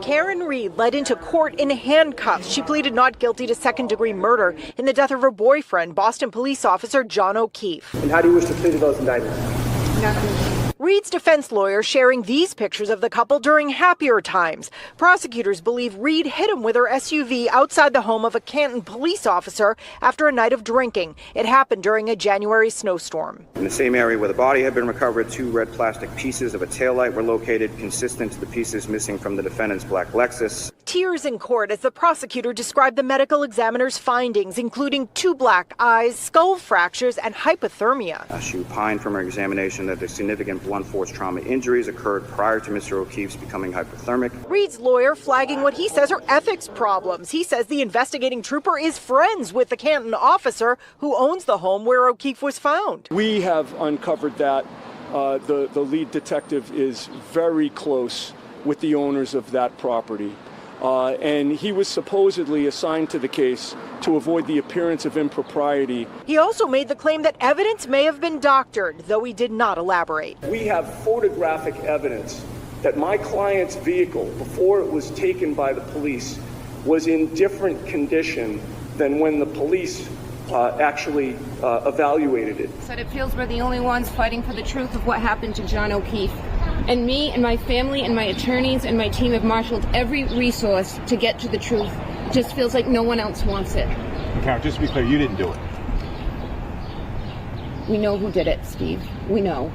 Karen Reed led into court in handcuffs. She pleaded not guilty to second-degree murder in the death of her boyfriend, Boston police officer John O'Keefe. And how do you wish to plead to those indictments? Nothing. Reed's defense lawyer sharing these pictures of the couple during happier times. Prosecutors believe Reed hit him with her SUV outside the home of a Canton police officer after a night of drinking. It happened during a January snowstorm. In the same area where the body had been recovered, 2 red plastic pieces of a taillight were located, consistent to the pieces missing from the defendant's black Lexus. Tears in court as the prosecutor described the medical examiner's findings, including 2 black eyes, skull fractures, and hypothermia. She opined from her examination that the significant blunt force trauma injuries occurred prior to Mr. O'Keefe's becoming hypothermic. Reed's lawyer flagging what he says are ethics problems. He says the investigating trooper is friends with the Canton officer who owns the home where O'Keefe was found. We have uncovered that the lead detective is very close with the owners of that property. And he was supposedly assigned to the case to avoid the appearance of impropriety. He also made the claim that evidence may have been doctored, though he did not elaborate. We have photographic evidence that my client's vehicle, before it was taken by the police, was in different condition than when the police actually evaluated it. Said it feels we're the only ones fighting for the truth of what happened to John O'Keefe. And me and my family and my attorneys and my team have marshaled every resource to get to the truth. It just feels like no one else wants it. Karen, just to be clear, you didn't do it. We know who did it, Steve. We know.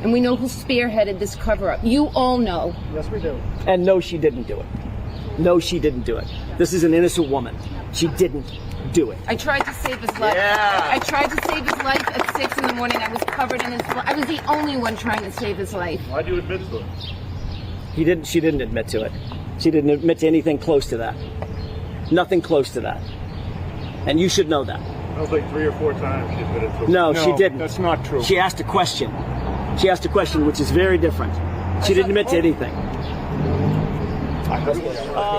And we know who spearheaded this cover-up. You all know. Yes, we do. And no, she didn't do it. No, she didn't do it. This is an innocent woman. She didn't do it. I tried to save his life. Yeah. I tried to save his life at 6 in the morning. I was covered in his blood. I was the only one trying to save his life. Why'd you admit to it? She didn't admit to it. She didn't admit to anything close to that. Nothing close to that. And you should know that. That was like 3 or 4 times she admitted to it. No, she didn't. That's not true. She asked a question. She asked a question, which is very different. She didn't admit to anything.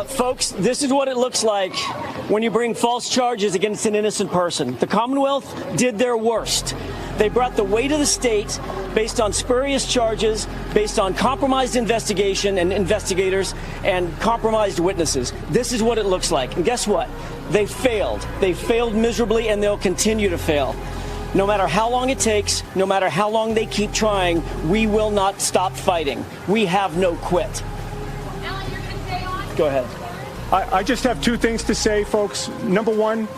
Folks, this is what it looks like when you bring false charges against an innocent person. The Commonwealth did their worst. They brought the weight of the state based on spurious charges, based on compromised investigation and investigators and compromised witnesses. This is what it looks like. And guess what? They failed. They failed miserably, and they'll continue to fail. No matter how long it takes, no matter how long they keep trying, we will not stop fighting. We have no quit. Go ahead. I just have 2 things to say, folks. Number 1,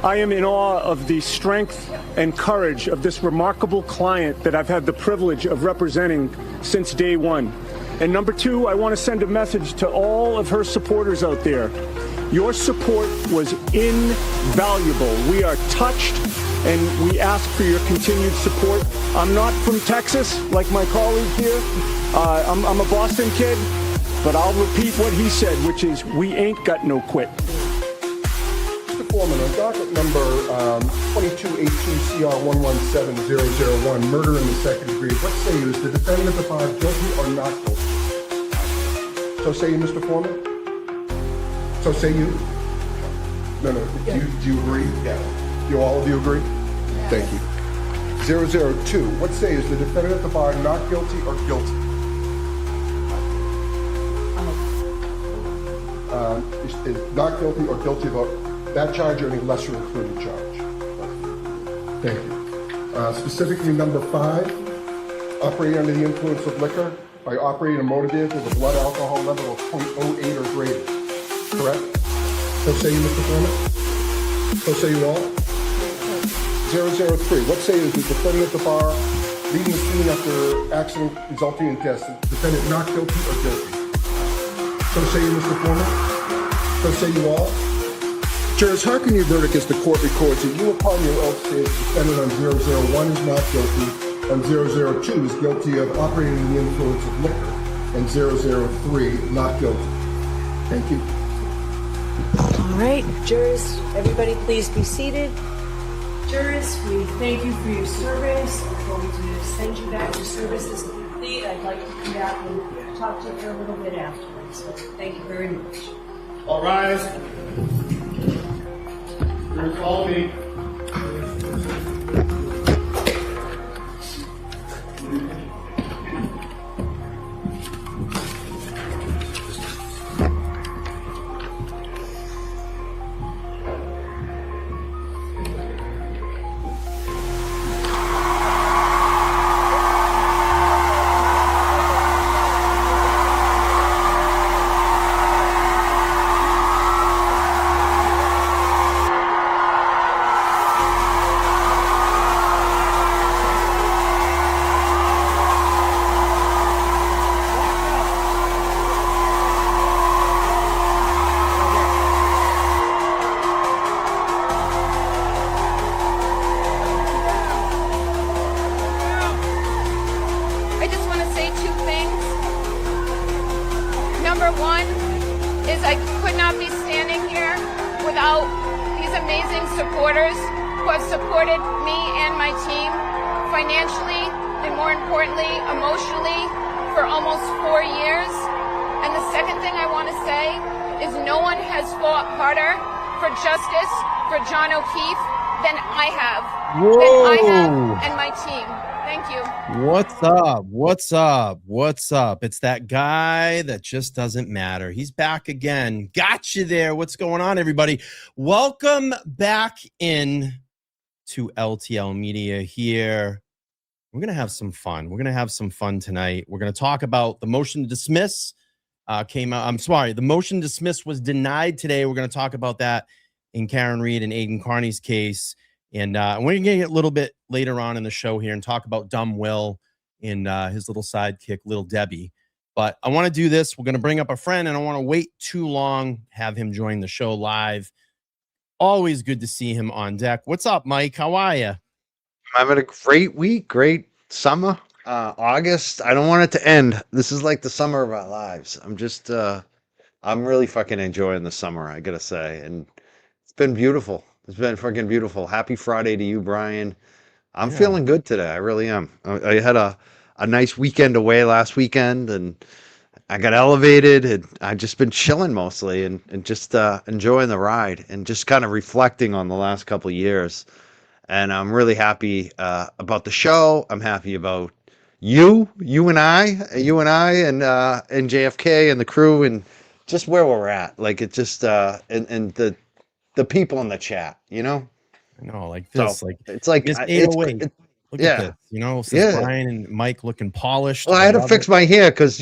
I am in awe of the strength and courage of this remarkable client that I've had the privilege of representing since day 1. And number 2, I want to send a message to all of her supporters out there. Your support was invaluable. We are touched, and we ask for your continued support. I'm not from Texas like my colleague here. I'm a Boston kid. But I'll repeat what he said, which is, we ain't got no quit. Mr. Foreman, on docket number 2218 CR 117001, murder in the second degree, what say you? Is the defendant of the bar guilty or not guilty? So say you, Mr. Foreman? So say you? No. Do you agree? Yeah. You all of you agree? Yeah. Thank you. 002, what say you? Is the defendant of the bar not guilty or guilty? Is not guilty or guilty of that charge or any lesser included charge. Thank you. Specifically number 5, operating under the influence of liquor by operating a motor vehicle with a blood alcohol level of 0.08 or greater. Correct? So say you, Mr. Foreman? So say you all? 003, what say is the defendant at the bar leaving the scene after accident resulting in death? The defendant not guilty or guilty? So say you, Mr. Foreman? So say you all? Jurors, hearken your verdict as the court records that you upon your oath say the defendant on 001 is not guilty, on 002 is guilty of operating in the influence of liquor, and 003 not guilty. Thank you. All right, jurors, everybody please be seated. Jurors, we thank you for your service. I'm going to send you back. Your service is complete. I'd like to come back and talk to you for a little bit afterwards. So thank you very much. All rise. You're call me. number one is I could not be standing here without these amazing supporters who have supported me and my team financially and, more importantly, emotionally for almost 4 years. And the second thing I want to say is no one has fought harder for justice for John O'Keefe than I have. Whoa. Than I have and my team. Thank you. What's up? What's up? What's up? It's that guy that just doesn't matter. He's back again. Got you there. What's going on, everybody? Welcome back in to LTL Media here. We're going to have some fun. We're going to have some fun tonight. We're going to talk about the motion to dismiss came out. I'm sorry. The motion to dismiss was denied today. We're going to talk about that in Karen Reed and Aiden Carney's case. And we're going to get a little bit later on in the show here and talk about Dumb Will and his little sidekick, Little Debbie. But I want to do this. We're going to bring up a friend, and I want to wait too long, have him join the show live. Always good to see him on deck. What's up, Mike? How are you? I'm having a great week, great summer. August, I don't want it to end. This is like the summer of our lives. I'm really fucking enjoying the summer, I gotta say. And it's been beautiful. It's been fucking beautiful. Happy Friday to you, Brian. I'm feeling good today. I really am. I had a nice weekend away last weekend, and I got elevated, and I've just been chilling mostly and just enjoying the ride and just kind of reflecting on the last couple of years. And I'm really happy about the show. I'm happy about you and I, and JFK and the crew, and just where we're at. Like it just and the people in the chat, you know. I know, like this, So, like it's like it's it's 808. Look yeah. at this, you know. Says Yeah. Brian and Mike looking polished. Well, I had to love fix it. my hair because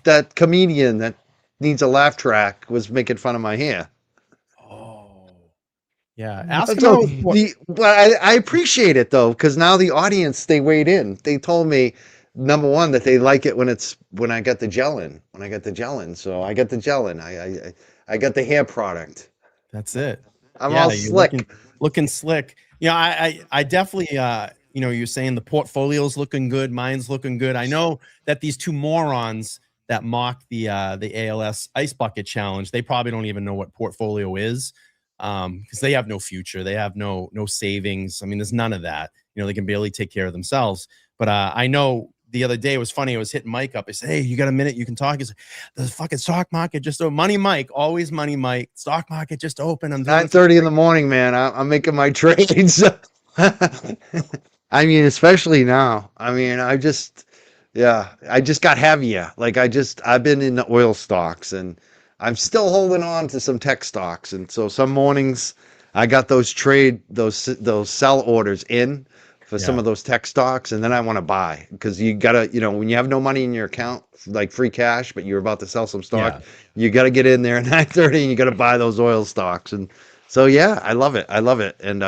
that comedian that needs a laugh track was making fun of my hair. Oh, yeah. Ask him So how his boy- but I appreciate it though, because now the audience, they weighed in. They told me, number one, that they like it when I get the gel in. When I get the gel in. So I get the gel in. I got the hair product. That's it. I'm Yeah, all you're slick. looking slick. Yeah, I definitely you're saying the portfolio's looking good, mine's looking good. I know that these two morons that mock the ALS Ice Bucket Challenge, they probably don't even know what portfolio is. Because they have no future, they have no savings. I mean, there's none of that. They can barely take care of themselves. But I know the other day it was funny. I was hitting Mike up. I said, "Hey, you got a minute? You can talk." He's like, "The fucking stock market just opened." Money Mike, always Money Mike. Stock market just opened. I'm 9:30 in the morning, man. I'm making my trades. I mean, especially now. I mean, I just got heavier. Like I've been in the oil stocks, and I'm still holding on to some tech stocks. And so some mornings I got those sell orders in for some of those tech stocks, and then I want to buy, because you gotta, when you have no money in your account, like free cash, but you're about to sell some stock, you gotta get in there at 9:30 and you gotta buy those oil stocks. And so I love it. And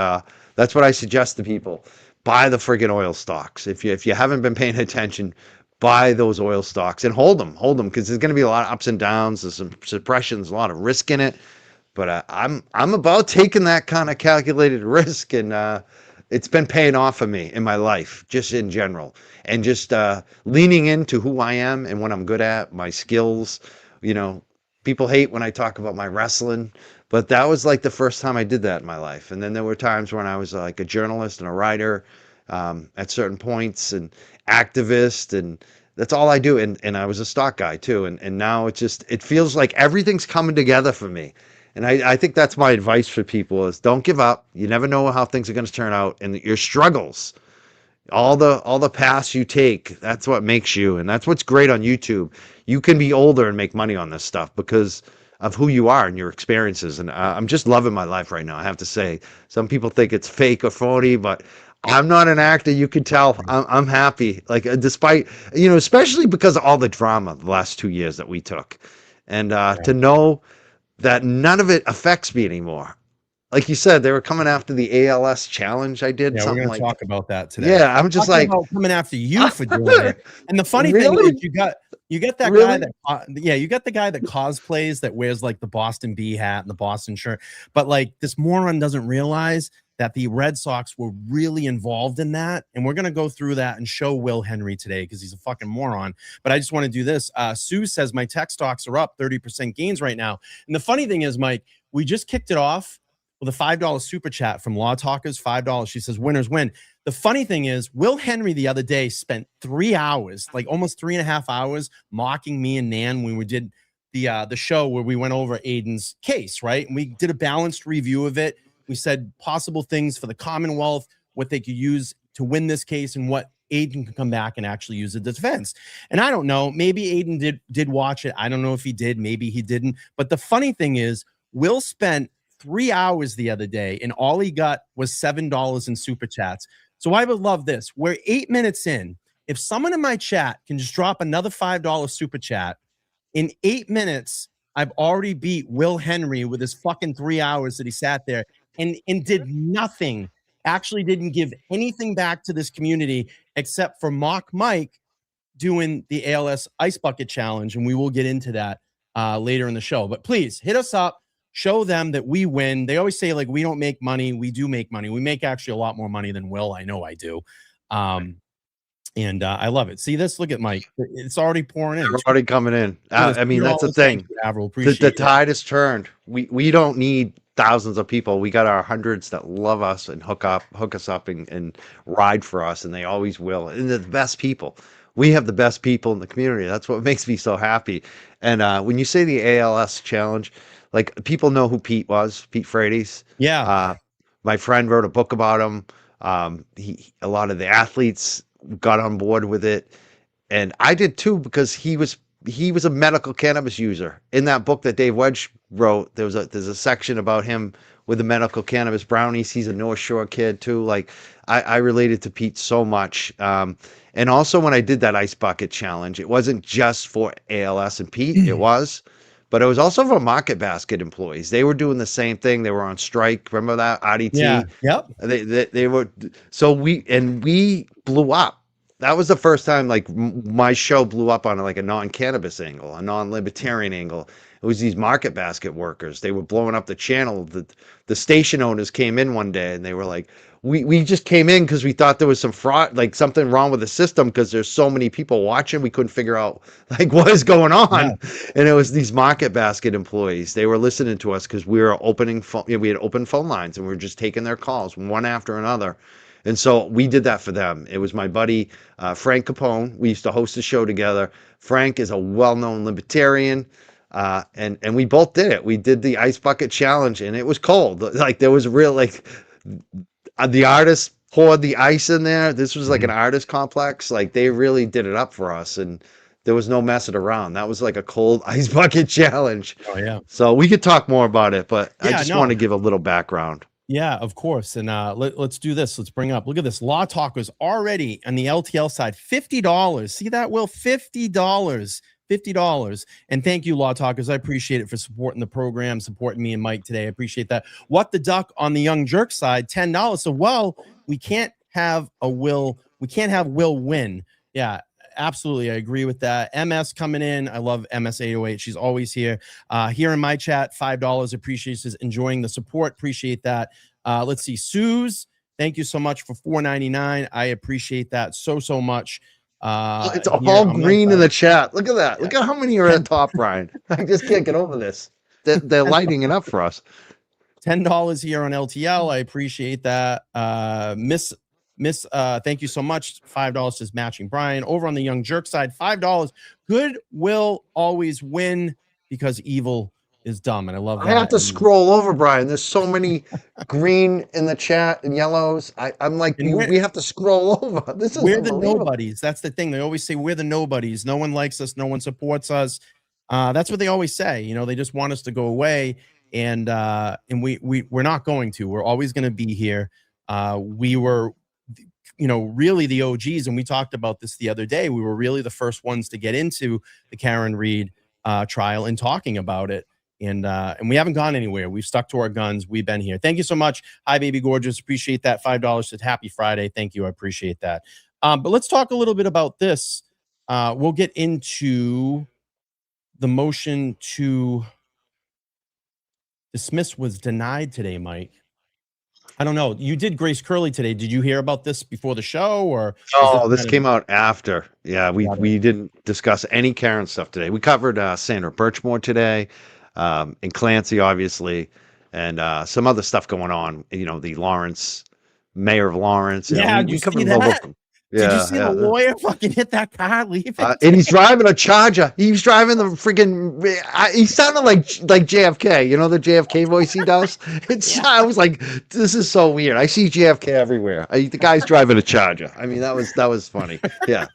that's what I suggest to people. Buy the friggin' oil stocks. If you haven't been paying attention, buy those oil stocks and hold them, because there's going to be a lot of ups and downs. There's some suppressions, a lot of risk in it. But I'm about taking that kind of calculated risk, and it's been paying off for me in my life, just in general, and just leaning into who I am and what I'm good at, my skills. People hate when I talk about my wrestling, but that was like the first time I did that in my life. And then there were times when I was like a journalist and a writer at certain points, and activist, and that's all I do. And I was a stock guy too. And now it feels like everything's coming together for me. And I think that's my advice for people is don't give up. You never know how things are going to turn out, and your struggles, all the paths you take, that's what makes you. And that's what's great on YouTube. You can be older and make money on this stuff because of who you are and your experiences. And I'm just loving my life right now, I have to say. Some people think it's fake or phony, but I'm not an actor. You can tell I'm happy. Like, despite, especially because of all the drama the last 2 years that we took, and to know that none of it affects me anymore. Like you said, they were coming after the ALS challenge I did. Yeah, something we're going to like talk about that today. Yeah, I'm just talking like about coming after you for doing it. And the funny thing is, You get that Really? guy that, you got the guy that cosplays, that wears like the Boston Bee hat and the Boston shirt. But like this moron doesn't realize that the Red Sox were really involved in that. And we're going to go through that and show Will Henry today because he's a fucking moron. But I just want to do this. Sue says my tech stocks are up 30% gains right now. And the funny thing is, Mike, we just kicked it off with a $5 super chat from Law Talkers, $5. She says, winners win. The funny thing is, Will Henry the other day spent 3 hours, like almost 3.5 hours, mocking me and Nan when we did the show where we went over Aiden's case, right? And we did a balanced review of it. We said possible things for the Commonwealth, what they could use to win this case, and what Aiden can come back and actually use a defense. And I don't know, maybe Aiden did watch it. I don't know if he did, maybe he didn't. But the funny thing is, Will spent 3 hours the other day, and all he got was $7 in super chats. So I would love this. We're 8 minutes in. If someone in my chat can just drop another $5 super chat, in 8 minutes, I've already beat Will Henry with his fucking 3 hours that he sat there and did nothing. Actually didn't give anything back to this community except for Mock Mike doing the ALS Ice Bucket Challenge, and we will get into that later in the show. But please hit us up. Show them that we win. They always say, like, we don't make money. We do make money. We make actually a lot more money than Will. I know I do. And I love it. See this? Look at Mike. It's already pouring in. They're already coming in. I mean, that's the thing. The tide has turned. We don't need thousands of people. We got our hundreds that love us and hook us up and ride for us, and they always will. And they're the best people. We have the best people in the community. That's what makes me so happy. And when you say the ALS challenge, like, people know who Pete was, Pete Frates. Yeah. My friend wrote a book about him. A lot of the athletes got on board with it, and I did too, because he was a medical cannabis user. In that book that Dave Wedge wrote, there's a section about him with the medical cannabis brownies. He's a North Shore kid too. Like, I related to Pete so much. And also when I did that Ice Bucket Challenge, it wasn't just for ALS and Pete. It was. But it was also for Market Basket employees. They were doing the same thing. They were on strike. Remember that? RDT? Yeah. Yep. They were. So we blew up. That was the first time, like, my show blew up on like a non-cannabis angle, a non-libertarian angle. It was these Market Basket workers. They were blowing up the channel. The station owners came in one day and they were like, we just came in because we thought there was some fraud, like something wrong with the system, because there's so many people watching. We couldn't figure out like what is going on. Yeah. And it was these Market Basket employees. They were listening to us because we were opening we had open phone lines, and we were just taking their calls one after another. And so we did that for them. It was my buddy, Frank Capone. We used to host a show together. Frank is a well-known libertarian. And we both did it. We did the Ice Bucket Challenge, and it was cold. Like, there was real, like, the artists poured the ice in there. This was like an artist complex. Like, they really did it up for us, and there was no messing around. That was like a cold Ice Bucket Challenge. Oh yeah. So we could talk more about it, but I just want to give a little background. Yeah, of course. And let's do this. Let's bring up. Look at this. Law Talkers already on the LTL side, $50. See that, Will? $50. $50. And thank you, Law Talkers. I appreciate it for supporting the program, supporting me and Mike today. I appreciate that. What the Duck on the Young Jerk side, $10. So, well, we can't have Will win. Yeah, absolutely. I agree with that. MS coming in. I love MS 808. She's always here. Here in my chat, $5. Appreciate it. Enjoying the support. Appreciate that. Let's see. Suze, thank you so much for $4.99. I appreciate that so much. It's all green in the chat. Look at that. Yeah. Look at how many are at top, Brian. I just can't get over this. They're lighting it up for us. $10 here on LTL. I appreciate that. Miss, thank you so much. $5 is matching Brian. Over on the Young Jerk side, $5. Good will always win because evil is dumb, and I love that. I have to scroll over, Brian. There's so many green in the chat and yellows. I'm like, we have to scroll over. This is we're the nobodies. That's the thing. They always say we're the nobodies. No one likes us. No one supports us. That's what they always say. You know, they just want us to go away, and we're not going to. We're always going to be here. We were, really the OGs, and we talked about this the other day. We were really the first ones to get into the Karen Reed trial and talking about it. And we haven't gone anywhere. We've stuck to our guns. We've been here. Thank you so much. Hi, baby gorgeous. Appreciate that. $5 says happy Friday. Thank you. I appreciate that. But let's talk a little bit about this. We'll get into the motion to dismiss was denied today, Mike. I don't know. You did Grace Curley today. Did you hear about this before the show, or is Oh, this came out after. Yeah, Got it. we didn't discuss any Karen stuff today. We covered Sandra Birchmore today, and Clancy, obviously, and some other stuff going on. You know, the Lawrence, mayor of Lawrence. You know, Yeah, did you we see covered both of that? them. Did you Yeah, see the yeah. lawyer fucking hit that car leaving? And he's driving a Charger. He's driving the freaking. He sounded like JFK. You know the JFK voice he does. I was like, this is so weird. I see JFK everywhere. The guy's driving a Charger. I mean, that was funny. Yeah.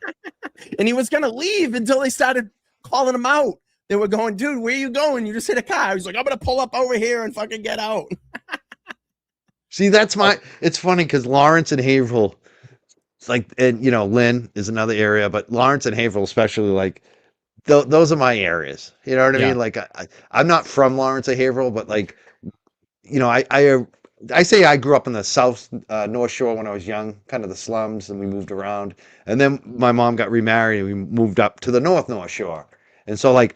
And he was gonna leave until they started calling him out. They were going, dude, where you going? You just hit a car. He's like, I'm gonna pull up over here and fucking get out. See, that's my. It's funny because Lawrence and Haverhill, like, and you know, Lynn is another area, but Lawrence and Haverhill, especially, like, those are my areas. You know what I Yeah. mean? Like, I'm not from Lawrence or Haverhill, but like, you know, I say I grew up in the South North Shore when I was young, kind of the slums, and we moved around. And then my mom got remarried, and we moved up to the North Shore. And so, like,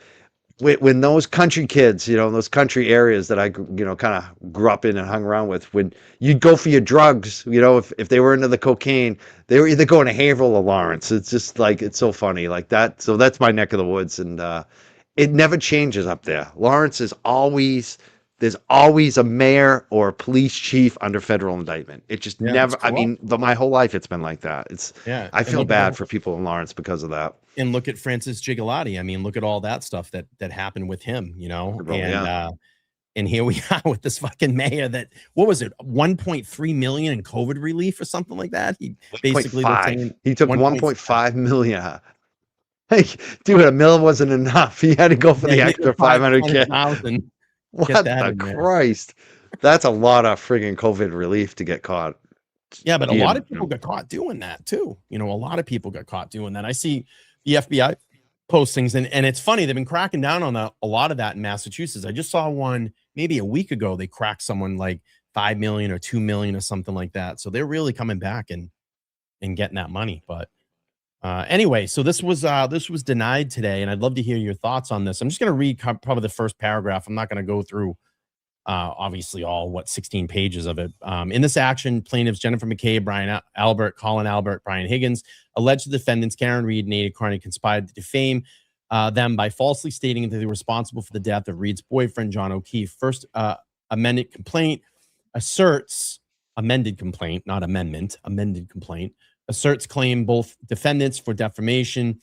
when those country kids, you know, those country areas that I, you know, kind of grew up in and hung around with, when you'd go for your drugs, you know, if they were into the cocaine, they were either going to Haverhill or Lawrence. It's just like, it's so funny like that. So that's my neck of the woods. And it never changes up there. Lawrence is always, there's always a mayor or a police chief under federal indictment. It just Yeah, never, it's I mean, corrupt. my whole life it's been like that. Yeah. I And feel look at bad all- for people in Lawrence because of that. and look at Francis Gigliotti. I mean, look at all that stuff that happened with him, you know. Well, And yeah. and here we are with this fucking mayor that, what was it, 1.3 million in COVID relief or something like that. He basically was 1.5. saying He took 1.5. 1.5 million. Hey, dude, a mil wasn't enough. He had to go for Yeah, the he extra needed 500K. 500,000. What Get that the in there. Christ? That's a lot of friggin' COVID relief to get caught. Yeah, but a Yeah, lot of people got caught doing that too. You know, a lot of people got caught doing that. I see the FBI postings, and it's funny, they've been cracking down on a lot of that in Massachusetts. I just saw one maybe a week ago. They cracked someone like 5 million or 2 million or something like that. So they're really coming back and getting that money. But anyway, so this was denied today, and I'd love to hear your thoughts on this. I'm just going to read probably the first paragraph. I'm not going to go through obviously all 16 pages of it. In this action, plaintiffs Jennifer McCabe, Brian Albert, Colin Albert, Brian Higgins alleged the defendants Karen Reed and Ada Carney conspired to defame them by falsely stating that they were responsible for the death of Reed's boyfriend John O'Keefe. First amended complaint asserts amended complaint, not amendment, amended complaint asserts claim both defendants for defamation,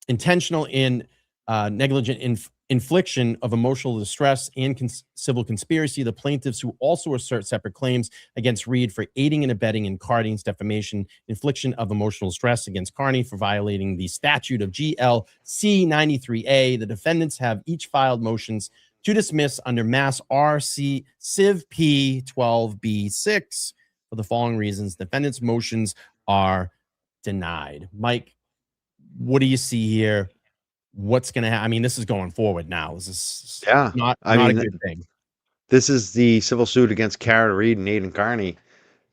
intentional in negligent infliction of emotional distress and civil conspiracy. The plaintiffs, who also assert separate claims against Reed for aiding and abetting in Carney's defamation, infliction of emotional distress against Carney for violating the statute of GLC 93A. The defendants have each filed motions to dismiss under Mass RC Civ P 12B6 for the following reasons. Defendants' motions are denied. Mike, what do you see here? What's going to happen? I mean, this is going forward now. This is not a good thing. This is the civil suit against Karen Reed and Aidan Carney.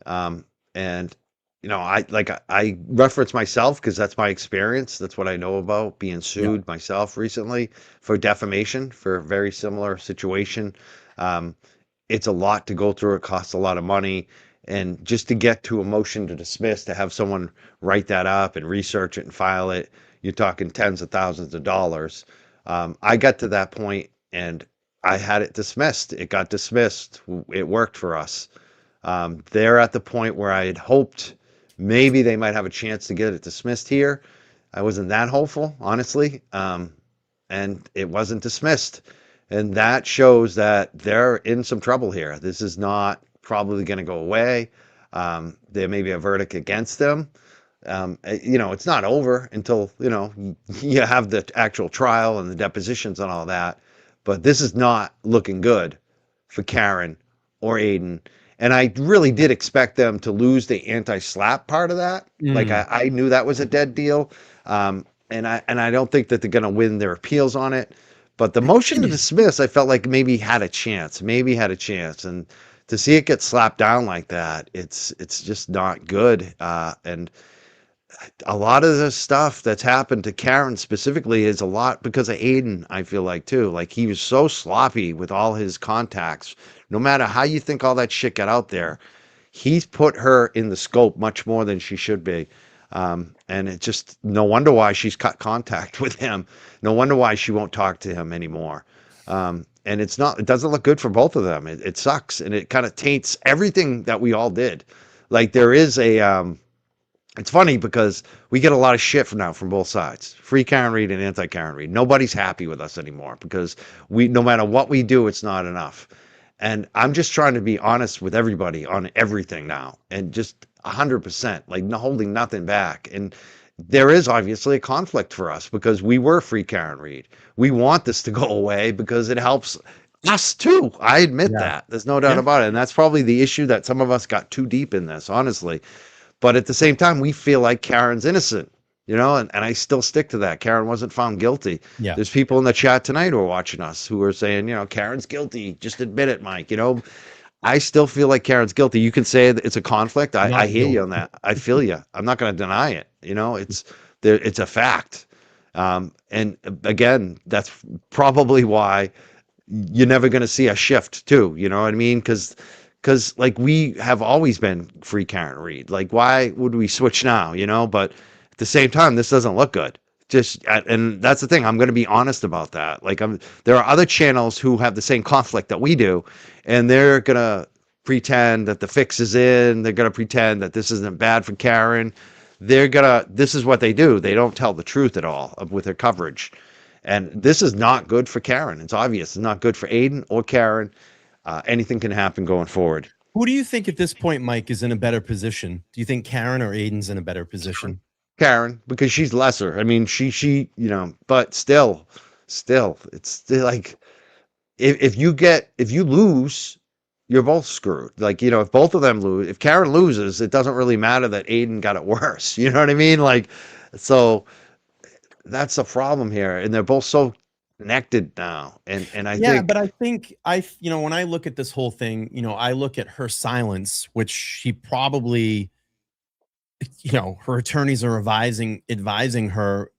And, you know, I reference myself because that's my experience. That's what I know about being sued myself recently for defamation for a very similar situation. It's a lot to go through. It costs a lot of money. And just to get to a motion to dismiss, to have someone write that up and research it and file it, you're talking tens of thousands of dollars. I got to that point and I had it dismissed. It got dismissed. It worked for us. They're at the point where I had hoped maybe they might have a chance to get it dismissed here. I wasn't that hopeful, honestly. And it wasn't dismissed. And that shows that they're in some trouble here. This is not probably going to go away. There may be a verdict against them. You know, it's not over until, you know, you have the actual trial and the depositions and all that. But this is not looking good for Karen or Aidan. And I really did expect them to lose the anti-slap part of that. Like I knew that was a dead deal. And I don't think that they're going to win their appeals on it. But the motion to dismiss, I felt like maybe had a chance. And to see it get slapped down like that, it's just not good. And a lot of the stuff that's happened to Karen specifically is a lot because of Aiden, I feel like too. Like he was so sloppy with all his contacts. No matter how you think all that shit got out there, he's put her in the scope much more than she should be. And it just no wonder why she's cut contact with him. No wonder why she won't talk to him anymore. And it doesn't look good for both of them. It sucks. And it kind of taints everything that we all did. Like there is it's funny because we get a lot of shit from both sides, free Karen Reed and anti Karen Reed. Nobody's happy with us anymore because no matter what we do, it's not enough. And I'm just trying to be honest with everybody on everything now, and just 100%, like holding nothing back. And there is obviously a conflict for us because we were free Karen Reed. We want this to go away because it helps us too. I admit that. There's no doubt about it. And that's probably the issue, that some of us got too deep in this, honestly. But at the same time, we feel like Karen's innocent, and I still stick to that. Karen wasn't found guilty. Yeah. There's people in the chat tonight who are watching us who are saying, Karen's guilty. Just admit it, Mike. I still feel like Karen's guilty. You can say that it's a conflict. I hear you on that. I feel you. I'm not going to deny it. It's a fact. And again, that's probably why you're never going to see a shift too. You know what I mean? Because like we have always been free Karen Reed. Like why would we switch now? But at the same time, this doesn't look good. And that's the thing. I'm going to be honest about that. Like there are other channels who have the same conflict that we do, and they're going to pretend that the fix is in. They're going to pretend that this isn't bad for Karen. This is what they do. They don't tell the truth at all with their coverage. And this is not good for Karen. It's obvious. It's not good for Aiden or Karen. Anything can happen going forward. Who do you think at this point, Mike, is in a better position? Do you think Karen or Aiden's in a better position? Karen, because she's lesser. I mean, she, but still, it's still like if you lose, you're both screwed. Like, if both of them lose, if Karen loses, it doesn't really matter that Aiden got it worse. You know what I mean? Like, so that's the problem here. And they're both so connected now. And I think, but I think when I look at this whole thing, I look at her silence, which she probably, her attorneys are advising her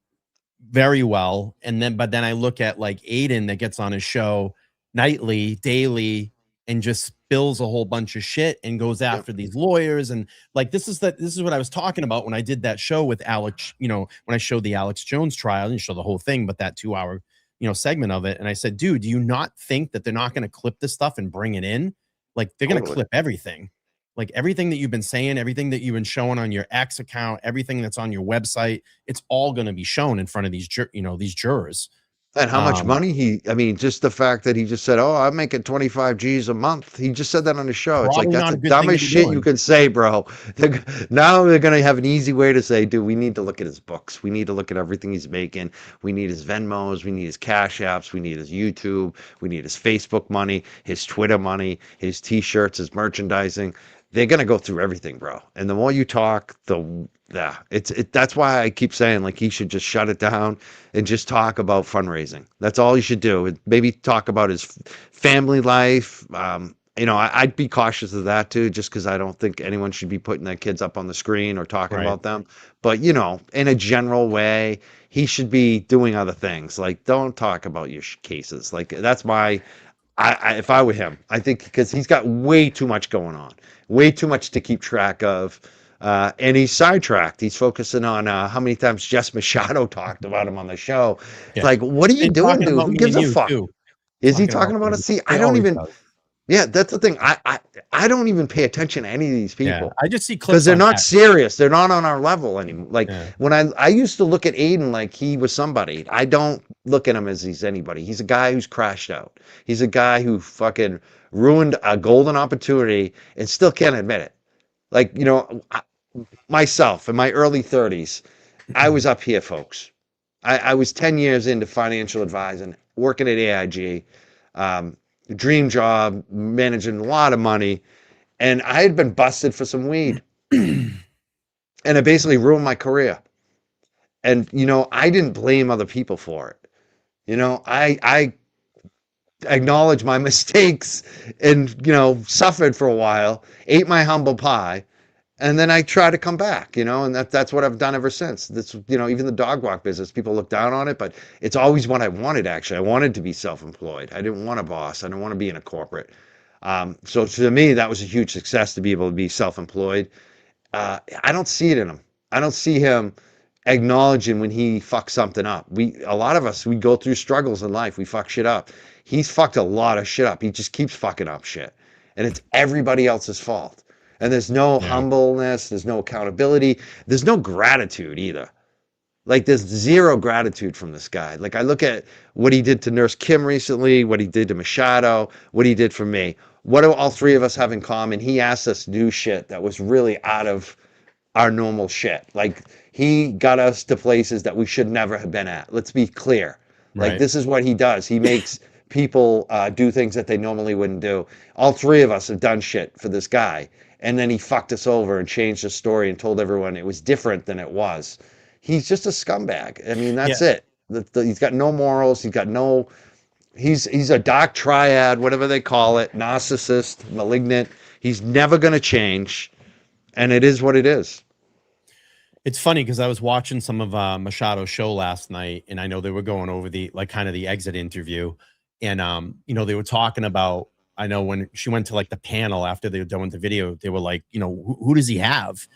very well. But then I look at like Aiden that gets on his show nightly, daily, and just spills a whole bunch of shit and goes after these lawyers. And like, this is what I was talking about when I did that show with Alex, when I showed the Alex Jones trial. I didn't show the whole thing, but that 2-hour, segment of it. And I said, dude, do you not think that they're not going to clip this stuff and bring it in? Like they're going to clip everything. Like everything that you've been saying, everything that you've been showing on your X account, everything that's on your website, it's all going to be shown in front of these jurors. And how much money just the fact that he just said, "Oh, I'm making 25 G's a month." He just said that on the show. It's like, that's the dumbest shit you can say, bro. Now they're going to have an easy way to say, dude, we need to look at his books. We need to look at everything he's making. We need his Venmos. We need his Cash Apps. We need his YouTube. We need his Facebook money, his Twitter money, his T-shirts, his merchandising. They're going to go through everything, bro. And the more you talk, that's why I keep saying, like, he should just shut it down and just talk about fundraising. That's all he should do. Maybe talk about his family life. I'd be cautious of that too, just because I don't think anyone should be putting their kids up on the screen or talking about them. But, in a general way, he should be doing other things. Like, don't talk about your cases. Like, that's if I were him, I think, because he's got way too much going on, way too much to keep track of. And he's sidetracked. He's focusing on how many times Jess Machado talked about him on the show. It's like, what are you doing, dude? Who gives a fuck? Is he talking about us? See, I don't even. Yeah, that's the thing. I don't even pay attention to any of these people. Yeah, I just see clips because they're not serious. They're not on our level anymore. Like when I used to look at Aiden like he was somebody. I don't look at him as he's anybody. He's a guy who's crashed out. He's a guy who fucking ruined a golden opportunity and still can't admit it. Like, myself in my early 30s, I was up here, folks. I was 10 years into financial advising, working at AIG. Dream job, managing a lot of money, and I had been busted for some weed, and it basically ruined my career. And I didn't blame other people for it. I acknowledged my mistakes and suffered for a while, ate my humble pie, And then I try to come back, and that's what I've done ever since. This, even the dog walk business, people look down on it, but it's always what I wanted, actually. I wanted to be self-employed. I didn't want a boss. I didn't want to be in a corporate. So to me, that was a huge success to be able to be self-employed. I don't see it in him. I don't see him acknowledging when he fucks something up. A lot of us, we go through struggles in life. We fuck shit up. He's fucked a lot of shit up. He just keeps fucking up shit. And it's everybody else's fault. And there's no humbleness, there's no accountability, there's no gratitude either. Like there's zero gratitude from this guy. Like I look at what he did to Nurse Kim recently, what he did to Machado, what he did for me. What do all three of us have in common? He asked us to do shit that was really out of our normal shit. Like he got us to places that we should never have been at. Let's be clear. Like this is what he does. He makes people do things that they normally wouldn't do. All three of us have done shit for this guy. And then he fucked us over and changed the story and told everyone it was different than it was. He's just a scumbag. I mean, that's it. He's got no morals. He's got no. He's a dark triad, whatever they call it, narcissist, malignant. He's never going to change, and it is what it is. It's funny because I was watching some of Machado's show last night, and I know they were going over the kind of the exit interview, and they were talking about. I know when she went to like the panel after they were done with the video, they were like, who does he have?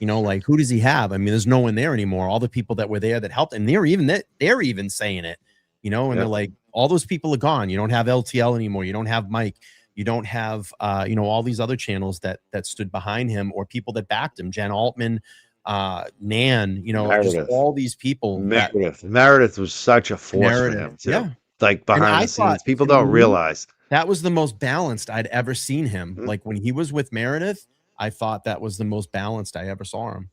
Who does he have? I mean, there's no one there anymore. All the people that were there that helped, and they're even saying it, and they're like, all those people are gone. You don't have LTL anymore. You don't have Mike. You don't have, all these other channels that stood behind him or people that backed him. Jen Altman, Nan, just all these people. Meredith was such a force for him too. Yeah. Like behind the scenes, people don't realize. That was the most balanced I'd ever seen him. Like when he was with Meredith, I thought that was the most balanced I ever saw him.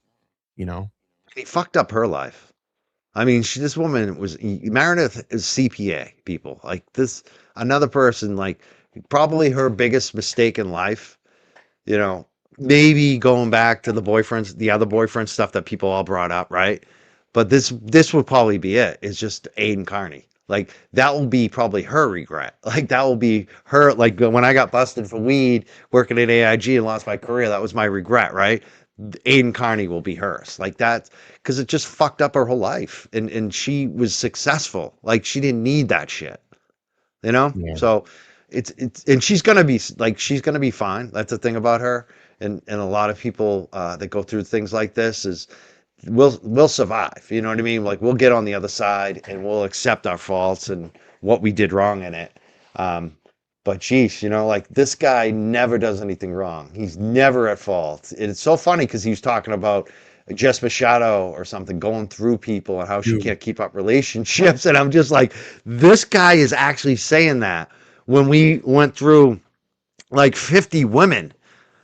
He fucked up her life. I mean, this woman Meredith is CPA, people. Like this, another person, like probably her biggest mistake in life, maybe going back to the other boyfriend stuff that people all brought up, right? But this would probably be it. It's just Aiden Carney. Like that will be probably her regret. Like that will be her. Like when I got busted for weed working at AIG and lost my career, that was my regret, right? Aiden Carney will be hers. Like that, because it just fucked up her whole life. And she was successful. Like she didn't need that shit, Yeah. So it's and she's gonna be fine. That's the thing about her. And a lot of people that go through things like this is. We'll survive. You know what I mean? Like we'll get on the other side and we'll accept our faults and what we did wrong in it. But geez, like this guy never does anything wrong. He's never at fault. And it's so funny because he was talking about Jess Machado or something going through people and how she can't keep up relationships. And I'm just like, this guy is actually saying that when we went through like 50 women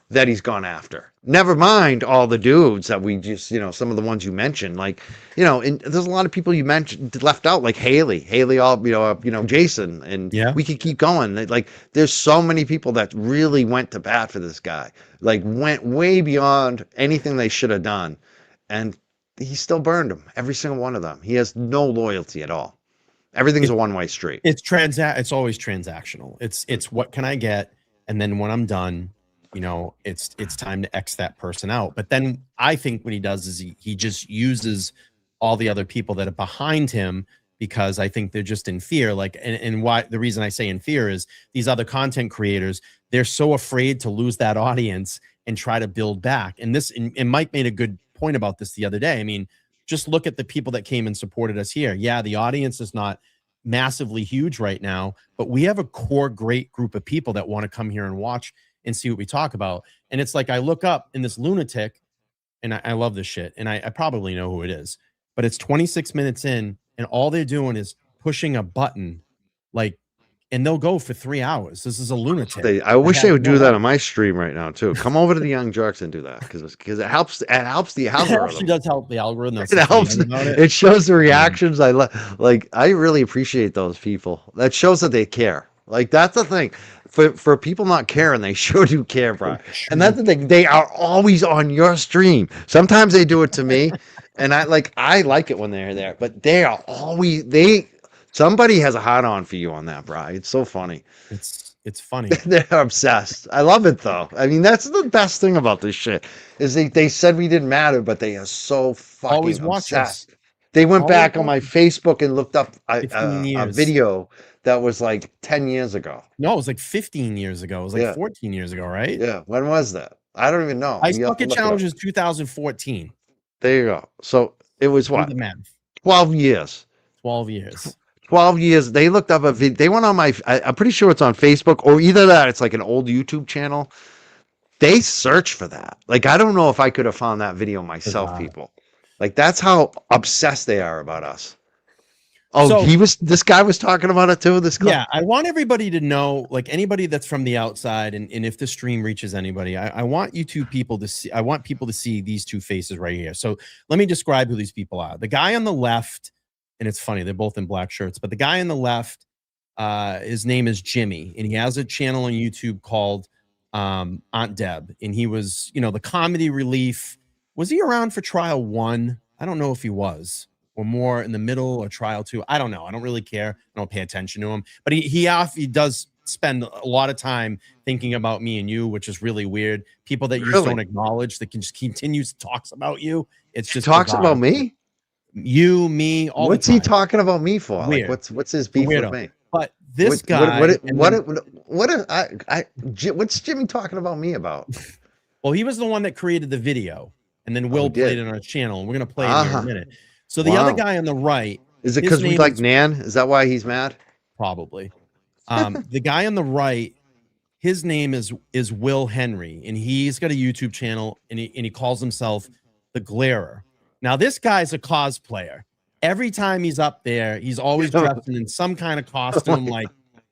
that he's gone after. Never mind all the dudes that we just, some of the ones you mentioned, like, and there's a lot of people you mentioned left out, like Haley, Jason, and we could keep going. Like, there's so many people that really went to bat for this guy, like went way beyond anything they should have done. And he still burned them, every single one of them. He has no loyalty at all. Everything's a one-way street. It's always transactional. It's what can I get? And then when I'm done, it's time to X that person out. But then I think what he does is he just uses all the other people that are behind him because I think they're just in fear. Like, and why the reason I say in fear is these other content creators, they're so afraid to lose that audience and try to build back. And Mike made a good point about this the other day. I mean, just look at the people that came and supported us here. Yeah, the audience is not massively huge right now, but we have a core great group of people that want to come here and watch and see what we talk about. And it's like I look up in this lunatic, and I love this shit, and I probably know who it is, but it's 26 minutes in, and all they're doing is pushing a button, like, and they'll go for 3 hours. This is a lunatic. I wish they would do that on my stream right now too. Come over to the Young Jerks and do that because it helps. It helps the algorithm. It actually does help the algorithm. It helps. It shows the reactions. I really appreciate those people. That shows that they care. Like that's the thing. For people not caring, they sure do care, bro. And that's the thing. They are always on your stream. Sometimes they do it to me, and I like it when they're there. But they are always somebody has a hot on for you on that, bro. It's so funny. It's funny. They're obsessed. I love it though. I mean, that's the best thing about this shit is they said we didn't matter, but they are so Always fucking watch us. obsessed. They went Always back on watch my us. Facebook and looked up 15 a years. video that was like 10 years ago. No, it was like 15 years ago. It was like Yeah. 14 years ago, right? Yeah. When was that? I don't even know. Ice You have to Bucket look it Challenge up. is 2014. There you go. So it was Do what? the math. 12 years. 12 years. 12 years. They looked up a video. They went on I'm pretty sure it's on Facebook or either that. It's like an old YouTube channel. They search for that. Like, I don't know if I could have found that video myself, Bizarre. people. Like, that's how obsessed they are about us. Oh, So- this guy was talking about it too. This Yeah, I want everybody to know, like anybody that's from the outside, and if the stream reaches anybody, I want you two people to see, I want people to see these two faces right here. So let me describe who these people are. The guy on the left, and it's funny, they're both in black shirts, but the guy on the left, his name is Jimmy, and he has a channel on YouTube called Aunt Deb, and he was, you know, the comedy relief. Was he around for trial 1? I don't know if he was, or more in the middle, or trial 2. I don't know. I don't really care. I don't pay attention to him, but he does spend a lot of time thinking about me and you, which is really weird. People that you just don't acknowledge, that can just continues talks about you. It's just talks bizarre. about me. You, me, all What's the time. he talking about me for? Weird. Like, what's his beef with me? But this guy, what's Jimmy talking about me about? Well, he was the one that created the video, and then Will played it on his channel, and we're gonna play it here in a minute. So the other guy on the right, is it because we like Nan? Is that why he's mad? Probably. The guy on the right, his name is Will Henry, and he's got a YouTube channel, and he calls himself the Glarer. Now, this guy's a cosplayer. Every time he's up there, he's always dressed in some kind of costume,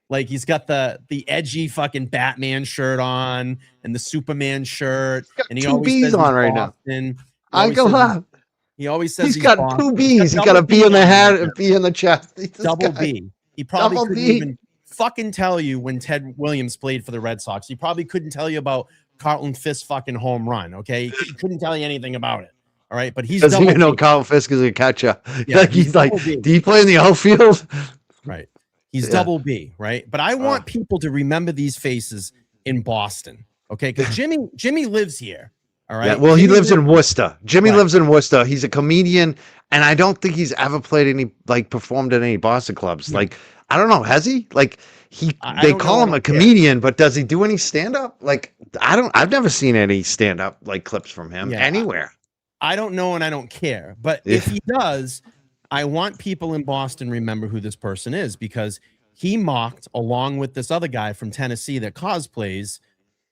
like he's got the edgy fucking Batman shirt on and the Superman shirt, and he always says on right now. I go laugh. He always says he's got Boston. 2 B's. He's got a B in the head, a B in the chest. Double B. He probably couldn't even fucking tell you when Ted Williams played for the Red Sox. He probably couldn't tell you about Carlton Fisk's fucking home run. Okay, he couldn't tell you anything about it. All right, but he's doesn't even know Carlton Fisk is a catcher. Yeah, like he's like, do you play in the outfield? Right. He's double B, right? But I want people to remember these faces in Boston, okay? Because Jimmy lives here. All right. Yeah, well, he lives in Worcester. Jimmy lives in Worcester. He's a comedian, and I don't think he's ever performed at any Boston clubs. Yeah. Like, I don't know, has he? Like, they call him a comedian, but does he do any stand up? Like, I've never seen any stand up like clips from him anywhere. I don't know, and I don't care. But if he does, I want people in Boston remember who this person is, because he mocked, along with this other guy from Tennessee that cosplays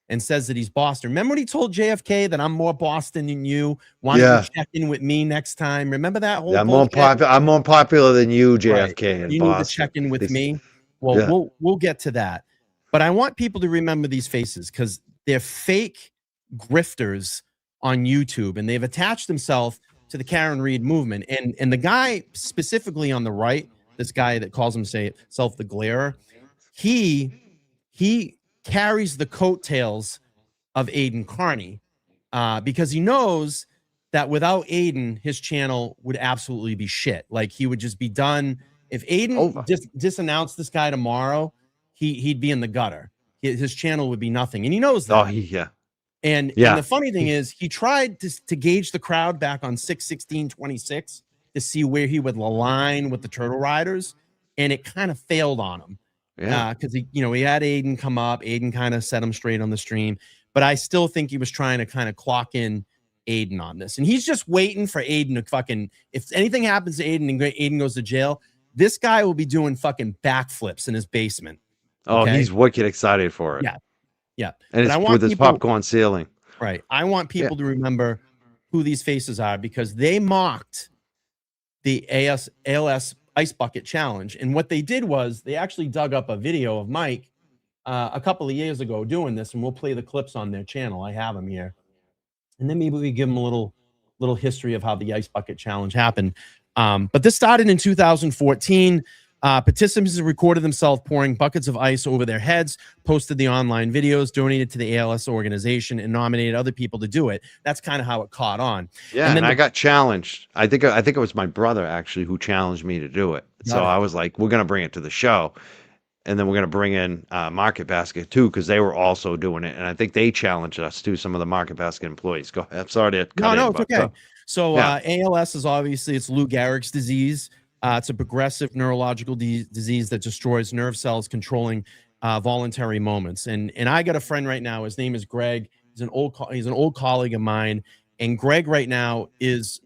and says that he's Boston. Remember when he told JFK that I'm more Boston than you? Why don't you check in with me next time? Remember that whole I'm more popular than you, JFK. Right. In you Boston. need to check in with me. Well, we'll get to that. But I want people to remember these faces, because they're fake grifters on YouTube, and they've attached themselves to the Karen Reed movement. And the guy specifically on the right, this guy that calls himself the Glarer, he carries the coattails of Aiden Carney, because he knows that without Aiden, his channel would absolutely be shit. Like, he would just be done. If Aiden disannounced this guy tomorrow, he'd be in the gutter. His channel would be nothing, and he knows that. And the funny thing is, he tried to gauge the crowd back on 6/16/26 to see where he would align with the Turtle Riders, and it kind of failed on him. Because he had Aiden come up. Aiden kind of set him straight on the stream, but I still think he was trying to kind of clock in Aiden on this, and he's just waiting for Aiden to fucking. If anything happens to Aiden and Aiden goes to jail, this guy will be doing fucking backflips in his basement. Oh, he's wicked excited for it. Yeah. And it's with his popcorn ceiling. Right. I want people to remember who these faces are, because they mocked the ALS Ice Bucket Challenge. And what they did was they actually dug up a video of Mike a couple of years ago doing this, and we'll play the clips on their channel. I have them here. And then maybe we give them a little history of how the Ice Bucket Challenge happened. But this started in 2014. Participants recorded themselves pouring buckets of ice over their heads, posted the online videos, donated to the ALS organization, and nominated other people to do it. That's kind of how it caught on. Yeah, and I got challenged. I think it was my brother actually who challenged me to do it. So I was like, "We're gonna bring it to the show," and then we're going to bring in Market Basket too, because they were also doing it, and I think they challenged us too. Some of the Market Basket employees. Go ahead. I'm sorry to cut No, in, it's but okay. So yeah. ALS is obviously it's Lou Gehrig's disease. It's a progressive neurological disease that destroys nerve cells controlling voluntary moments. And I got a friend right now. His name is Greg. He's an old colleague of mine. And Greg right now is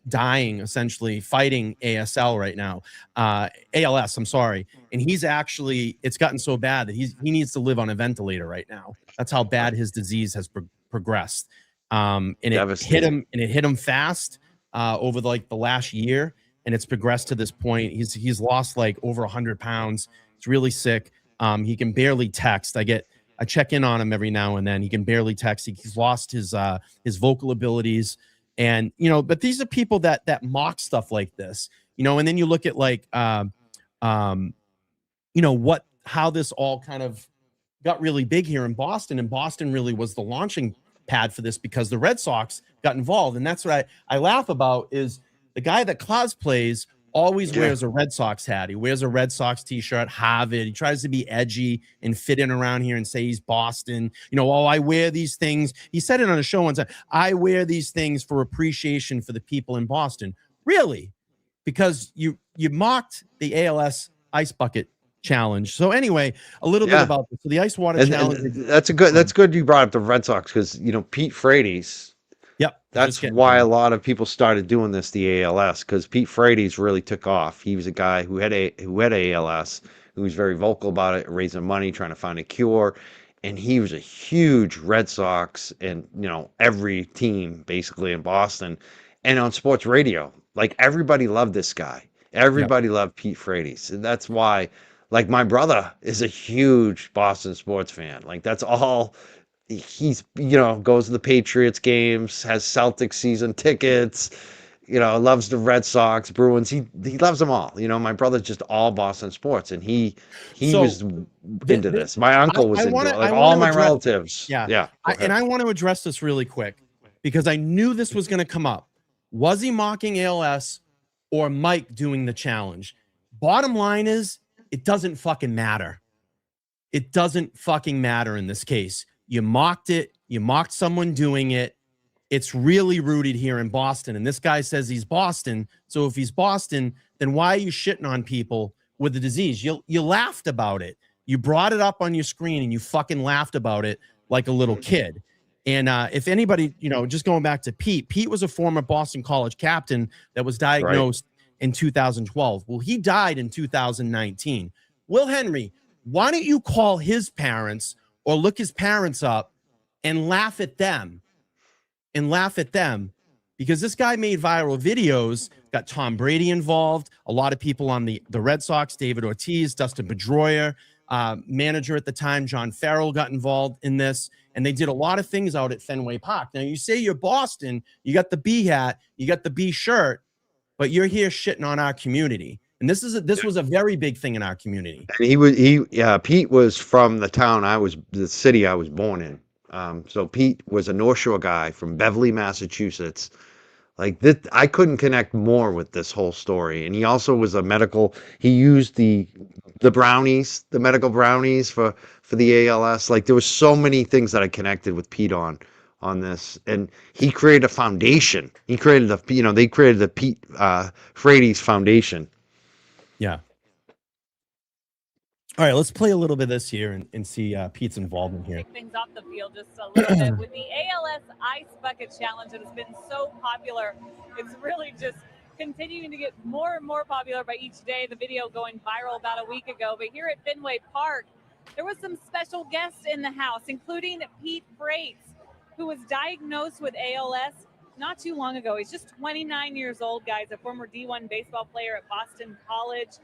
dying, essentially fighting ASL right now, ALS. I'm sorry. And he's actually, it's gotten so bad that he needs to live on a ventilator right now. That's how bad his disease has progressed. And it hit him fast over the last year, and it's progressed to this point. He's lost like over 100 pounds. He's really sick. He can barely text. I check in on him every now and then. He can barely text. He's lost his vocal abilities, and but these are people that mock stuff like this, and then you look at how this all kind of got really big here in Boston, and Boston really was the launching pad for this because the Red Sox got involved. And that's what I laugh about is the guy that cosplays always wears a Red Sox hat. He wears a Red Sox t-shirt, Harvard. He tries to be edgy and fit in around here and say he's Boston. I wear these things. He said it on a show once. I wear these things for appreciation for the people in Boston. Really? Because you mocked the ALS Ice Bucket Challenge. So anyway, a little bit about this. So the ice water challenge. And that's good you brought up the Red Sox, because Pete Frates. Yep. That's why a lot of people started doing this, the ALS, because Pete Frates really took off. He was a guy who had ALS, who was very vocal about it, raising money, trying to find a cure. And he was a huge Red Sox and every team basically in Boston and on sports radio. Like everybody loved this guy. Everybody loved Pete Frates. And that's why, like, my brother is a huge Boston sports fan. Like, that's all he's, goes to the Patriots games, has Celtics season tickets, loves the Red Sox, Bruins. He loves them all. My brother's just all Boston sports, and he was into this. My uncle was into it. Like all my relatives. Yeah. And I want to address this really quick because I knew this was going to come up. Was he mocking ALS or Mike doing the challenge? Bottom line is, it doesn't fucking matter. It doesn't fucking matter in this case. You mocked it. You mocked someone doing it. It's really rooted here in Boston. And this guy says he's Boston. So if he's Boston, then why are you shitting on people with the disease? You laughed about it. You brought it up on your screen and you fucking laughed about it like a little kid. And if anybody, just going back to Pete was a former Boston College captain that was diagnosed in 2012. Well, he died in 2019. Will Henry, why don't you call his parents or look his parents up and laugh at them? Because this guy made viral videos, got Tom Brady involved, a lot of people on the Red Sox, David Ortiz, Dustin Pedroia, manager at the time, John Farrell, got involved in this, and they did a lot of things out at Fenway Park. Now, you say you're Boston, you got the B hat, you got the B shirt, but you're here shitting on our community. And this was a very big thing in our community. And Pete was from the city I was born in. So Pete was a North Shore guy from Beverly, Massachusetts. Like this, I couldn't connect more with this whole story. And he also was he used the brownies, the medical brownies for the ALS. Like there was so many things that I connected with Pete on this, and he created a foundation. They created the Pete Frates Foundation. Yeah. All right, let's play a little bit of this here and see Pete's involvement here. Take things off the field just a little bit with the ALS Ice Bucket Challenge that has been so popular. It's really just continuing to get more and more popular by each day. The video going viral about a week ago, but here at Fenway Park, there was some special guests in the house, including Pete Frates, who was diagnosed with ALS not too long ago. He's just 29 years old, guys, a former D1 baseball player at Boston College.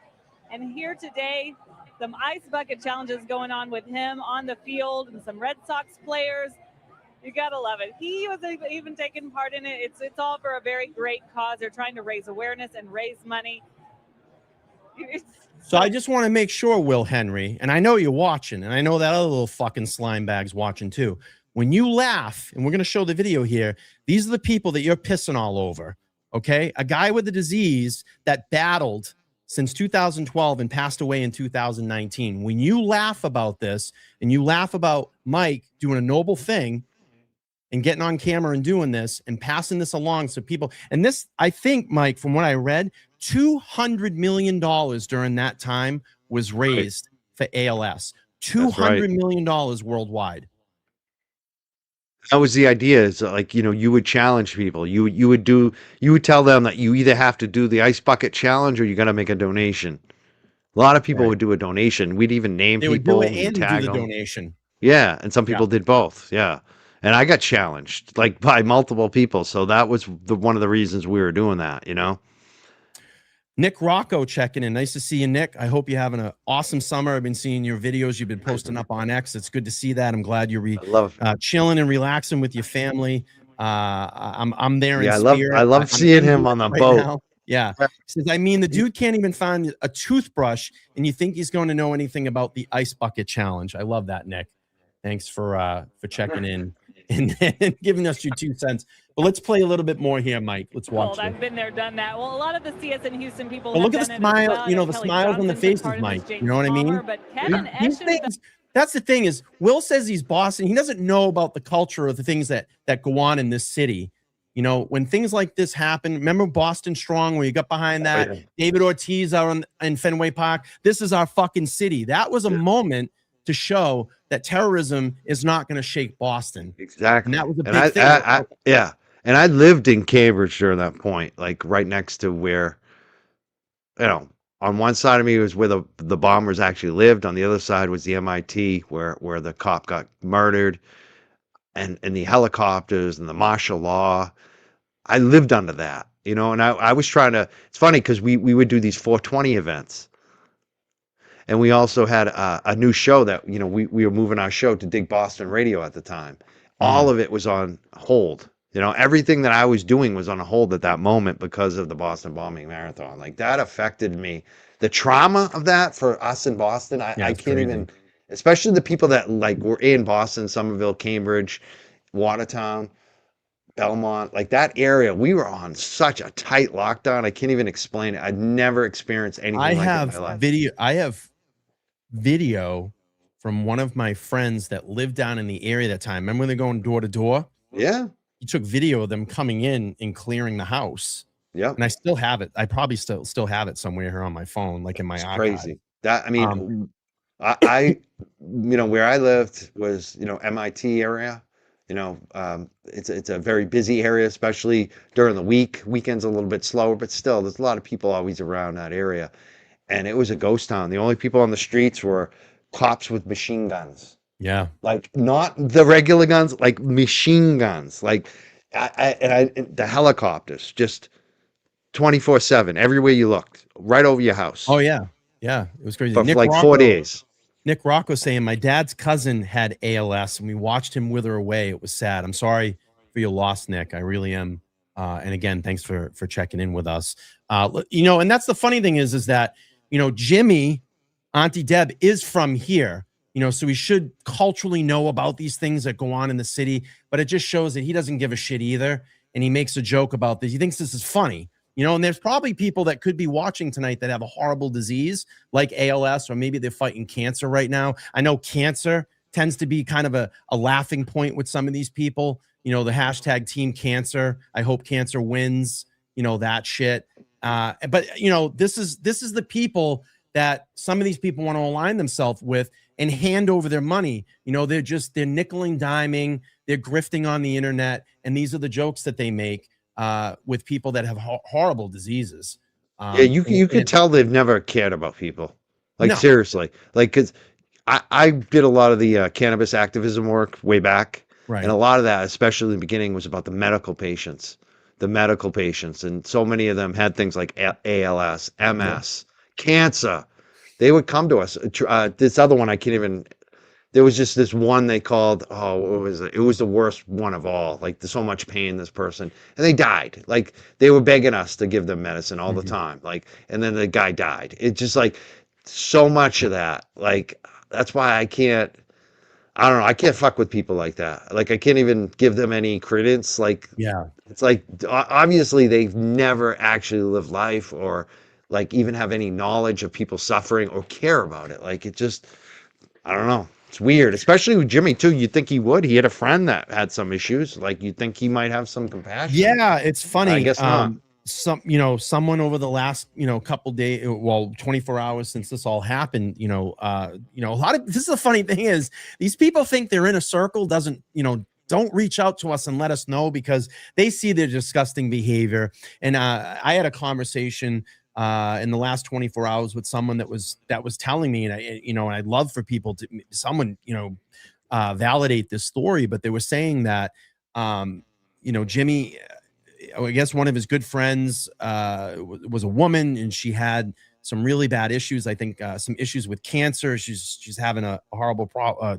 And here today, some ice bucket challenges going on with him on the field and some Red Sox players. You gotta love it. He was even taking part in it. It's all for a very great cause. They're trying to raise awareness and raise money. So I just want to make sure, Will Henry, and I know you're watching, and I know that other little fucking slime bag's watching too. When you laugh, and we're going to show the video here, these are the people that you're pissing all over, okay? A guy with a disease that battled since 2012 and passed away in 2019. When you laugh about this and you laugh about Mike doing a noble thing and getting on camera and doing this and passing this along so people, and this, I think, Mike, from what I read, $200 million during that time was raised for ALS. $200 million worldwide. That was the idea. Is like, you would challenge people. You would tell them that you either have to do the ice bucket challenge or you got to make a donation. A lot of people would do a donation. We'd even name They would do people it and do tag the them. donation. Yeah, and some people did both. Yeah, and I got challenged like by multiple people. So that was one of the reasons we were doing that. Nick Rocco checking in. Nice to see you, Nick. I hope you're having an awesome summer. I've been seeing your videos you've been posting up on X. It's good to see that. I'm glad you're chilling and relaxing with your family. I'm there in spirit. I love seeing him on the boat. Now. Yeah. He says, the dude can't even find a toothbrush, and you think he's going to know anything about the ice bucket challenge. I love that, Nick. Thanks for checking in and giving us your 2 cents. But let's play a little bit more here, Mike. Let's watch it. I've been there, done that. Well, a lot of the CS and Houston people. But have look at done the it smile, as well. the Kelly smiles on the Johnson's faces, part of Mike. this, You know what I mean? Palmer, but Kevin These Esch things, that's the thing is, Will says he's Boston. He doesn't know about the culture of the things that go on in this city. When things like this happen, remember Boston Strong, where you got behind that, David Ortiz out in Fenway Park. This is our fucking city. That was a moment to show that terrorism is not going to shake Boston. Exactly. And that was a big thing. Yeah. And I lived in Cambridge during that point, like right next to where, on one side of me was where the bombers actually lived. On the other side was the MIT where the cop got murdered, and the helicopters and the martial law. I lived under that, and I was trying to, it's funny because we would do these 420 events. And we also had a new show that, we were moving our show to Dig Boston Radio at the time. All of it was on hold. Everything that I was doing was on a hold at that moment because of the Boston bombing marathon. Like, that affected me. The trauma of that for us in Boston, I can't crazy. Even, especially the people that were in Boston, Somerville, Cambridge, Watertown, Belmont, like that area, we were on such a tight lockdown. I can't even explain it. I'd never experienced anything like it in my life. I have video from one of my friends that lived down in the area that time. Remember when they're going door to door? Yeah. He took video of them coming in and clearing the house. Yeah. And I still have it. I probably still have it somewhere here on my phone, like in my archive. Crazy. That, I mean, I where I lived was, MIT area. It's a very busy area, especially during the week. Weekends a little bit slower, but still, there's a lot of people always around that area. And it was a ghost town. The only people on the streets were cops with machine guns. Yeah. Like, not the regular guns, like machine guns. Like, the helicopters, just 24/7, everywhere you looked, right over your house. Oh, yeah. Yeah. It was crazy. For like 4 days. Nick Rocco saying, my dad's cousin had ALS and we watched him wither away. It was sad. I'm sorry for your loss, Nick. I really am. And again, thanks for checking in with us. And that's the funny thing is that, Jimmy, Auntie Deb is from here, so he should culturally know about these things that go on in the city, but it just shows that he doesn't give a shit either. And he makes a joke about this. He thinks this is funny, and there's probably people that could be watching tonight that have a horrible disease like ALS, or maybe they're fighting cancer right now. I know cancer tends to be kind of a laughing point with some of these people, the hashtag team cancer. I hope cancer wins, that shit. But this is the people that some of these people want to align themselves with and hand over their money. They're nickel and diming, they're grifting on the internet. And these are the jokes that they make with people that have horrible diseases. Yeah, you could tell they've never cared about people. Like, no. Seriously. Like, because I did a lot of the cannabis activism work way back. Right. And a lot of that, especially in the beginning, was about the medical patients. And so many of them had things like ALS, MS, cancer. They would come to us. This other one, I can't even, there was just this one they called, what was it? It was the worst one of all. Like, there's so much pain, this person. And they died. Like, they were begging us to give them medicine all the time. Like, and then the guy died. It's just like so much of that. Like, that's why I can't fuck with people like that. Like, I can't even give them any credence. Like, yeah, it's like, obviously they've never actually lived life, or like even have any knowledge of people suffering or care about it. Like it just, I don't know. It's weird, especially with Jimmy too. You'd think he would. He had a friend that had some issues. Like you'd think he might have some compassion. Yeah, it's I funny. guess not. Someone over the last, couple days, well, 24 hours since this all happened, a lot of this is the funny thing is these people think they're in a circle, don't reach out to us and let us know because they see their disgusting behavior. And I had a conversation in the last 24 hours with someone that was telling me, and I'd love for people to validate this story, but they were saying that Jimmy, I guess one of his good friends was a woman, and she had some really bad issues. I think some issues with cancer. She's having a horrible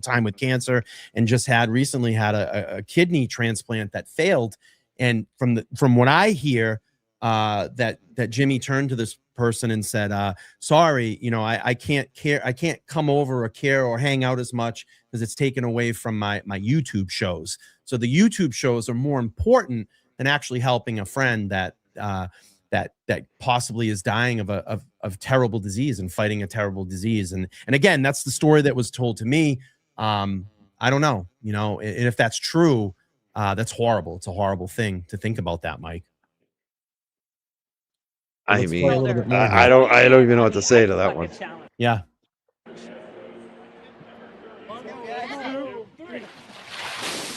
time with cancer, and just recently had a kidney transplant that failed. And from what I hear, that Jimmy turned to this person and said, "Sorry, I can't come over or care or hang out as much because it's taken away from my YouTube shows. So the YouTube shows are more important than actually helping a friend that possibly is dying of terrible disease and fighting a terrible disease." And again, that's the story that was told to me. I don't know, and if that's true, that's horrible. It's a horrible thing to think about that, Mike. I mean, I don't even know what to say to that one. Yeah.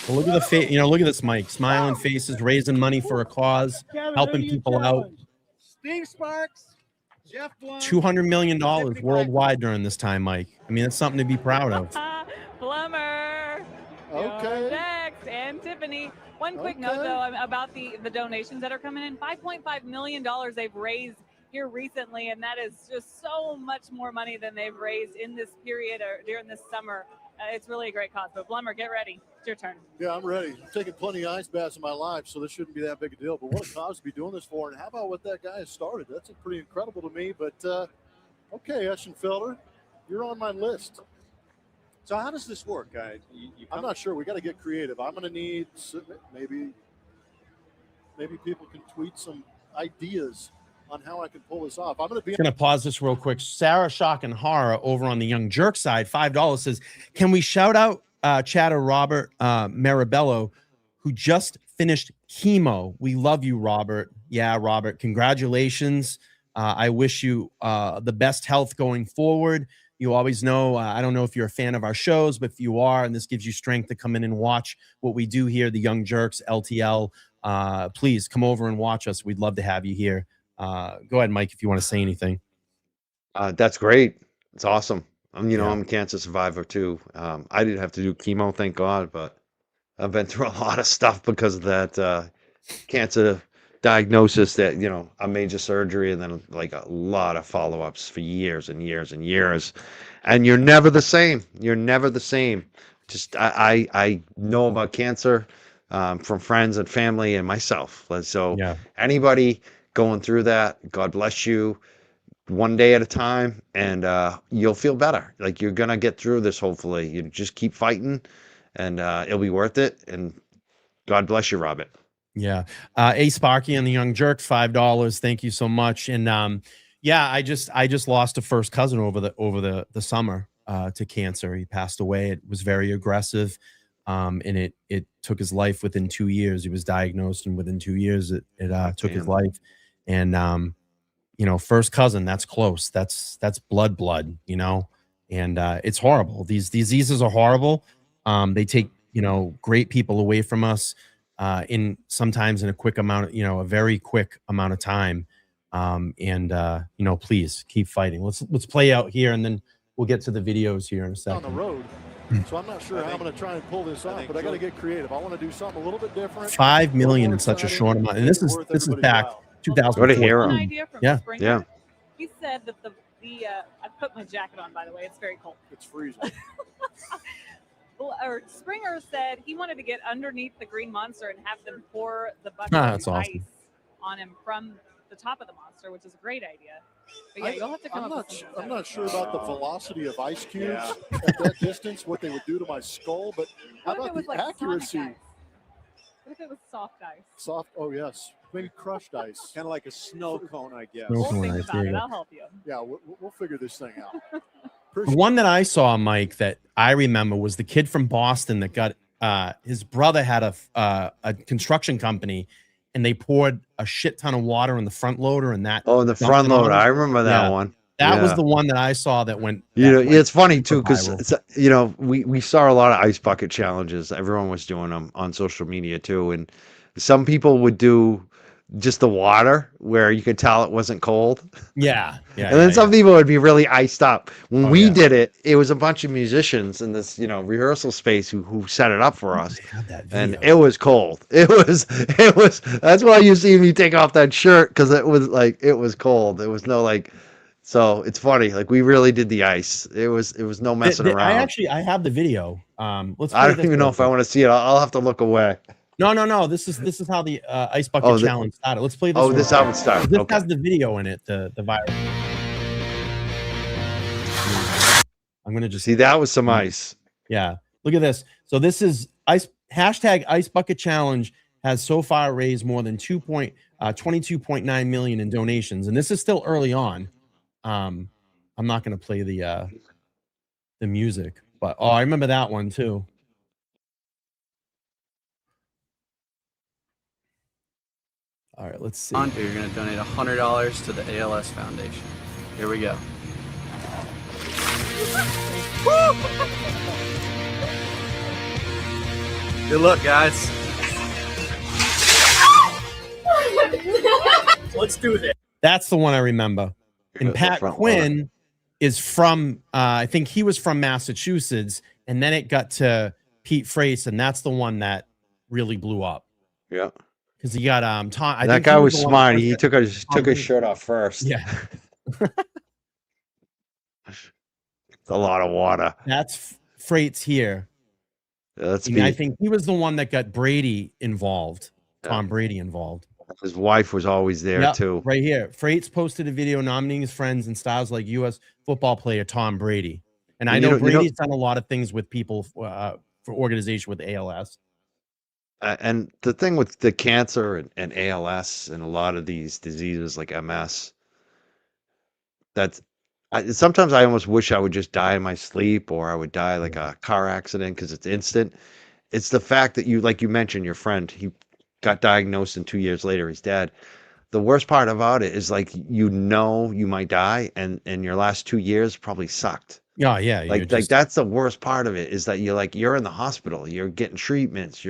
Well, look at the face. Look at this, Mike. Smiling faces, raising money for a cause, helping people out. Steve Sparks, Jeff Blum, $200 million worldwide during this time, Mike. I mean, that's something to be proud of. Plumber. Okay. Next, and Tiffany. One quick note, though, about the donations that are coming in. $5.5 million they've raised here recently, and that is just so much more money than they've raised in this period or during this summer. It's really a great cause. But Blummer, get ready. It's your turn. Yeah, I'm ready. I've taken plenty of ice baths in my life, so this shouldn't be that big a deal. But what a cause to be doing this for. And how about what that guy has started? That's pretty incredible to me. But, okay, Eschenfelder, you're on my list. So how does this work? I'm not sure. We got to get creative. I'm going to need maybe people can tweet some ideas on how I can pull this off. I'm going to pause this real quick. Sarah Shock and Horror over on the Young Jerk side, $5 says, can we shout out chatter Robert Marabello, who just finished chemo? We love you, Robert. Yeah, Robert, congratulations. I wish you the best health going forward. You always know, I don't know if you're a fan of our shows, but if you are, and this gives you strength to come in and watch what we do here, the Young Jerks, LTL, please come over and watch us. We'd love to have you here. Go ahead, Mike, if you want to say anything. That's great. It's awesome. I'm a cancer survivor too. I didn't have to do chemo, thank God, but I've been through a lot of stuff because of that cancer diagnosis, that a major surgery, and then like a lot of follow-ups for years and years and years, and you're never the same. Just I know about cancer from friends and family and myself. So anybody going through that, God bless you, one day at a time, and you'll feel better. Like you're gonna get through this. Hopefully, you just keep fighting, and it'll be worth it. And God bless you, Robert. Yeah. A Sparky and the Young Jerk, $5. Thank you so much. And I just lost a first cousin over the summer to cancer. He passed away. It was very aggressive. And it took his life within 2 years. He was diagnosed, and within 2 years it took his life. And first cousin, that's close. That's blood, and it's horrible. These diseases are horrible. They take, great people away from us. Sometimes in a very quick amount of time. Please keep fighting. Let's play out here, and then we'll get to the videos here in a second. On the road, so I'm not sure how I'm going to try and pull this off, but I got to get creative. I want to do something a little bit different. $5 million in such a short amount, and this is back 2000. What a hero! An idea from Springer. Yeah. He said that I put my jacket on, by the way. It's very cold. It's freezing. Springer said he wanted to get underneath the green monster and have them pour the bucket of ice on him from the top of the monster, which is a great idea. But yeah, you'll have to come up with something. I'm not sure about the velocity of ice cubes at that distance, what they would do to my skull, but how about the accuracy? What if it was soft ice? Soft. Oh yes, maybe crushed ice. Kind of like a snow cone, I guess. Snow We'll cone think ice, about there it. you go. I'll help you. Yeah, we'll figure this thing out. The one that I saw, Mike, that I remember was the kid from Boston that got his brother had a construction company, and they poured a shit ton of water in the front loader, and that Oh, the dumped front it on loader. him. I remember that Yeah, one. that was Yeah. the one that I saw that went. You know, That went it's funny super too because viral. you know we saw a lot of ice bucket challenges. Everyone was doing them on social media too, and some people would do just the water where you could tell it wasn't cold, Yeah, yeah, and then yeah, some yeah. people would be really iced up. When Oh we yeah. did it, it was a bunch of musicians in this rehearsal space who set it up for us, They had that and video. it was cold. It was. That's why you see me take off that shirt because it was cold. It was no like. So it's funny, like we really did the ice. It was no messing around. I have the video. Let's I play don't this even know real if I quick. want to see it. I'll have to look away. No. This is how the ice bucket Oh, challenge started. Let's play this. Real this is how quick. it started. This Okay. has the video in it. The viral. I'm gonna just See, that was some ice. Yeah, look at this. So this is ice bucket challenge has so far raised more than 22.9 million in donations, and this is still early on. I'm not going to play the music, but I remember that one too. All right, let's see. You're going to donate $100 to the ALS Foundation. Here we go. Good luck, guys. Let's do this. That's the one I remember. And Pat Quinn is from, I think he was from Massachusetts, and then it got to Pete Frace, and that's the one that really blew up. Yeah. Because he got Tom. I That think guy was the one smart. that He took his shirt off first. Yeah. It's a lot of water. That's Freight's here. That's I think he was the one that got Brady involved. Tom Brady involved. His wife was always there Yep, too. right here. Freight's posted a video nominating his friends and stars like U.S. football player Tom Brady. And I know Brady's done a lot of things with people for organization with ALS. And the thing with the cancer and ALS and a lot of these diseases like MS, sometimes I almost wish I would just die in my sleep, or I would die like a car accident because it's instant. It's the fact that like you mentioned, your friend, he got diagnosed and 2 years later he's dead. The worst part about it is like you might die, and your last 2 years probably sucked. Yeah, yeah. Like that's the worst part of it, is that you're in the hospital, you're getting treatments,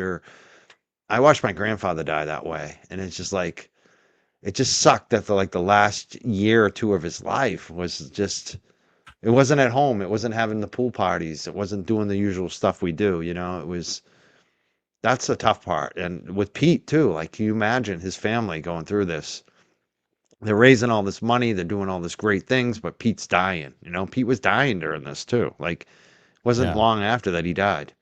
I watched my grandfather die that way, and it's just like it just sucked that the last year or two of his life was just, it wasn't at home, it wasn't having the pool parties, it wasn't doing the usual stuff we do, that's the tough part. And with Pete too, like, can you imagine his family going through this? They're raising all this money, they're doing all this great things, but Pete's dying. Pete was dying during this too. Like, it wasn't long after that he died.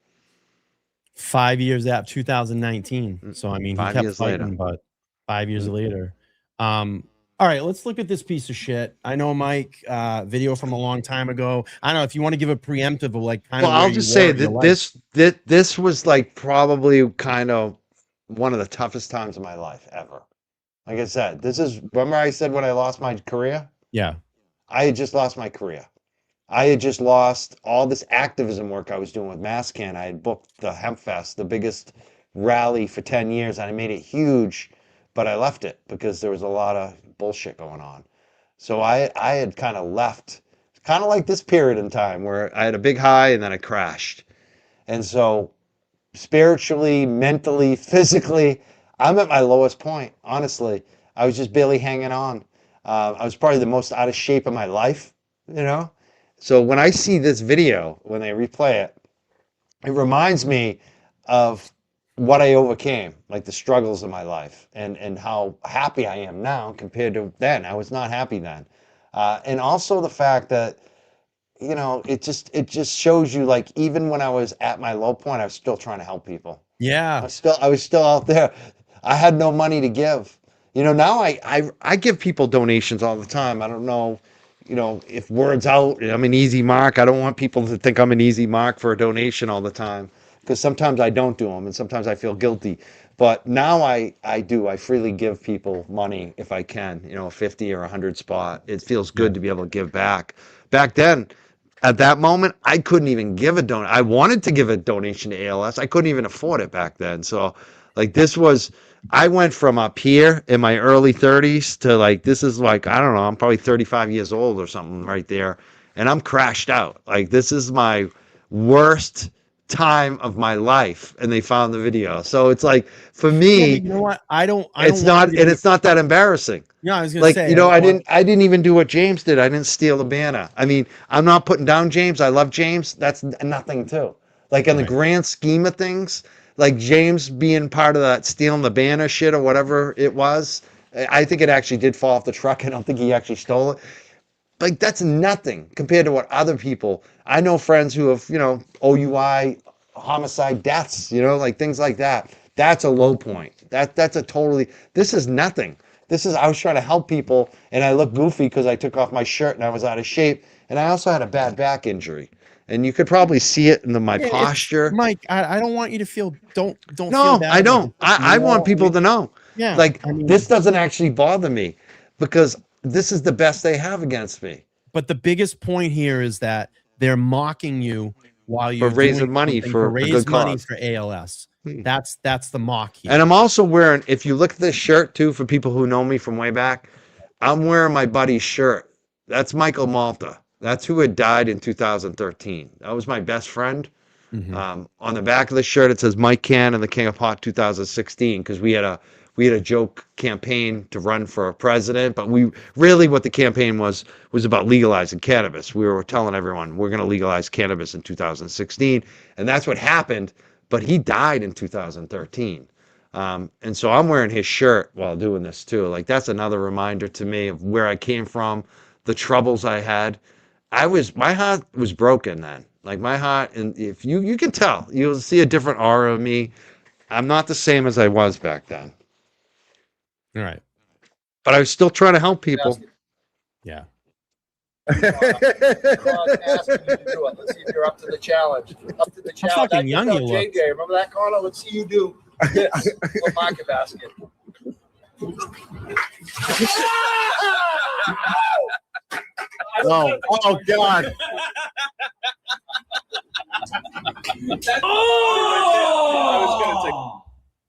5 years after 2019. So I mean, he 5 kept years fighting, later. but 5 years later. All right, let's look at this piece of shit. I know, Mike, video from a long time ago. I don't know if you want to give a preemptive of like kind of. Well, I'll just say that this was like probably kind of one of the toughest times of my life ever. Like I said, remember I said when I lost my career? Yeah. I had just lost my career. I had just lost all this activism work I was doing with Masscan. I had booked the Hemp Fest, the biggest rally for 10 years, and I made it huge, but I left it because there was a lot of bullshit going on. So I had kind of left, kind of like this period in time where I had a big high and then I crashed. And so spiritually, mentally, physically, I'm at my lowest point, honestly. I was just barely hanging on. I was probably the most out of shape of my life, So when I see this video, when they replay it, it reminds me of what I overcame, like the struggles of my life, and how happy I am now compared to then. I was not happy then. And also the fact that, it just shows you, like, even when I was at my low point, I was still trying to help people. Yeah. I was still out there. I had no money to give. Now I give people donations all the time. I don't know, if word's out, I'm an easy mark. I don't want people to think I'm an easy mark for a donation all the time, because sometimes I don't do them and sometimes I feel guilty. But now I do. I freely give people money if I can, 50 or 100 spot. It feels good to be able to give back. Back then, at that moment, I couldn't even give a donation. I wanted to give a donation to ALS. I couldn't even afford it back then. So like I went from up here in my early 30s to like, this is like, I don't know, I'm probably 35 years old or something right there. And I'm crashed out. Like, this is my worst time of my life, and they found the video. So it's like, for me, you know what? I don't it's not, and it's not that embarrassing. Yeah, I was gonna Like, say, I didn't even do what James did. I didn't steal the banner. I mean, I'm not putting down James. I love James. That's nothing too. Like, in the grand scheme of things, like James being part of that stealing the banner shit or whatever it was, I think it actually did fall off the truck. I don't think he actually stole it. Like, that's nothing compared to what other people. I know friends who have, OUI, homicide deaths, like things like that. That's a low point. That's a totally. This is nothing. I was trying to help people, and I look goofy because I took off my shirt and I was out of shape, and I also had a bad back injury, and you could probably see it in my posture. Mike, I don't want you to feel don't feel bad. I don't. I want people to know. Yeah, like, this doesn't actually bother me because this is the best they have against me. But the biggest point here is that they're mocking you while you're raising money for a good cause. for ALS. That's the mock here. And I'm also wearing, if you look at this shirt too, for people who know me from way back, I'm wearing my buddy's shirt. That's Michael Malta. That's who had died in 2013. That was my best friend. On the back of the shirt, it says Mike Cann and the King of Pot 2016, because we had a joke campaign to run for president, but what the campaign was about legalizing cannabis. We were telling everyone we're going to legalize cannabis in 2016, and that's what happened. But he died in 2013. And so I'm wearing his shirt while doing this too. Like, that's another reminder to me of where I came from, the troubles I had. My heart was broken then. Like, my heart, and if you can tell, you'll see a different aura of me. I'm not the same as I was back then. All right. But I was still trying to help people. Yeah. Asking you to do it. Let's see if you're up to the challenge. Up to the challenge. fucking young you look. JJ, remember that, Connor? Let's see you do this. What market basket? Oh God.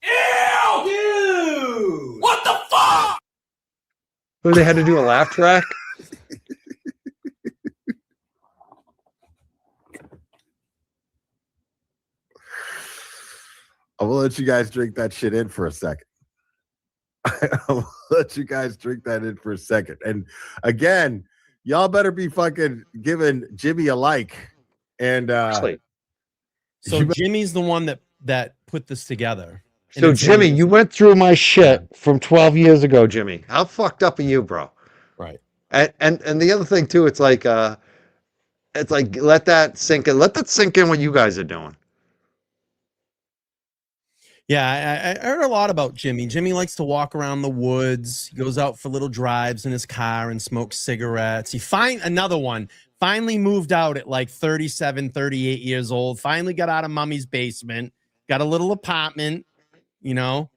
Ew, dude! What the fuck? They had to do a laugh track. I will let you guys drink that shit in for a second. I'll let you guys drink that in for a second. And again, y'all better be fucking giving Jimmy a like. And so Jimmy's the one that put this together. So Jimmy, you went through my shit from 12 years ago, Jimmy. How fucked up are you, bro? Right. And the other thing too, it's like let that sink in. Let that sink in what you guys are doing. Yeah, I heard a lot about Jimmy. Jimmy likes to walk around the woods. He goes out for little drives in his car and smokes cigarettes. Another one. Finally moved out at like 37, 38 years old. Finally got out of mommy's basement. Got a little apartment, and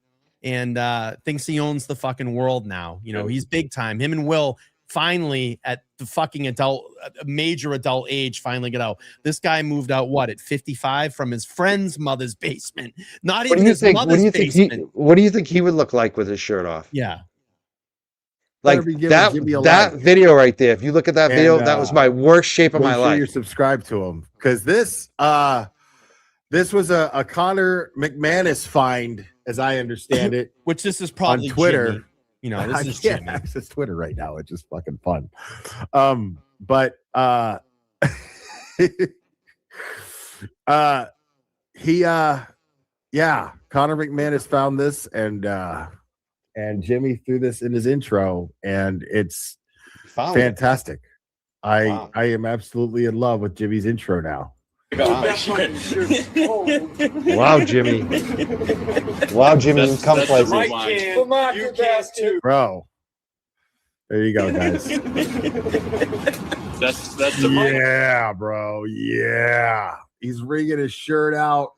thinks he owns the fucking world now. He's big time. Him and Will finally at the fucking major adult age finally get out. This guy moved out at 55 from his friend's mother's basement. Not even his mother's basement. What do you think he would look like with his shirt off? Yeah. Like that video right there. If you look at that video, that was my worst shape of my life. You're subscribed to him, because this was a Connor McManus find, as I understand it. Which this is probably on Twitter. Jimmy. This is Jimmy. Jimmy. Access Twitter right now. It's just fucking fun. But Connor McManus found this, and Jimmy threw this in his intro, and it's fantastic. I am absolutely in love with Jimmy's intro now. Wow, Jimmy. Wow, Jimmy, you come places. Bro. There you go, guys. That's the yeah, bro. Yeah. He's wringing his shirt out.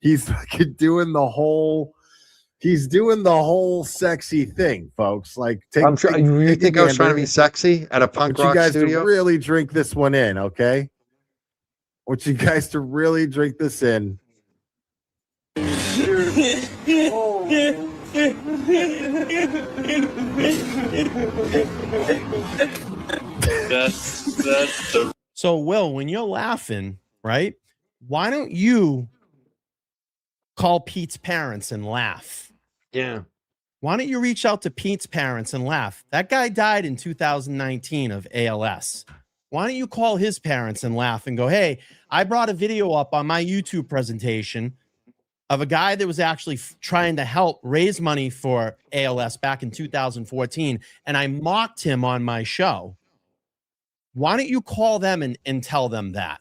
He's fucking doing the whole He's doing the whole sexy thing, folks. Like, I'm sure you think I was trying to be sexy at a punk rock you guys studio? to really drink this one in, okay? I want you guys to really drink this in. So, Will, when you're laughing, right? Why don't you call Pete's parents and laugh? Yeah. Why don't you reach out to Pete's parents and laugh? That guy died in 2019 of ALS. Why don't you call his parents and laugh and go, hey, I brought a video up on my YouTube presentation of a guy that was actually trying to help raise money for ALS back in 2014, and I mocked him on my show. Why don't you call them and tell them that?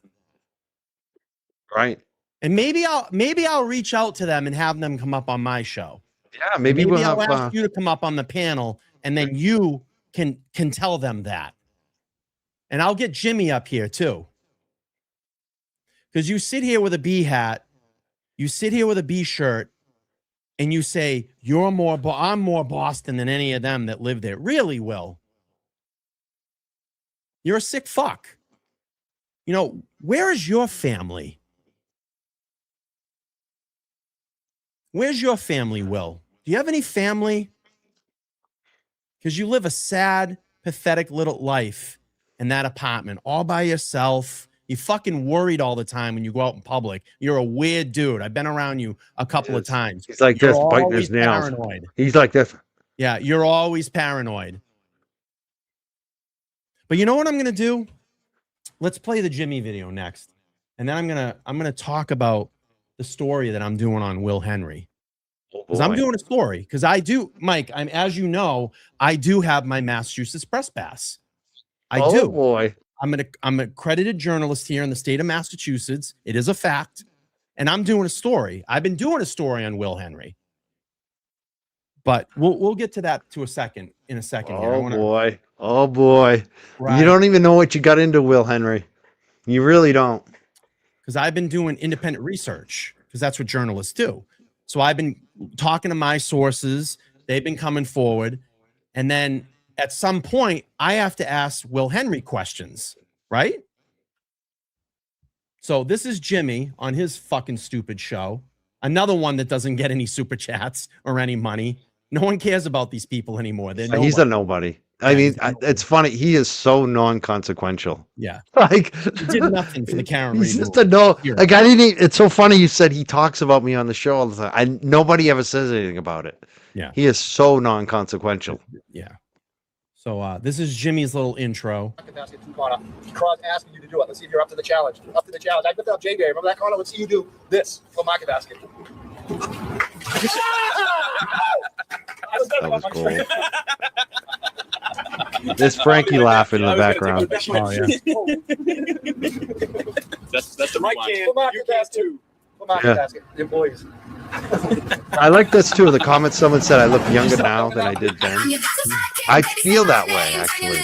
Right. And maybe I'll reach out to them and have them come up on my show. Yeah, maybe we'll I'll have ask you to come up on the panel, and then you can tell them that. And I'll get Jimmy up here too. Because you sit here with a B hat, you sit here with a B shirt, and you say, I'm more Boston than any of them that live there. Really, Will? You're a sick fuck. You know, where is your family? Where's your family, Will? Do you have any family? Because you live a sad, pathetic little life in that apartment all by yourself. You fucking worried all the time when you go out in public. You're a weird dude. I've been around you a couple of times. He's like You're this, biting his always nails. paranoid. He's like this. Yeah, you're always paranoid. But you know what I'm gonna do? Let's play the Jimmy video next, and then I'm gonna talk about the story that I'm doing on Will Henry. Because I'm doing a story. Because I do, Mike. As you know, I do have my Massachusetts press pass. I do. Boy. I'm an accredited journalist here in the state of Massachusetts. It is a fact, and I'm doing a story. I've been doing a story on Will Henry, but we'll get to that in a second. Boy. Oh boy. Right. You don't even know what you got into, Will Henry. You really don't. Because I've been doing independent research, because that's what journalists do. So I've been talking to my sources. They've been coming forward. And then at some point, I have to ask Will Henry questions, right? So this is Jimmy on his fucking stupid show. Another one that doesn't get any super chats or any money. No one cares about these people anymore. He's a nobody. I mean, it's funny. He is so non-consequential. Yeah. Like, he did nothing for the Karen. He's just a no. Like, I didn't. It's so funny. You said he talks about me on the show all the time. Nobody ever says anything about it. Yeah. He is so non-consequential. Yeah. So this is Jimmy's little intro. Cross asking you to do it. Let's see if you're up to the challenge. Up to the challenge. I picked up JJ. Remember that corner? Let's see you do this for market basket. That was cool. There's Frankie laughing in the background. Oh yeah. That's the right can. You can too. For market basket. The employees. I like this too. The comment someone said I look younger now than I did then. I feel that way actually.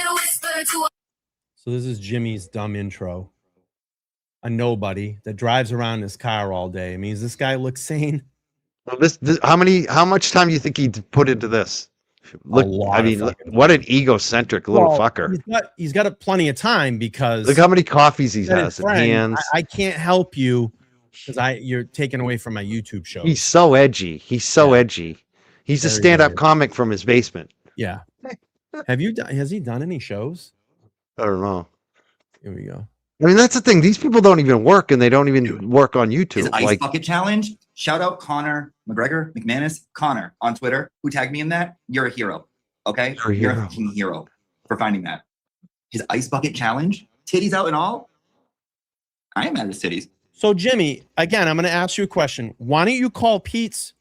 So this is Jimmy's dumb intro. A nobody that drives around in his car all day. I mean, does this guy look sane? Well, this how much time do you think he put into this? Look, I mean, what an egocentric little fucker. He's got plenty of time because look how many coffees he has in hands. I can't help you because you're taken away from my YouTube show. He's so edgy. He's so edgy. He's a stand-up comic from his basement. Yeah. Has he done any shows? I don't know. Here we go. I mean, that's the thing. These people don't even work, and they don't even work on YouTube. His ice bucket challenge. Shout out Connor McManus, Connor on Twitter, who tagged me in that. You're a hero. Okay, you're a fucking hero for finding that. His ice bucket challenge, titties out and all. I am mad at his titties. So Jimmy, again, I'm going to ask you a question. Why don't you call Pete's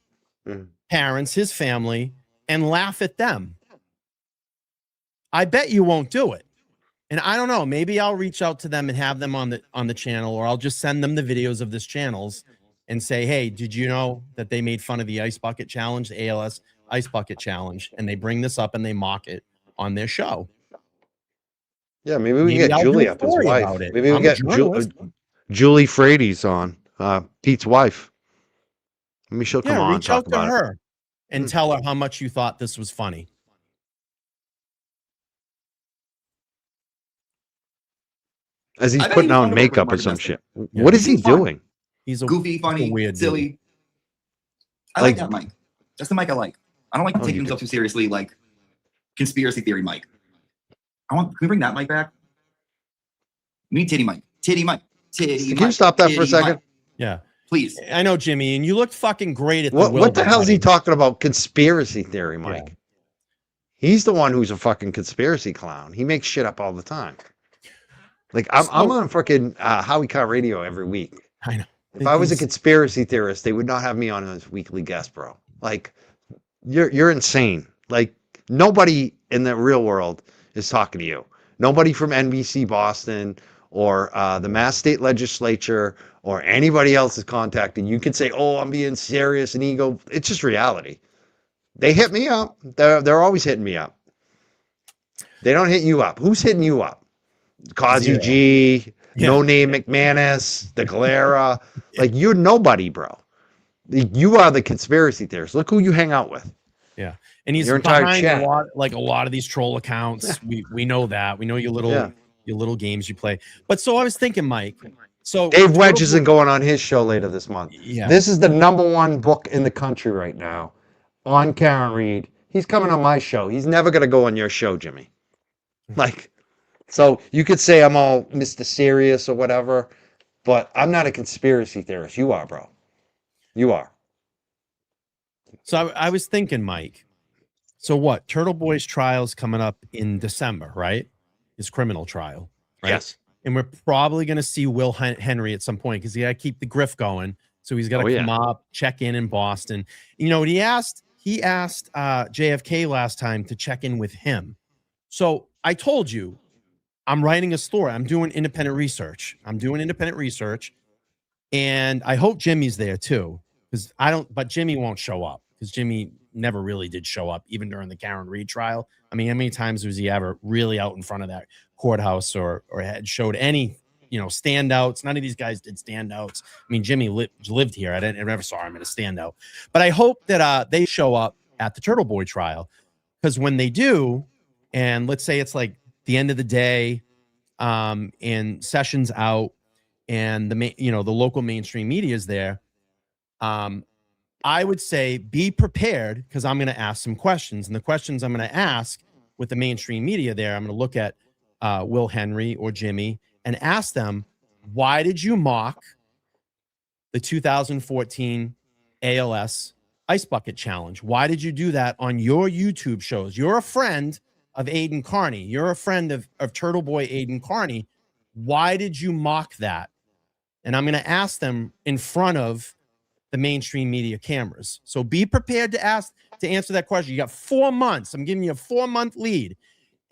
parents, his family, and laugh at them? I bet you won't do it. And I don't know, maybe I'll reach out to them and have them on the channel, or I'll just send them the videos of this channels and say, hey, did you know that they made fun of the ice bucket challenge, the ALS ice bucket challenge, and they bring this up and they mock it on their show? Yeah, maybe we can get Julie up, his wife. Maybe we get Julie Frady's on, Pete's wife. Maybe she'll come on and reach out talk about to her. it. and tell her how much you thought this was funny. As he's I bet putting he was on fun to work with makeup or Mark some Dustin. shit. Yeah, What is he doing? He's Goofy, funny, weird silly. dude. I like that Mike. That's the Mike I like. I don't like to Oh, take you himself too seriously, like conspiracy theory Mike. Can we bring that Mike back? We need Titty Mike. Titty Mike. Titty Mike. Can you stop that for a Titty Mike. second? Yeah. Please. I know, Jimmy, and you looked fucking great at the What the Wilbur, hell's he buddy. talking about? Conspiracy theory, Mike. He's the one who's a fucking conspiracy clown. He makes shit up all the time. Like I'm on fucking Howie Car Radio every week. I know. If I was a conspiracy theorist, they would not have me on as weekly guest, bro. Like you're insane. Like nobody in the real world is talking to you. Nobody from NBC Boston or the Mass State Legislature or anybody else is contacting you. You can say, "Oh, I'm being serious and ego." It's just reality. They hit me up. They're always hitting me up. They don't hit you up. Who's hitting you up? Kazu G, No Name McManus, the Galera. Like you're nobody, bro. You are the conspiracy theorist. Look who you hang out with. Yeah, and he's Your entire behind chat. a lot of these troll accounts. We know that. We know your little games you play. But so I was thinking, Mike. So Dave Wedge isn't going on his show later this month. Yeah. This is the #1 book in the country right now on Karen Reed. He's coming on my show. He's never going to go on your show, Jimmy. Like, so you could say I'm all Mr. Serious or whatever, but I'm not a conspiracy theorist. You are, bro. You are. So I was thinking, Mike. So what? Turtle Boy's trial's coming up in December, right? His criminal trial. Right? Yes. And we're probably going to see Will Henry at some point because he got to keep the grift going. So he's got to come up, check in Boston. You know what he asked? He asked JFK last time to check in with him. So I told you, I'm writing a story. I'm doing independent research. And I hope Jimmy's there too. Because but Jimmy won't show up because Jimmy never really did show up, even during the Karen Reed trial. I mean, how many times was he ever really out in front of that courthouse or had showed any, standouts? None of these guys did standouts. I mean, Jimmy lived here. I never saw him at a standout. But I hope that they show up at the Turtle Boy trial, because when they do, and let's say it's like the end of the day, and Sessions out, and the local mainstream media is there. I would say be prepared, because I'm going to ask some questions, and the questions I'm going to ask with the mainstream media there, I'm going to look at Will Henry or Jimmy and ask them, why did you mock the 2014 ALS Ice Bucket Challenge? Why did you do that on your YouTube shows? You're a friend of Aiden Carney. You're a friend of Turtle Boy Aiden Carney. Why did you mock that? And I'm going to ask them in front of the mainstream media cameras. So be prepared to answer that question. You got 4 months. I'm giving you a 4-month lead.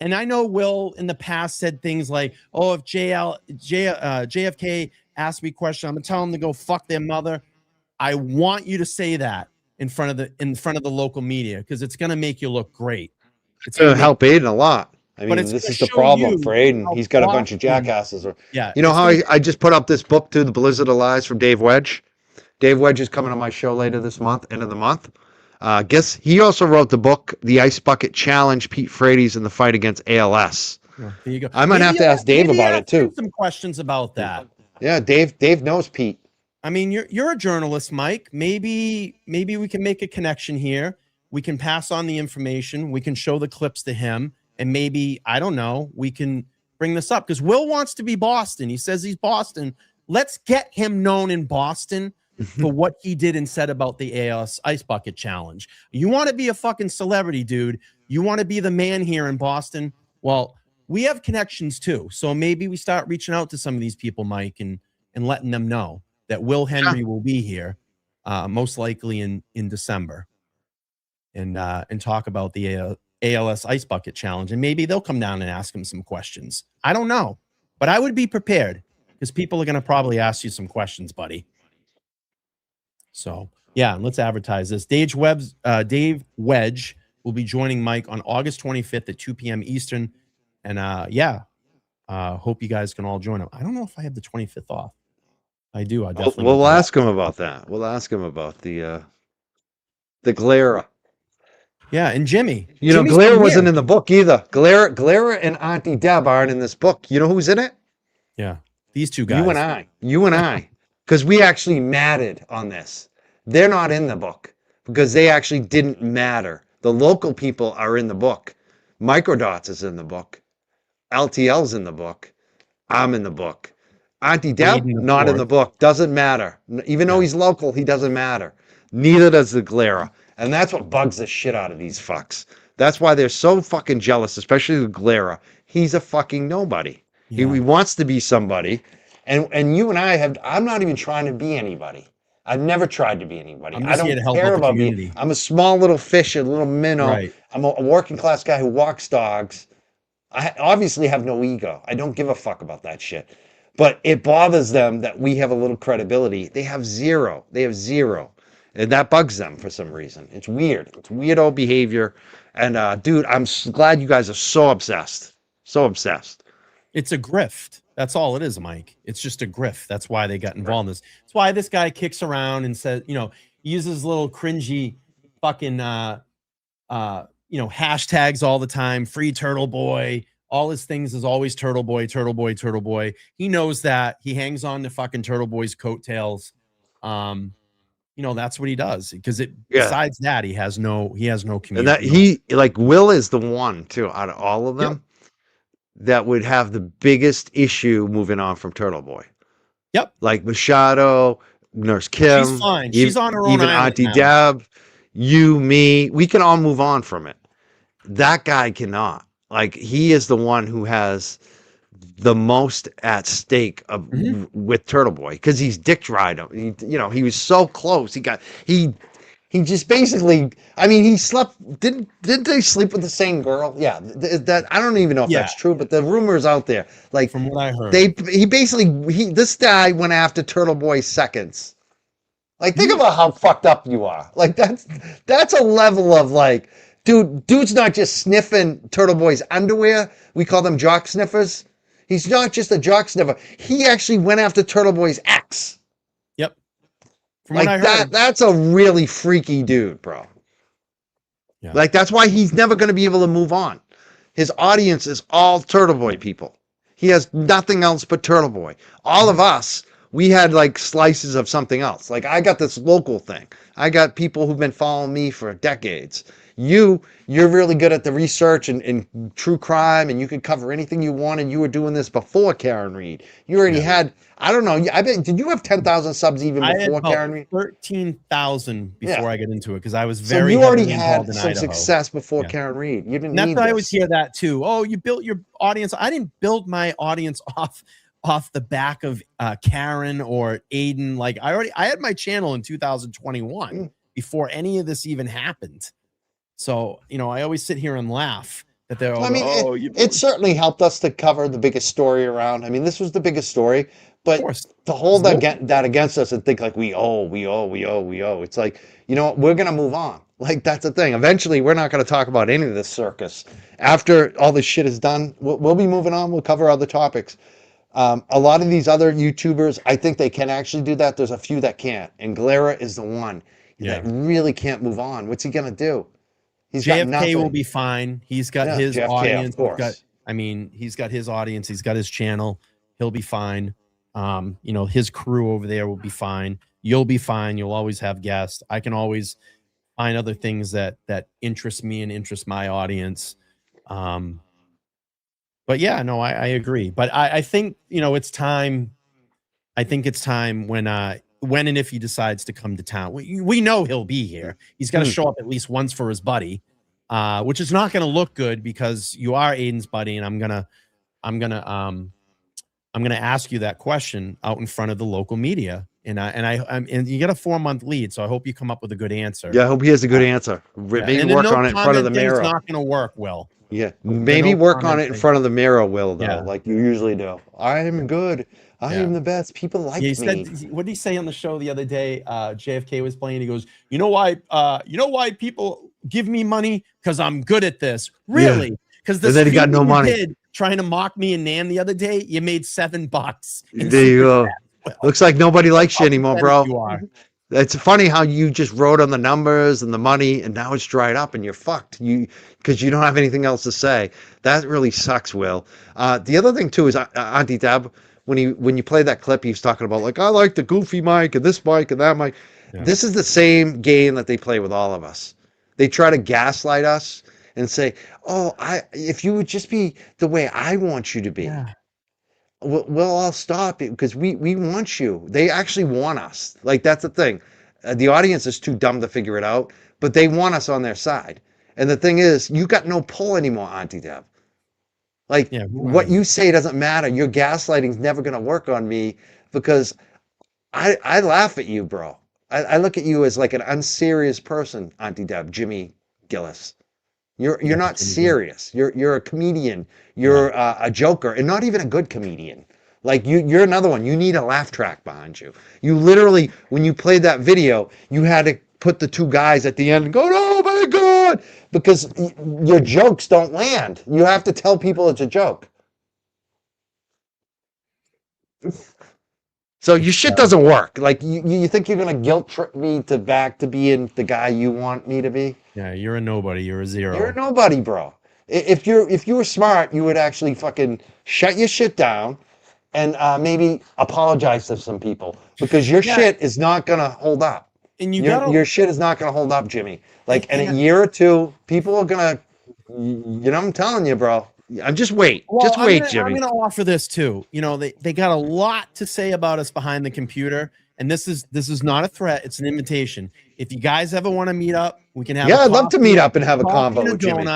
And I know Will in the past said things like, "Oh, if JFK asked me a question, I'm gonna tell him to go fuck their mother." I want you to say that in front of the local media, because it's gonna make you look great. It's gonna help Aiden a lot. I mean, it's this is gonna the show problem you for Aiden. how He's got a bunch of Boston- jackasses. Yeah, You know it's how gonna- I just put up this book too, The Blizzard of Lies from Dave Wedge? Dave Wedge is coming on my show later this month, end of the month. Guess he also wrote the book, The Ice Bucket Challenge, Pete Frates and the Fight Against ALS. There you go. I might have to ask Dave about it too. Some questions about that. Yeah, Dave knows Pete. I mean, you're a journalist, Mike. Maybe we can make a connection here. We can pass on the information. We can show the clips to him, and maybe, I don't know, we can bring this up, because Will wants to be Boston. He says he's Boston. Let's get him known in Boston for what he did and said about the ALS Ice Bucket Challenge. You want to be a fucking celebrity, dude. You want to be the man here in Boston. Well, we have connections too. So maybe we start reaching out to some of these people, Mike, and letting them know that Will Henry will be here, most likely in December, and talk about the ALS Ice Bucket Challenge. And maybe they'll come down and ask him some questions. I don't know, but I would be prepared, because people are going to probably ask you some questions, buddy. So, yeah, let's advertise this. Dave Wedge will be joining Mike on August 25th at 2 p.m. Eastern. And, hope you guys can all join him. I don't know if I have the 25th off. I do. I definitely. We'll ask him about that. We'll ask him about the Galera. Yeah, and Jimmy. You know, Jimmy's Glare from wasn't here. in the book either. Glare and Auntie Deb aren't in this book. You know who's in it? Yeah, these two guys. You and I, because we actually mattered on this. They're not in the book because they actually didn't matter. The local people are in the book. Microdots is in the book. LTL's in the book. I'm in the book. Auntie Deb, Aiden, of not in course. the book. Doesn't matter. Even though he's local, he doesn't matter. Neither does the Glera. And that's what bugs the shit out of these fucks. That's why they're so fucking jealous, especially the Glera. He's a fucking nobody. He wants to be somebody. And you and I I'm not even trying to be anybody. I've never tried to be anybody. I'm I just here don't to help care out the about community. me. I'm a small little fish, a little minnow. Right. I'm a working class guy who walks dogs. I obviously have no ego. I don't give a fuck about that shit. But it bothers them that we have a little credibility. They have zero. They have zero. And that bugs them for some reason. It's weird. It's weirdo behavior. And dude, I'm glad you guys are so obsessed. So obsessed. It's a grift. That's all it is, Mike. It's just a grift. That's why they got involved in this. That's why this guy kicks around and says, uses little cringy fucking hashtags all the time. Free Turtle Boy. All his things is always Turtle Boy, Turtle Boy, Turtle Boy. He knows that. He hangs on to fucking Turtle Boy's coattails. That's what he does. Because besides that, he has no community. And that Will is the one too out of all of them that would have the biggest issue moving on from Turtle Boy. Yep. Like Machado, Nurse Kim. She's fine. She's on her own even island Auntie now. Deb, you, me. We can all move on from it. That guy cannot. Like, he is the one who has the most at stake with Turtle Boy because he's dick ride him. He was so close. He just basically, he slept. Didn't they sleep with the same girl? Yeah, that I don't even know if that's true, but the rumor is out there. Like, from what I heard, this guy went after Turtle Boy's seconds. Like, think about how fucked up you are. Like, that's a level of like, dude's not just sniffing Turtle Boy's underwear. We call them jock sniffers. He's not just a jock sniffer. He actually went after Turtle Boy's ex. Yep. From Like, what I heard, that's a really freaky dude, bro. Yeah. Like, that's why he's never going to be able to move on. His audience is all Turtle Boy people. He has nothing else but Turtle Boy. All of us, we had like slices of something else. Like, I got this local thing. I got people who've been following me for decades. You're really good at the research and true crime, and you could cover anything you want, and you were doing this before Karen Reed. You already had, I don't know, I bet, did you have 10,000 subs even before Karen Reed? 13,000 before I got into it because I was So very you already heavily had involved in some Idaho. success before Karen Reed. You didn't And that's need why I this. always hear that too. Oh, you built your audience. I didn't build my audience off the back of Karen or Aiden. Like, I had my channel in 2021 before any of this even happened. So, I always sit here and laugh that they're all, it certainly helped us to cover the biggest story around. This was the biggest story, but to hold that against us and think like we owe. It's like, we're going to move on. Like, that's the thing. Eventually, we're not going to talk about any of this circus. After all this shit is done, we'll be moving on. We'll cover other topics. A lot of these other YouTubers, I think they can actually do that. There's a few that can't. And Glera is the one that really can't move on. What's he going to do? He's got JFK nothing. will be fine. He's got his JFK, audience. of course. He's got his audience. He's got his channel. He'll be fine. His crew over there will be fine. You'll be fine. You'll always have guests. I can always find other things that interest me and interest my audience. But yeah, no, I agree. But I think, it's time. I think it's time when and if he decides to come to town. We know he'll be here. He's got to show up at least once for his buddy, which is not going to look good because you are Aiden's buddy, and I'm gonna ask you that question out in front of the local media, and you get a 4-month lead, so I hope you come up with a good answer. Yeah, I hope he has a good answer. Maybe work on it in front of the mirror. It's not going to work, Will. Yeah, maybe work on it in front of the mirror, Will, though, like you usually do. I am good. I am the best. People like me. What did he say on the show the other day? JFK was playing. He goes, you know why people give me money? Because I'm good at this. Really? Because then he got no money. Trying to mock me and Nan the other day, you made $7. There you go. Looks like nobody likes you anymore, bro. You are. It's funny how you just wrote on the numbers and the money, and now it's dried up, and you're fucked. Because you don't have anything else to say. That really sucks, Will. The other thing too is Auntie Deb, when you play that clip, he was talking about like I like the goofy mic and this mic and that mic. Yeah. This is the same game that they play with all of us. They try to gaslight us and say, "Oh, if you would just be the way I want you to be." Yeah. We'll all stop it because we want you. They actually want us. Like that's the thing. The audience is too dumb to figure it out, but they want us on their side. And the thing is, you got no pull anymore, Auntie Deb. Like what you say doesn't matter. Your gaslighting's never gonna work on me because I laugh at you, bro. I look at you as like an unserious person, Auntie Deb, Jimmy Gillis. You're not serious. You're a comedian. You're a joker, and not even a good comedian. Like you're another one. You need a laugh track behind you. You literally, when you played that video, you had to put the two guys at the end and go, "Oh my god," because your jokes don't land. You have to tell people it's a joke. So your shit doesn't work. Like you think you're gonna guilt trip me back to being the guy you want me to be? Yeah, you're a nobody. You're a zero. You're a nobody, bro. If you were smart, you would actually fucking shut your shit down and maybe apologize to some people because your shit is not gonna hold up. And your shit is not gonna hold up, Jimmy. Like in a year or two, people are gonna. I'm telling you, bro. I'm just wait. Well, Jimmy. I'm going to offer this too. They got a lot to say about us behind the computer, and this is not a threat. It's an invitation. If you guys ever want to meet up, we can have. Yeah, I'd love to meet up and have a convo with Jimmy.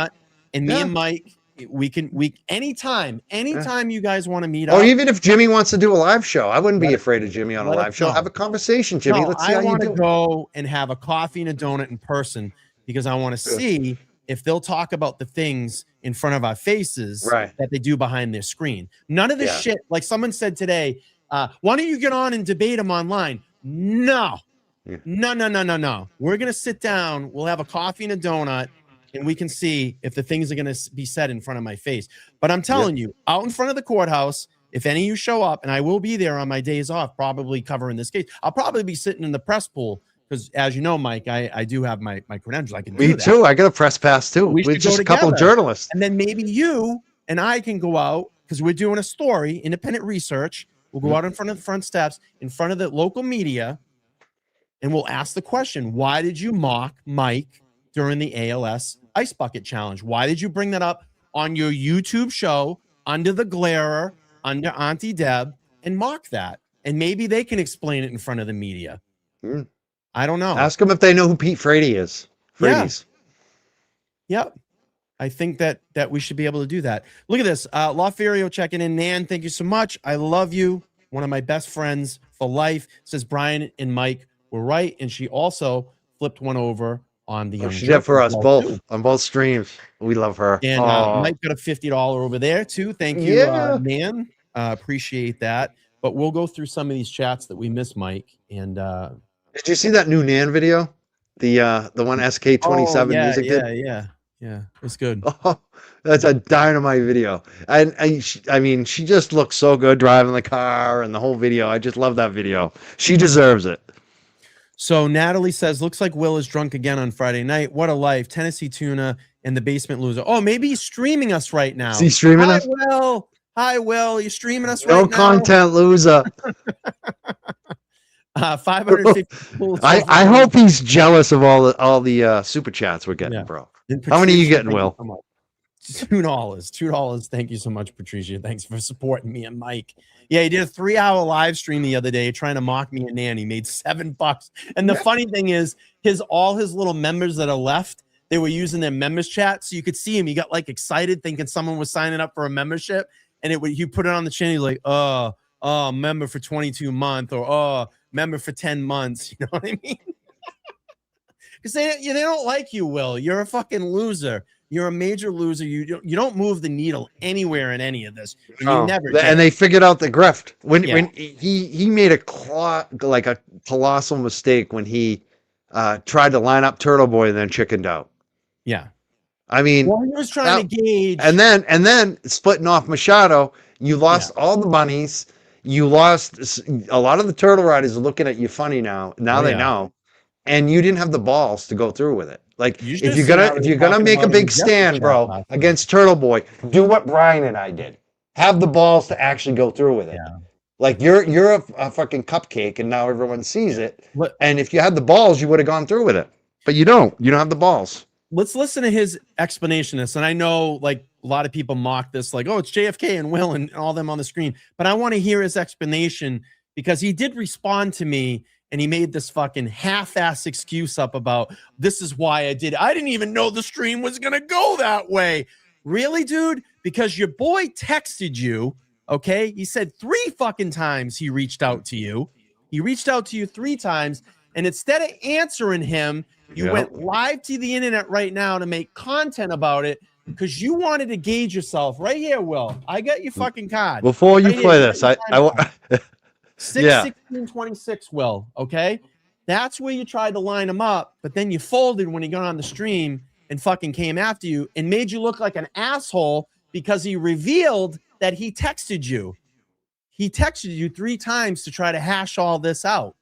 And me and Mike, we anytime you guys want to meet up, or even if Jimmy wants to do a live show, I wouldn't be afraid of Jimmy on a live show. Have a conversation, Jimmy. No, Let's see how you do. I want to go and have a coffee and a donut in person because I want to see if they'll talk about the things in front of our faces that they do behind their screen. None of this shit, like someone said today, why don't you get on and debate them online? No. No. We're going to sit down, we'll have a coffee and a donut, and we can see if the things are going to be said in front of my face. But I'm telling you, out in front of the courthouse, if any of you show up, and I will be there on my days off, probably covering this case, I'll probably be sitting in the press pool. Because as you know, Mike, I do have my credentials. I can do that. Me too. I got a press pass too. We're just a couple of journalists. And then maybe you and I can go out because we're doing a story, independent research. We'll go out in front of the front steps, in front of the local media, and we'll ask the question, why did you mock Mike during the ALS Ice Bucket Challenge? Why did you bring that up on your YouTube show under the glarer, under Auntie Deb, and mock that? And maybe they can explain it in front of the media. I don't know. Ask them if they know who Pete Frady is. Frady's. Yep. I think that we should be able to do that. Look at this. LaFerio checking in. Nan, thank you so much. I love you. One of my best friends for life. Says Brian and Mike were right. And she also flipped one over on the She did for us both on both streams. We love her. And Mike got a $50 over there too. Thank you, Nan. Appreciate that. But we'll go through some of these chats that we missed, Mike. And did you see that new Nan video? The one SK27 music did? Yeah. It was good. Oh, that's a dynamite video. And I mean, she just looks so good driving the car and the whole video. I just love that video. She deserves it. So Natalie says, looks like Will is drunk again on Friday night. What a life. Tennessee Tuna and the Basement Loser. Oh, maybe he's streaming us right now. Is he streaming us? Hi, Will. You're streaming us right now? No content loser. 550. I hope he's jealous of all the super chats we're getting, bro. How many are you getting, Will? $2. Thank you so much, Patricia. Thanks for supporting me and Mike. Yeah, he did a 3-hour live stream the other day trying to mock me and Nan. He made $7. And the funny thing is, all his little members that are left, they were using their members chat, so you could see him. He got like excited thinking someone was signing up for a membership, and you put it on the channel. He's like, member for 22 months, or member for 10 months. You know what I mean? Because they don't like you, Will. You're a fucking loser. You're a major loser. You don't move the needle anywhere in any of this. And you never did. And they figured out the grift when he made a colossal mistake when he tried to line up Turtle Boy and then chickened out. Yeah, I mean, he was trying to gauge, and then splitting off Machado. You lost all the monies. you lost. A lot of the turtle riders are looking at you funny now. Now they know, and you didn't have the balls to go through with it. Like if you're gonna make a big stand, bro, against Turtle Boy, do what Brian and I did. Have the balls to actually go through with it. Yeah. Like you're a fucking cupcake, and now everyone sees it. And if you had the balls, you would have gone through with it. But you don't. You don't have the balls. Let's listen to his explanation of this. And I know like a lot of people mock this, like, oh, it's JFK and Will and all them on the screen. But I want to hear his explanation because he did respond to me and he made this fucking half-ass excuse up about this is why I did it. I didn't even know the stream was going to go that way. Really, dude? Because your boy texted you, okay? He said 3 fucking times he reached out to you. He reached out to you 3 times. And instead of answering him, you went live to the internet right now to make content about it because you wanted to gauge yourself. Right here, Will. I got your fucking card. Before you right play here, this, I 6/16/26, Will. Okay, that's where you tried to line him up, but then you folded when he got on the stream and fucking came after you and made you look like an asshole because he revealed that he texted you. He texted you 3 times to try to hash all this out.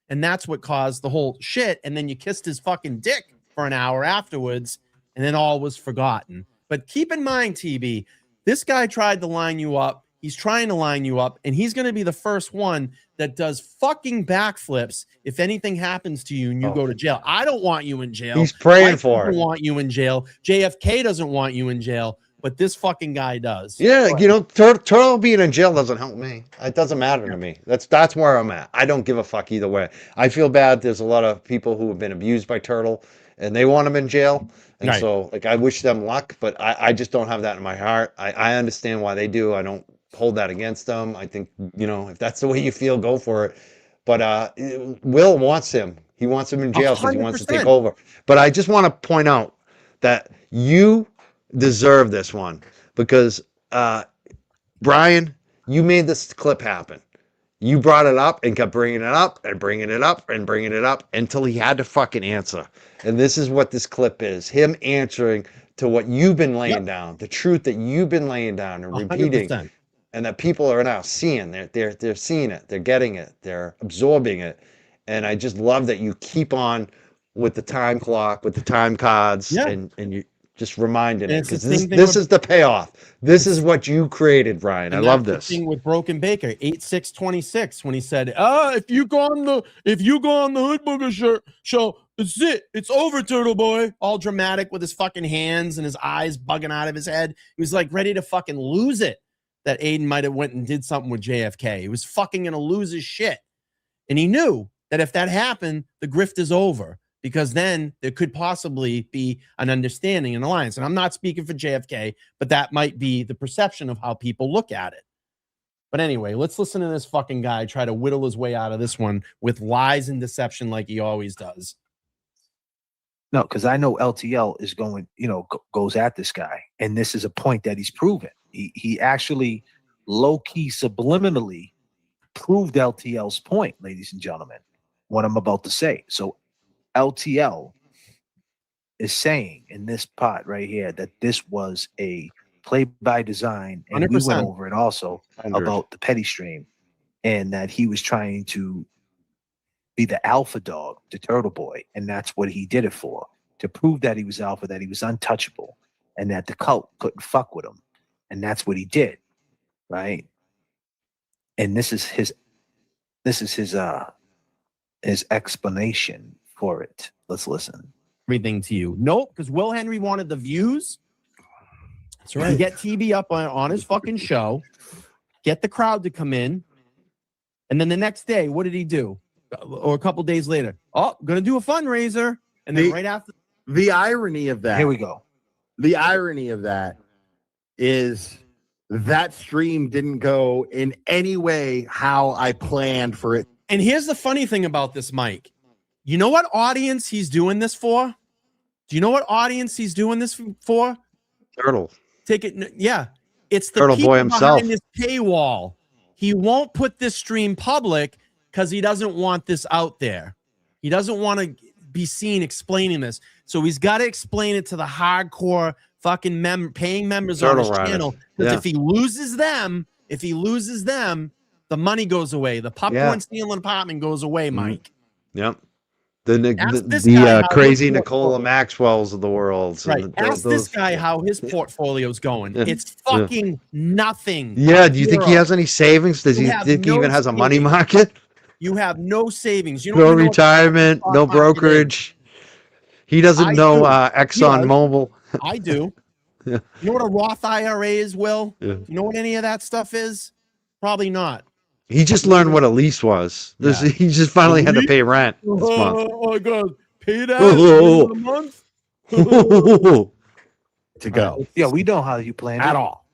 And that's what caused the whole shit. And then you kissed his fucking dick for an hour afterwards, and then all was forgotten. But keep in mind, TB, this guy tried to line you up. He's trying to line you up, and he's going to be the first one that does fucking backflips if anything happens to you and you go to jail. I don't want you in jail. He's praying for it. I don't want you in jail. JFK doesn't want you in jail, but this fucking guy does. Yeah, you know, Turtle being in jail doesn't help me. It doesn't matter to me. That's where I'm at. I don't give a fuck either way. I feel bad. There's a lot of people who have been abused by Turtle, and they want him in jail. And so, like, I wish them luck, but I just don't have that in my heart. I understand why they do. I don't hold that against them. I think, you know, if that's the way you feel, go for it. But Will wants him. He wants him in jail because he wants to take over. But I just want to point out that you deserve this one because Brian, you made this clip happen. You brought it up and kept bringing it up and bringing it up and bringing it up until he had to fucking answer. And this is what this clip is. Him answering to what you've been laying down, the truth that you've been laying down and repeating. 100%. And that people are now seeing. They're seeing it. They're getting it. They're absorbing it. And I just love that you keep on with the time clock, with the time cards, and you just reminding it because this is the payoff. This is what you created, Brian. I love this. The thing with Broken Baker, 8/6/26, when he said, if you go on the Hood Booger show, it's it. It's over, Turtle Boy. All dramatic with his fucking hands and his eyes bugging out of his head. He was like ready to fucking lose it that Aiden might have went and did something with JFK. He was fucking gonna lose his shit. And he knew that if that happened, the grift is over. Because then there could possibly be an understanding, an alliance. And I'm not speaking for JFK, but that might be the perception of how people look at it. But anyway, let's listen to this fucking guy try to whittle his way out of this one with lies and deception like he always does. No, because I know LTL is going, goes at this guy. And this is a point that he's proven. He actually low-key subliminally proved LTL's point, ladies and gentlemen, what I'm about to say. So LTL is saying in this pot right here that this was a play by design, and 100%. We went over it also 100. About the petty stream, and that he was trying to be the alpha dog to Turtle Boy, and that's what he did it for, to prove that he was alpha, that he was untouchable, and that the cult couldn't fuck with him, and that's what he did, right? And this is his explanation for it. Let's listen. Everything to you. Nope, because Will Henry wanted the views. That's right. Get TB up on his fucking show, get the crowd to come in, and then the next day, what did he do? Or a couple days later, gonna do a fundraiser, and then right after. The irony of that. Here we go. The irony of that is that stream didn't go in any way how I planned for it. And here's the funny thing about this, Mike. You know what audience he's doing this for? Do you know what audience he's doing this for? Turtle. Yeah. It's the Turtle people Boy himself. behind this paywall. He won't put this stream public because he doesn't want this out there. He doesn't want to be seen explaining this. So he's got to explain it to the hardcore fucking paying members on his channel. Because if he loses them, The money goes away. The popcorn stealing apartment goes away, Mike. Yep. Ask this guy The how crazy his Nicola portfolio- Maxwell's of the world. Right. And Ask this guy how his portfolio's going. It's fucking nothing. Yeah. Do you think he Zero. has any savings? Does You he have think he no even has a money savings. market? You have no savings. You No don't even know what the retirement, stock no market is. brokerage. He doesn't know He does. ExxonMobil. I do. Yeah. You know what a Roth IRA is, Will? Yeah. You know what any of that stuff is? Probably not. He just learned what a lease was. He just finally had to pay rent this month. Oh my God. Pay that Oh. in a month? To go. Yeah, we know how you planned it. At all.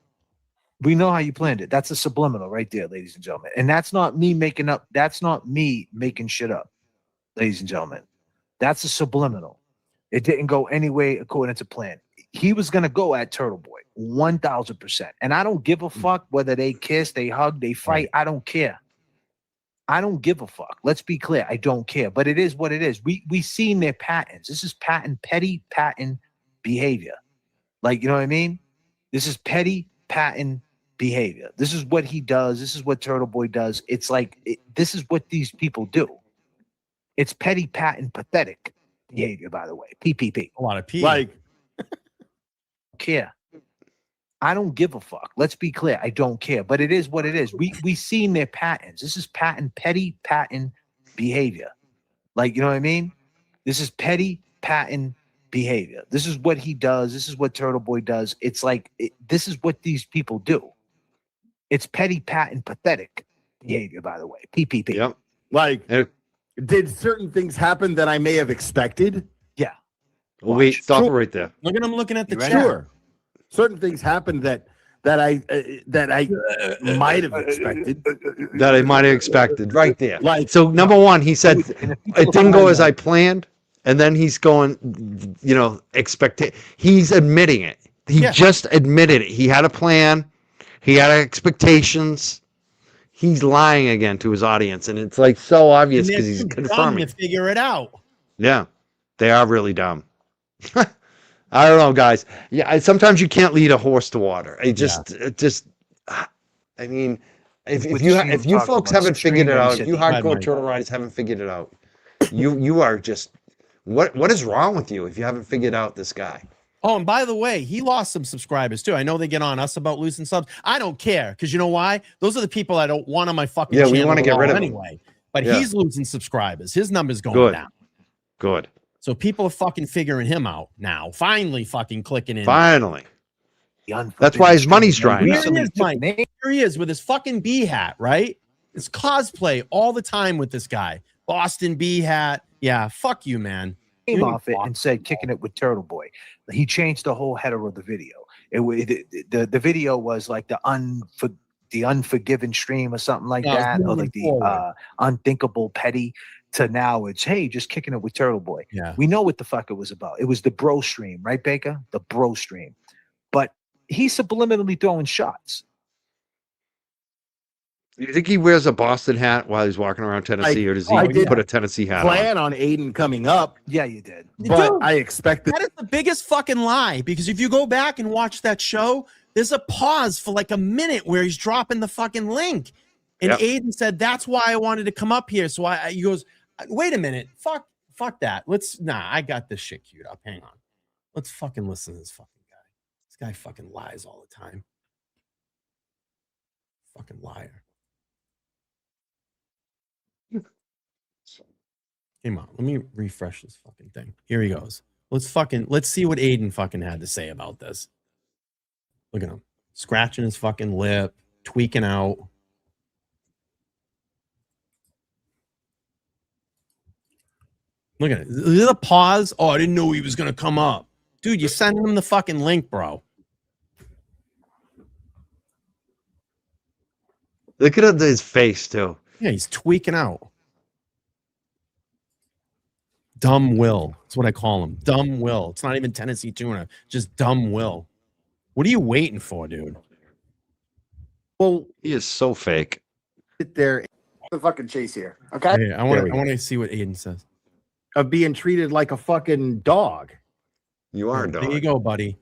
We know how you planned it. That's a subliminal right there, ladies and gentlemen. And that's not me making up. That's not me making shit up, ladies and gentlemen. That's a subliminal. It didn't go any way according to plan. He was going to go at Turtle Boy 1000%. And I don't give a fuck whether they kiss, they hug, they fight. I don't care. I don't give a fuck. Let's be clear. I don't care. But it is what it is. We seen their patterns. This is petty pattern behavior. Like, you know what I mean? This is petty pattern behavior. This is what he does. This is what Turtle Boy does. It's like, this is what these people do. It's petty pattern pathetic behavior, by the way. PPP. A lot of P. Like, care. I don't give a fuck. Let's be clear. I don't care. But it is what it is. We seen their patterns. This is petty pattern behavior. Like, you know what I mean? This is petty pattern behavior. This is what he does. This is what Turtle Boy does. It's like, this is what these people do. It's petty pattern pathetic behavior, by the way. PPP. Yep. Like, did certain things happen that I may have expected? Yeah. Well, wait, stop it right there. Look at him looking at the chat. Sure. Certain things happened that I might have expected. That I might have expected right there. Like, so number one, he said it didn't go as I planned, and then he's going, he's admitting it. He just admitted it. He had a plan. He had expectations. He's lying again to his audience, and it's like so obvious because he's confirming. To figure it out. Yeah, they are really dumb. I don't know, guys. Yeah, sometimes you can't lead a horse to water. I mean, if you folks haven't figured it out, if you hardcore turtle riders haven't figured it out, you are just what is wrong with you if you haven't figured out this guy? Oh, and by the way, he lost some subscribers too. I know they get on us about losing subs. I don't care because you know why? Those are the people I don't want on my fucking channel. We want to get rid of anyway. But he's losing subscribers. His number's going down. Good. So people are fucking figuring him out now. Finally fucking clicking in. Finally. That's why his money's drying Here up. he is, Mike. Here he is with his fucking bee hat, right? It's cosplay all the time with this guy. Boston bee hat. Yeah, fuck you, man. Came off it and said kicking it with Turtle Boy. He changed the whole header of the video. The video was like the unforgiven stream or something like that, or like the unthinkable petty. To now it's, hey, just kicking it with Turtle Boy. Yeah. We know what the fuck it was about. It was the bro stream, right, Baker? The bro stream. But he's subliminally throwing shots. You think he wears a Boston hat while he's walking around Tennessee, or does he put a Tennessee hat plan on Aiden coming up? Yeah, you did. But Dude, I expected that is the biggest fucking lie because if you go back and watch that show, there's a pause for like a minute where he's dropping the fucking link. And Aiden said, that's why I wanted to come up here. So he goes, wait a minute. Fuck that. I got this shit queued up. Hang on. Let's fucking listen to this fucking guy. This guy fucking lies all the time. Fucking liar. Come on. Let me refresh this fucking thing. Here he goes. Let's see what Aiden fucking had to say about this. Look at him. Scratching his fucking lip, tweaking out. Look at it. Is it a pause? Oh, I didn't know he was going to come up. Dude, you're sending him the fucking link, bro. Look at his face, too. Yeah, he's tweaking out. Dumb Will. That's what I call him. Dumb Will. It's not even Tennessee Tuna. Just Dumb Will. What are you waiting for, dude? Well, he is so fake. Sit there. The fucking chase here. Okay. Yeah, I want to see what Aiden says. Of being treated like a fucking dog. You are a dog. There you go, buddy.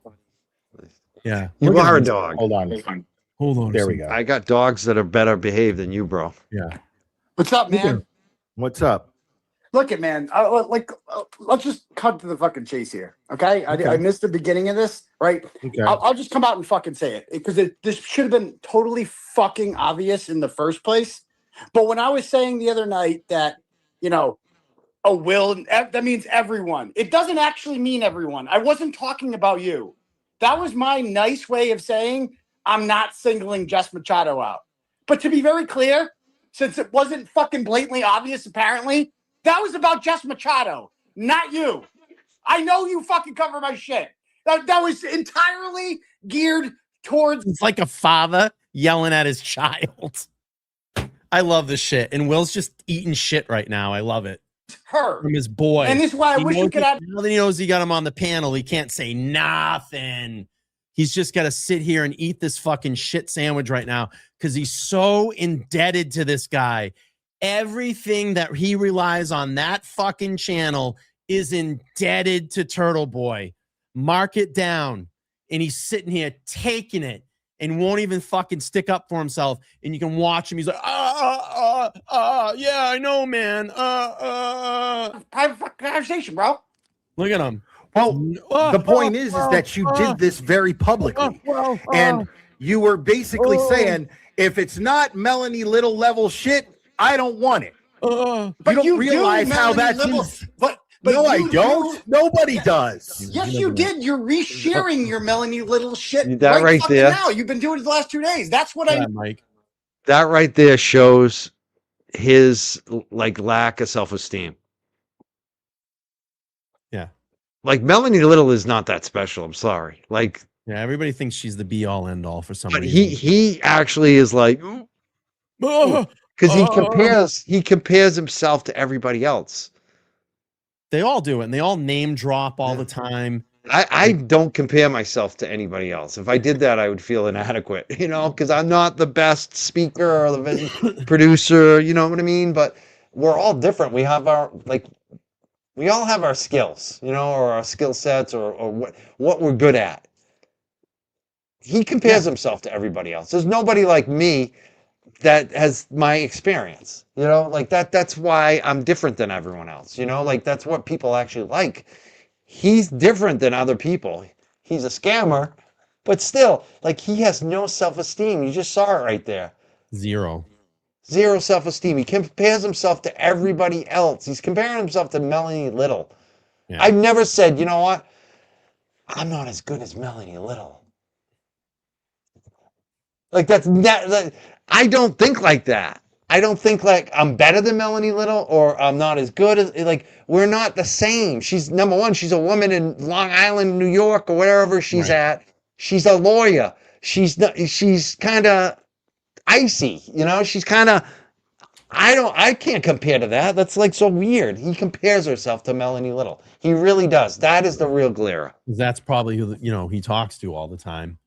Yeah. You are a dog. Hold on. Hold on. There we go. I got dogs that are better behaved than you, bro. Yeah. What's up, man? What's up? Look at man. Let's just cut to the fucking chase here, okay? I missed the beginning of this, right? Okay. I'll just come out and fucking say it because this should have been totally fucking obvious in the first place. But when I was saying the other night that that means everyone. It doesn't actually mean everyone. I wasn't talking about you. That was my nice way of saying I'm not singling Jess Machado out. But to be very clear, since it wasn't fucking blatantly obvious, apparently, that was about Jess Machado, not you. I know you fucking cover my shit. That was entirely geared towards. It's like a father yelling at his child. I love this shit. And Will's just eating shit right now. I love it. Her. From his boy. And this is why I wish you could have. Now that he knows he got him on the panel, he can't say nothing. He's just got to sit here and eat this fucking shit sandwich right now because he's so indebted to this guy. Everything that he relies on that fucking channel is indebted to Turtle Boy. Mark it down. And he's sitting here taking it and won't even fucking stick up for himself. And you can watch him. He's like, yeah, I know, man. Private conversation, bro. Look at him. Well, the point is that you did this very publicly. And you were basically saying, if it's not Melanie Little level shit, I don't want it. But you don't you realize do, how Melanie that's Little, but no, I you don't. do. Nobody does. Yes, you did. You're resharing your Melanie Little shit That right fucking there. now. You've been doing it the last 2 days. That's what I. Mike. That right there shows his lack of self-esteem. Yeah. Like Melanie Little is not that special. I'm sorry. Like, yeah, everybody thinks she's the be all end all for some but reason. he actually is like, because he compares himself to everybody else. They all do it, and they all name drop all the time. I don't compare myself to anybody else. If I did that, I would feel inadequate, because I'm not the best speaker or the best producer, you know what I mean? But we're all different. We have we all have our skills, or our skill sets or what we're good at. He compares himself to everybody else. There's nobody like me that has my experience, that's why I'm different than everyone else, that's what people actually like. He's different than other people. He's a scammer, but still, he has no self-esteem. You just saw it right there. Zero Self-esteem. He compares himself to everybody else. He's comparing himself to Melanie Little. Yeah. I've never said, you know what? I'm not as good as Melanie Little. I don't think like that. I don't think I'm better than Melanie Little or I'm not as good as we're not the same. She's number one. She's a woman in Long Island, New York, or wherever she's at. She's a lawyer. She's kind of icy. She's kind of. I can't compare to that. That's so weird. He compares herself to Melanie Little. He really does. That is the real glare. That's probably who he talks to all the time.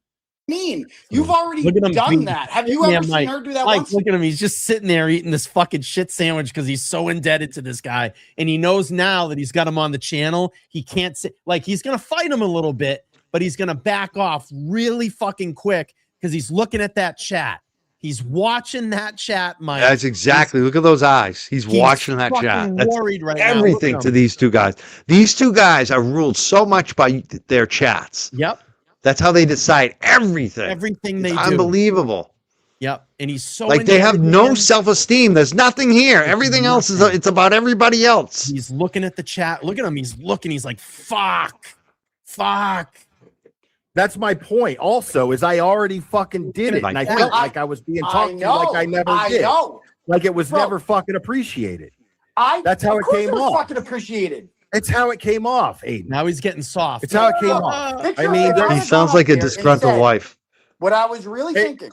You've already done that. Have you ever seen her do that once? Look at him. He's just sitting there eating this fucking shit sandwich because he's so indebted to this guy. And he knows now that he's got him on the channel. He can't say, he's going to fight him a little bit, but he's going to back off really fucking quick because he's looking at that chat. He's watching that chat, Mike. That's exactly. Look at those eyes. He's watching that chat. That's worried right everything now. to these two guys. These two guys are ruled so much by their chats. Yep. That's how they decide everything. Everything they it's do. Unbelievable. Yep. And he's so they have no self-esteem. There's nothing here. Everything else it's about everybody else. He's looking at the chat. Look at him. He's looking. He's like, fuck. That's my point. Also, is I already fucking did it, and I felt like I was being talked to like I never did. Like it was never fucking appreciated. That's how it came off. Fucking appreciated. It's how it came off, Aiden. Now he's getting soft. It's how it came off. I mean, he sounds like a disgruntled wife. What I was really thinking.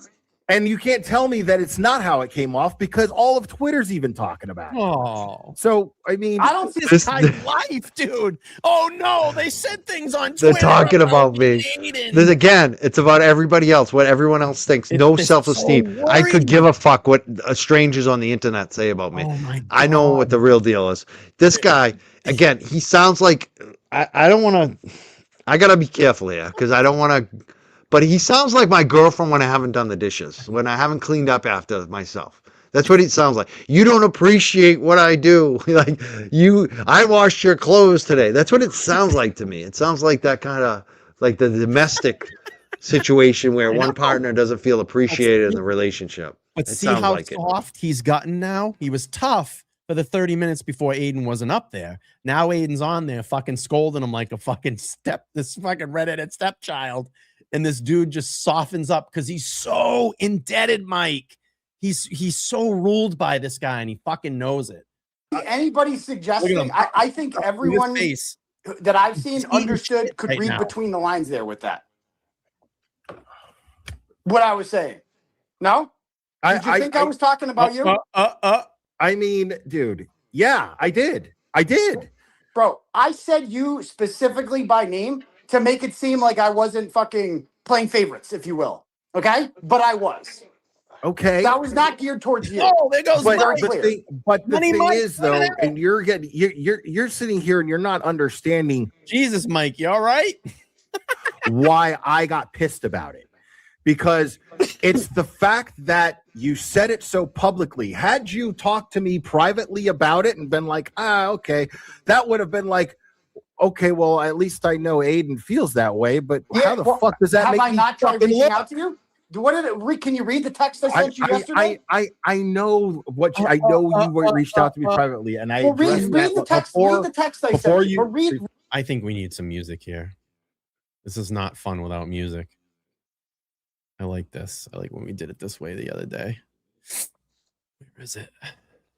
And you can't tell me that it's not how it came off because all of Twitter's even talking about it. Oh. So, I mean, I don't see this guy's life, dude. Oh, no. They said things on Twitter. They're talking about me. Again, it's about everybody else, what everyone else thinks. No self-esteem. So I could give a fuck what strangers on the internet say about me. Oh I know what the real deal is. This guy, again, he sounds like I don't want to. I got to be careful here because I don't want to but he sounds like my girlfriend when I haven't done the dishes, when I haven't cleaned up after myself. That's what it sounds like. You don't appreciate what I do. Like I washed your clothes today. That's what it sounds like to me. It sounds like that kind of like the domestic situation where one partner doesn't feel appreciated in the relationship. But It see sounds how like it. soft he's gotten now? He was tough for the 30 minutes before Aiden wasn't up there. Now Aiden's on there fucking scolding him like a fucking this fucking redheaded stepchild. And this dude just softens up because he's so indebted, Mike. He's so ruled by this guy and he fucking knows it. Anybody suggesting, I think everyone that I've seen understood, could read between the lines there with that. What I was saying. No? Did you think I was talking about you? I mean, dude, yeah, I did. Bro, I said you specifically by name to make it seem like I wasn't fucking playing favorites, if you will. Okay? But I was. Okay. That was not geared towards you. Oh, there goes But Mike. the thing is, though, and you're sitting here and you're not understanding. Jesus, Mike, you all right? Why I got pissed about it. Because it's the fact that you said it so publicly. Had you talked to me privately about it and been like, okay, that would have been like, okay, well, at least I know Aiden feels that way. But how the fuck does that have make I me not tried fucking reaching look? out to you? What did it? Can you read the text I sent you yesterday? I know what I know. You reached out to me privately, and I read the text. Read the text I sent you. I think we need some music here. This is not fun without music. I like this. I like when we did it this way the other day. Where is it?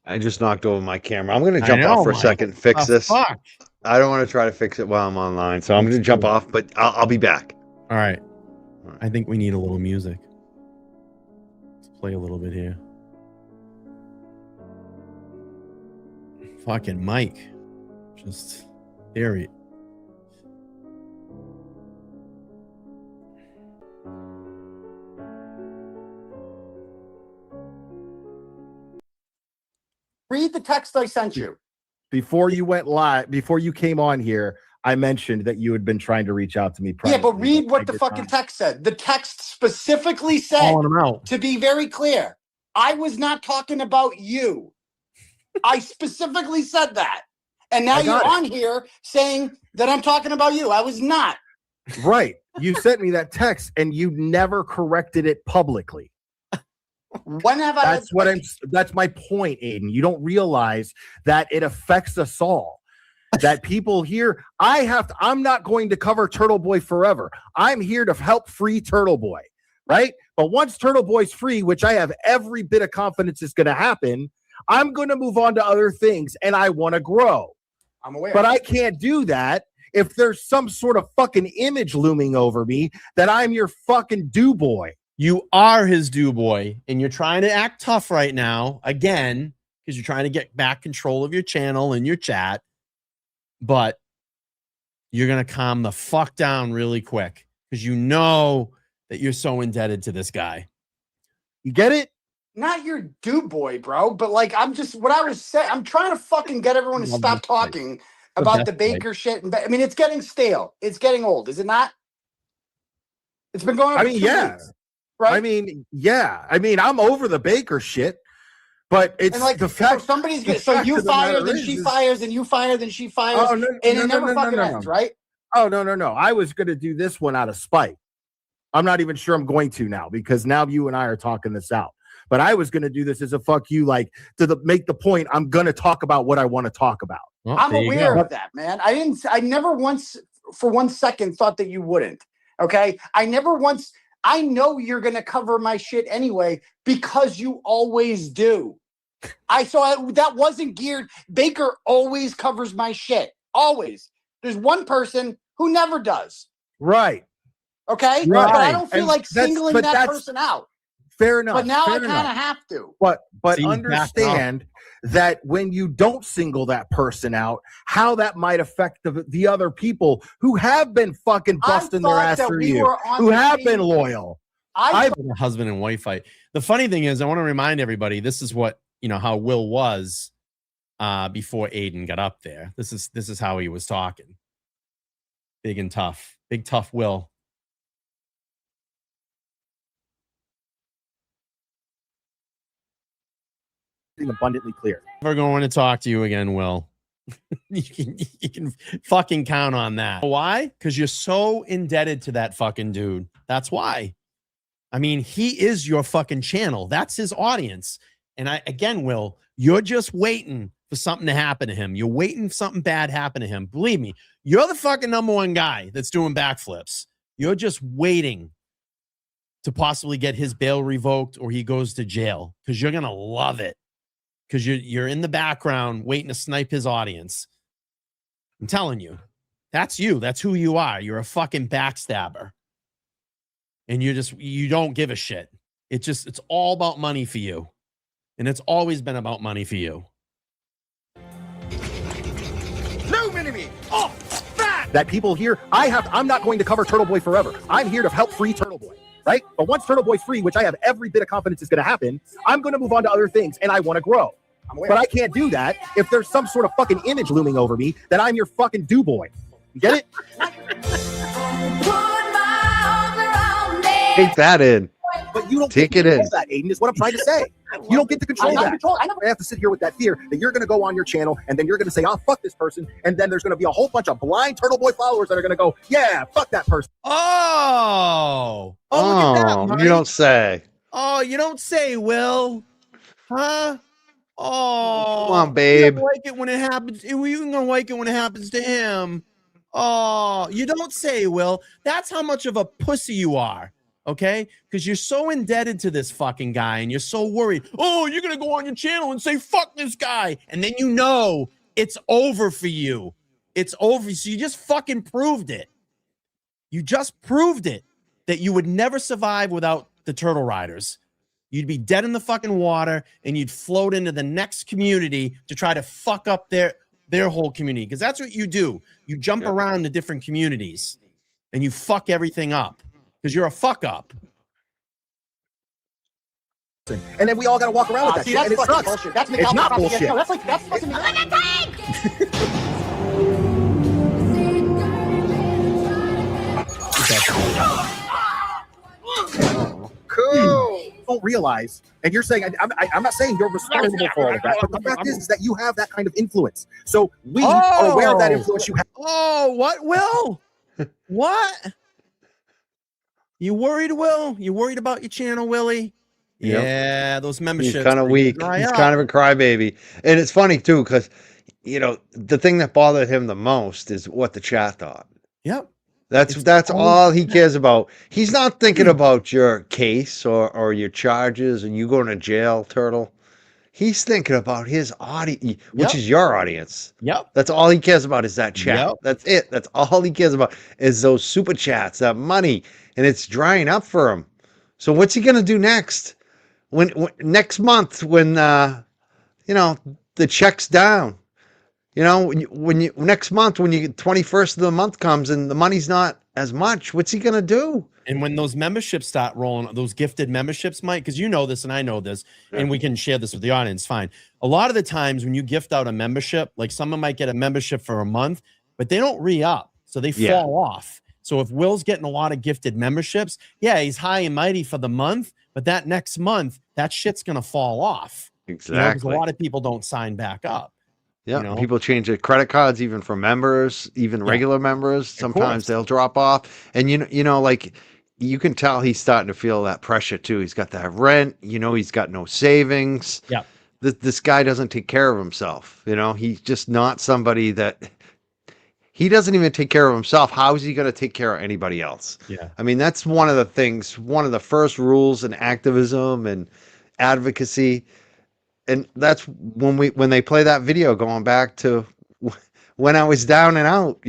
I just knocked over my camera. I'm going to jump off for a second, fix this. Fuck? I don't want to try to fix it while I'm online, so I'm going to jump off, but I'll be back. All right. I think we need a little music. Let's play a little bit here. Fucking Mike. Just there he. Read the text I sent you. Before you went live, before you came on here, I mentioned that you had been trying to reach out to me privately. Yeah, but read what the fucking text said. The text specifically said, calling him out. To be very clear, I was not talking about you. I specifically said that. And now you're on here saying that I'm talking about you. I was not. Right. You sent me that text and you never corrected it publicly. When have I? That's my point, Aiden. You don't realize that it affects us all. That people here, I'm not going to cover Turtle Boy forever. I'm here to help free Turtle Boy, right? But once Turtle Boy's free, which I have every bit of confidence is going to happen, I'm going to move on to other things and I want to grow. I'm aware. But I can't do that if there's some sort of fucking image looming over me that I'm your fucking do boy. You are his do boy, and you're trying to act tough right now, again, because you're trying to get back control of your channel and your chat. But you're going to calm the fuck down really quick because you know that you're so indebted to this guy. You get it? Not your do boy, bro, but like I'm trying to fucking get everyone to stop talking about the Baker shit. I mean, it's getting stale. It's getting old, is it not? It's been going on for 2 weeks. Right? I mean, yeah. I mean, I'm over the Baker shit, but it's like the fact somebody's getting so you fire, then she fires, and you fire, then she fires, and it never fucking ends, right? Oh no. I was gonna do this one out of spite. I'm not even sure I'm going to now because now you and I are talking this out. But I was gonna do this as a fuck you, like make the point. I'm gonna talk about what I want to talk about. Well, I'm aware of that, man. I never once for 1 second thought that you wouldn't. Okay, I know you're going to cover my shit anyway because you always do. I saw that wasn't geared. Baker always covers my shit. Always. There's one person who never does. Right. Okay? Right. But I don't feel like singling that person out. Fair enough. But now I kind of have to. But understand that when you don't single that person out, how that might affect the other people who have been fucking busting their ass for you, who have been loyal. I've been a husband and wife fight. The funny thing is, I want to remind everybody, this is what, how Will was before Aiden got up there. This is how he was talking. Big and tough. Big tough Will. abundantly clear. Never going to talk to you again, Will. You can fucking count on that. Why? Because you're so indebted to that fucking dude. That's why. I mean, he is your fucking channel. That's his audience. And Will, you're just waiting for something to happen to him. You're waiting for something bad happen to him. Believe me, you're the fucking #1 guy that's doing backflips. You're just waiting to possibly get his bail revoked or he goes to jail because you're going to love it. Because you're in the background waiting to snipe his audience. I'm telling you, that's you. That's who you are. You're a fucking backstabber. And you don't give a shit. It's all about money for you. And it's always been about money for you. No mini-me! Oh, that people here, I'm not going to cover Turtle Boy forever. I'm here to help free Turtle Boy, right? But once Turtle Boy's free, which I have every bit of confidence is going to happen, I'm going to move on to other things, and I want to grow. But I can't do that if there's some sort of fucking image looming over me that I'm your fucking do boy. You get it? Take that in. But you don't take it in. That, Aiden, is what I'm trying to say. You don't get to control that. I have to sit here with that fear that you're going to go on your channel and then you're going to say, "Oh, fuck this person," and then there's going to be a whole bunch of blind Turtle Boy followers that are going to go, "Yeah, fuck that person." Oh, look at that, Mike. You don't say. Oh, you don't say, Will. Huh? Oh, come on, babe. You don't like it when it happens. You're gonna like it when it happens to him. Oh, you don't say, Will. That's how much of a pussy you are. Okay, because you're so indebted to this fucking guy, and you're so worried. Oh, you're gonna go on your channel and say fuck this guy, and then you know it's over for you. It's over. So you just fucking proved it. You just proved it that you would never survive without the Turtle Riders. You'd be dead in the fucking water, and you'd float into the next community to try to fuck up their whole community. Because that's what you do. You jump around to different communities, and you fuck everything up. Because you're a fuck up. And then we all got to walk around with that shit, and it sucks. Bullshit. That's it's not bullshit. No, that's fucking Cool. Don't realize, and you're saying I'm not saying you're responsible for all of that, but the fact is that you have that kind of influence. So we are aware of that influence you have. Oh, what, Will? What? You worried, Will? You worried about your channel, Willie? Yep. Yeah, those memberships. He's kind of weak. He's kind of a crybaby. And it's funny, too, because, the thing that bothered him the most is what the chat thought. Yep. That's all he cares about. He's not thinking about your case or your charges and you going to jail, Turtle. He's thinking about his audience, which is your audience. Yep. That's all he cares about is that chat. Yep. That's it. That's all he cares about is those super chats, that money, and it's drying up for him. So what's he gonna do next? When next month, when the check's down, next month when you 21st of the month comes and the money's not as much, what's he gonna do? And when those memberships start rolling, those gifted memberships, Mike, because you know this and I know this, and we can share this with the audience, fine. A lot of the times when you gift out a membership, like someone might get a membership for a month, but they don't re-up, so they fall off. So if Will's getting a lot of gifted memberships, he's high and mighty for the month, but that next month, that shit's going to fall off. Exactly. Because a lot of people don't sign back up. Yeah, people change their credit cards even for members, even regular members. Sometimes they'll drop off. And, you can tell he's starting to feel that pressure, too. He's got that rent. He's got no savings. Yeah. This guy doesn't take care of himself. He's just not somebody that... He doesn't even take care of himself. How is he going to take care of anybody else? Yeah. I mean, that's one of the things, one of the first rules in activism and advocacy. And that's when they play that video going back to when I was down and out,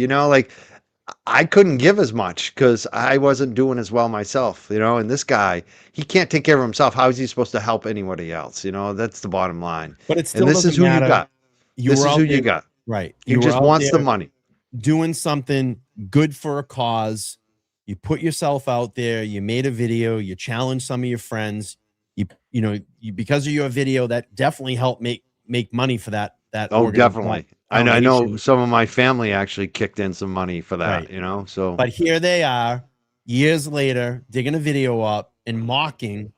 I couldn't give as much because I wasn't doing as well myself, and this guy, he can't take care of himself. How is he supposed to help anybody else? That's the bottom line. But it still this is who matter. you got. This is who you got. Right. He just wants the money. Doing something good for a cause. You put yourself out there. You made a video. You challenged some of your friends. You because of your video, that definitely helped make money for that. Oh, definitely. I know some of my family actually kicked in some money for that. Right. So. But here they are, years later, digging a video up and mocking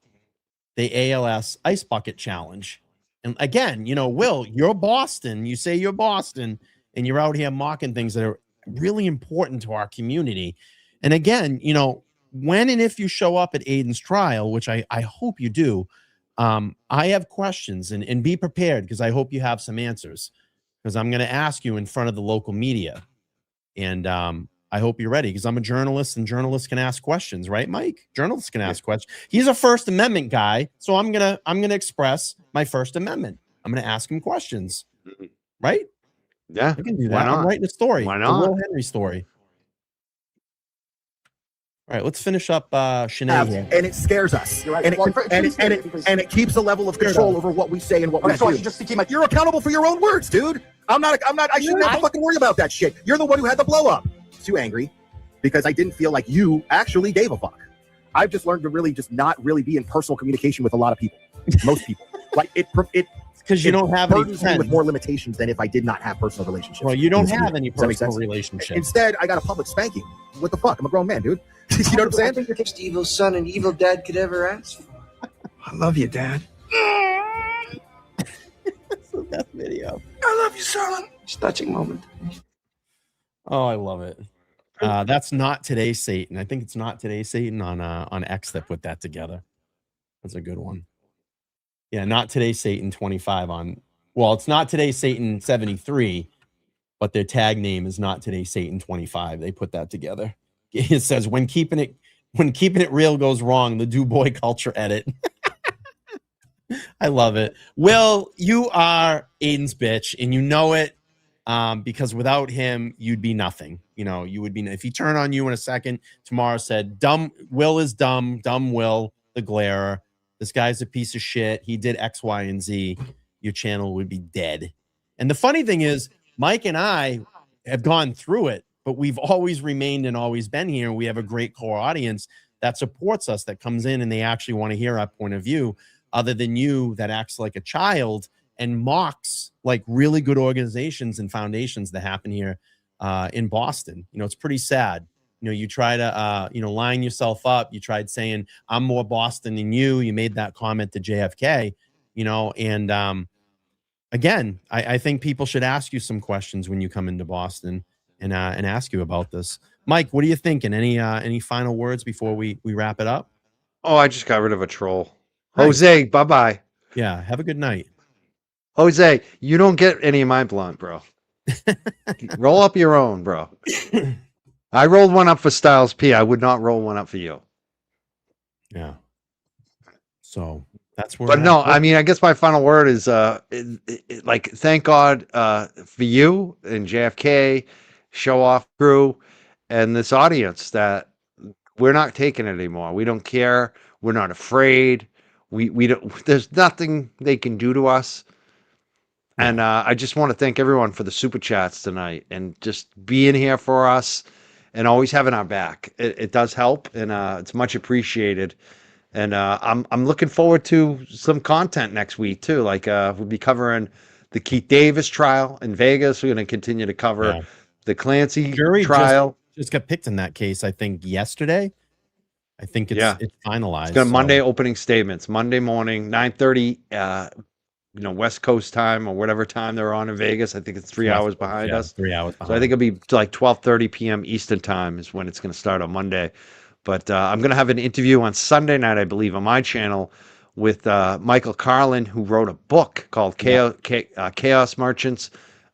the ALS Ice Bucket Challenge. And again, Will, you're Boston. You say you're Boston, and you're out here mocking things that are really important to our community. And again, when and if you show up at Aiden's trial, which I hope you do, I have questions, and be prepared, because I hope you have some answers, because I'm going to ask you in front of the local media. And I hope you're ready, because I'm a journalist, and journalists can ask questions, right, Mike? Journalists can ask questions. He's a First Amendment guy, so I'm gonna express my First Amendment. I'm gonna ask him questions, right? Yeah, I can do why that. I'm not? writing a story. Why The not? Will Henry story. All right, let's finish up Sinead here. And it scares us. Right. And it, Well, and it keeps a level of control over what we say and what we do. So I should just keep you're accountable for your own words, dude. I shouldn't have to fucking worry about that shit. You're the one who had the blow up. Too angry because I didn't feel like you actually gave a fuck. I've just learned to really just not really be in personal communication with a lot of people. Most people. Like it because you don't have any burdens me with more limitations than if I did not have personal relationships. Well, you don't have any personal relationship. Instead, I got a public spanking. What the fuck? I'm a grown man, dude. You know what I'm saying? I think you're the most evil son and evil dad could ever ask for. I love you, Dad. That's the best video. I love you, son. It's a touching moment. Oh, I love it. That's Not Today, Satan. I think it's Not Today, Satan on X that put that together. That's a good one. Yeah, Not Today, Satan 25 on. Well, it's Not Today, Satan 73, but their tag name is Not Today, Satan 25. They put that together. It says when keeping it real goes wrong, the DuBois culture edit. I love it. Will, you are Aiden's bitch, and you know it. Because without him, you'd be nothing. You would be, if he turned on you in a second, tomorrow said, dumb Will is dumb Will, the glarer. This guy's a piece of shit. He did X, Y, and Z. Your channel would be dead. And the funny thing is, Mike and I have gone through it, but we've always remained and always been here. We have a great core audience that supports us, that comes in and they actually want to hear our point of view, other than you that acts like a child and mocks like really good organizations and foundations that happen here in Boston. It's pretty sad. You try to, line yourself up. You tried saying, I'm more Boston than you. You made that comment to JFK, and again, I think people should ask you some questions when you come into Boston and ask you about this. Mike, what are you thinking? Any final words before we wrap it up? Oh, I just got rid of a troll. Nice. Jose, bye-bye. Yeah, have a good night. Jose, you don't get any of my blunt, bro. Roll up your own, bro. I rolled one up for Styles P. I would not roll one up for you. Yeah. So that's where. But no, I mean, I guess my final word is, like, thank God for you and JFK, Show Off crew, and this audience that we're not taking it anymore. We don't care. We're not afraid. We don't. There's nothing they can do to us. And I just want to thank everyone for the super chats tonight and just being here for us and always having our back. It does help, and it's much appreciated. And I'm looking forward to some content next week too. Like we'll be covering the Keith Davis trial in Vegas. We're going to continue to cover the Clancy trial. Just got picked in that case, I think yesterday. I think it's finalized. It's got Monday opening statements. Monday morning, 9:30. West Coast time or whatever time they're on in Vegas. I think it's 3 hours behind us. 3 hours behind. So I think it'll be like 12:30 p.m. Eastern time is when it's going to start on Monday. But I'm going to have an interview on Sunday night, I believe, on my channel with Michael Carlin, who wrote a book called Chaos Merchants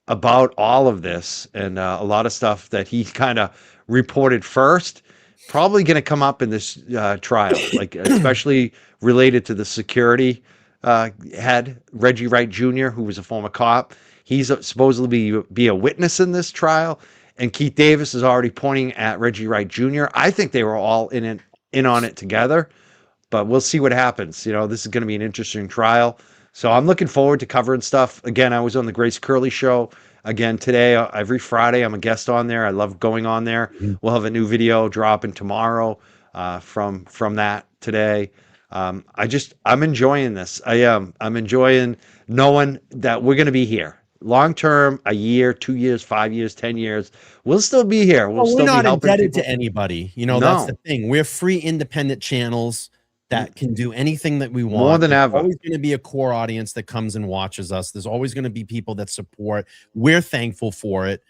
about all of this and a lot of stuff that he kind of reported first. Probably going to come up in this trial, like especially related to the security head, Reggie Wright Jr., who was a former cop. He's supposedly be a witness in this trial. And Keith Davis is already pointing at Reggie Wright Jr. I think they were all in on it together, but we'll see what happens. This is going to be an interesting trial. So I'm looking forward to covering stuff. Again, I was on the Grace Curley show again today. Every Friday, I'm a guest on there. I love going on there. Mm-hmm. We'll have a new video dropping tomorrow from that today. I'm enjoying this. I am. I'm enjoying knowing that we're going to be here long term, a year, 2 years, 5 years, 10 years. We'll still be here. We're not be helping indebted people. to anybody. That's the thing. We're free, independent channels that can do anything that we want. More than There's ever. always going to be a core audience that comes and watches us. There's always going to be people that support. We're thankful for it.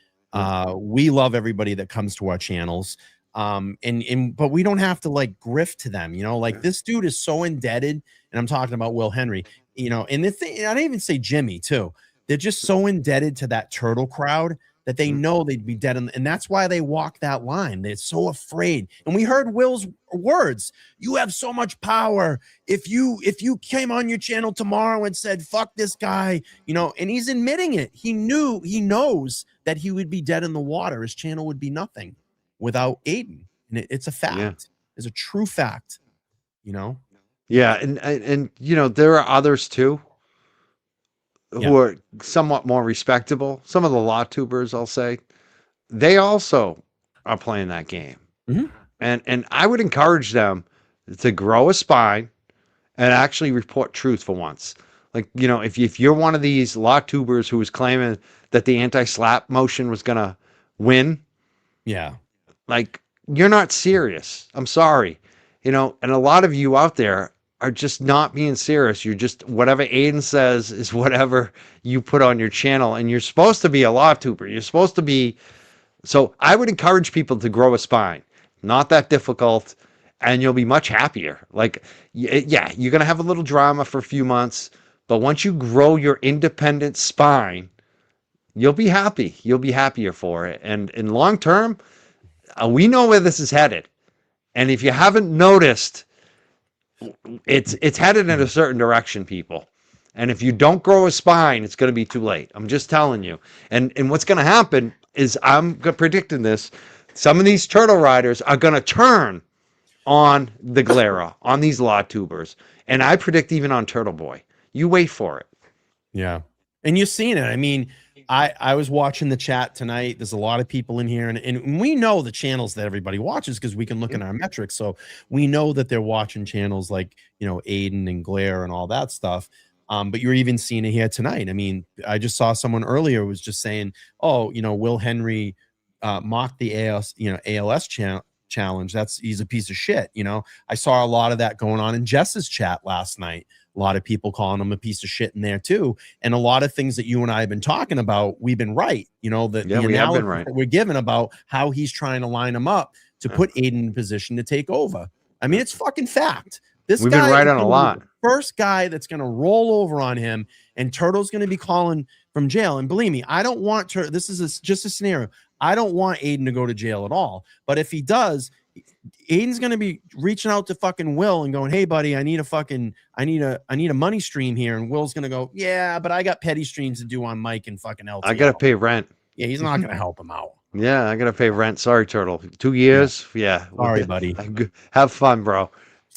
We love everybody that comes to our channels. But we don't have to like grift to them, you know, like this dude is so indebted, and I'm talking about Will Henry, you know, and the thing, I didn't even say Jimmy too. They're just so indebted to that turtle crowd that they know they'd be dead. And that's why they walk that line. They're so afraid. And we heard Will's words. You have so much power. If you came on your channel tomorrow and said, fuck this guy, you know, and he's admitting it. He knows that he would be dead in the water. His channel would be nothing without Aiden. And it's a fact. Yeah. It's a true fact, you know? Yeah. And you know, there are others too who are somewhat more respectable. Some of the law tubers, I'll say, they also are playing that game. And I would encourage them to grow a spine and actually report truth for once. Like, you know, if you're one of these law tubers who was claiming that the anti-slap motion was going to win, like, you're not serious. I'm sorry. You know, and a lot of you out there are just not being serious. You're just, whatever Aiden says is whatever you put on your channel, and you're supposed to be a law tuber. You're supposed to be. So I would encourage people to grow a spine. Not that difficult, and you'll be much happier. Like, yeah, you're going to have a little drama for a few months, but once you grow your independent spine, you'll be happy. You'll be happier for it. And in long term, we know where this is headed. And if you haven't noticed, it's headed in a certain direction, people. And if you don't grow a spine, it's going to be too late. I'm just telling you. And what's going to happen is, I'm predicting this, some of these turtle riders are going to turn on the Glera, on these law tubers. And I predict even on Turtle Boy. You wait for it. Yeah. And you've seen it. I mean, I was watching the chat tonight. There's a lot of people in here, and we know the channels that everybody watches because we can look at our metrics. So we know that they're watching channels like, you know, Aiden and Glare and all that stuff. But you're even seeing it here tonight. I mean, I just saw someone earlier was just saying, oh, you know, Will Henry mocked the ALS challenge. He's a piece of shit. You know, I saw a lot of that going on in Jess's chat last night. A lot of people calling him a piece of shit in there too. And a lot of things that you and I have been talking about, we've been right. You know, the analysis that we're given about how he's trying to line him up to put Aiden in position to take over. I mean, it's fucking fact. We've been right on a lot. First guy that's going to roll over on him, and Turtle's going to be calling from jail. And believe me, I don't want this is just a scenario. I don't want Aiden to go to jail at all. But if he does, Aiden's going to be reaching out to fucking Will and going, hey buddy, I need a money stream here. And Will's going to go, yeah, but I got petty streams to do on Mike and fucking LTL. I got to pay rent. Yeah. He's not going to help him out. Yeah. I got to pay rent. Sorry, Turtle. 2 years. Yeah. Sorry, buddy. Have fun, bro.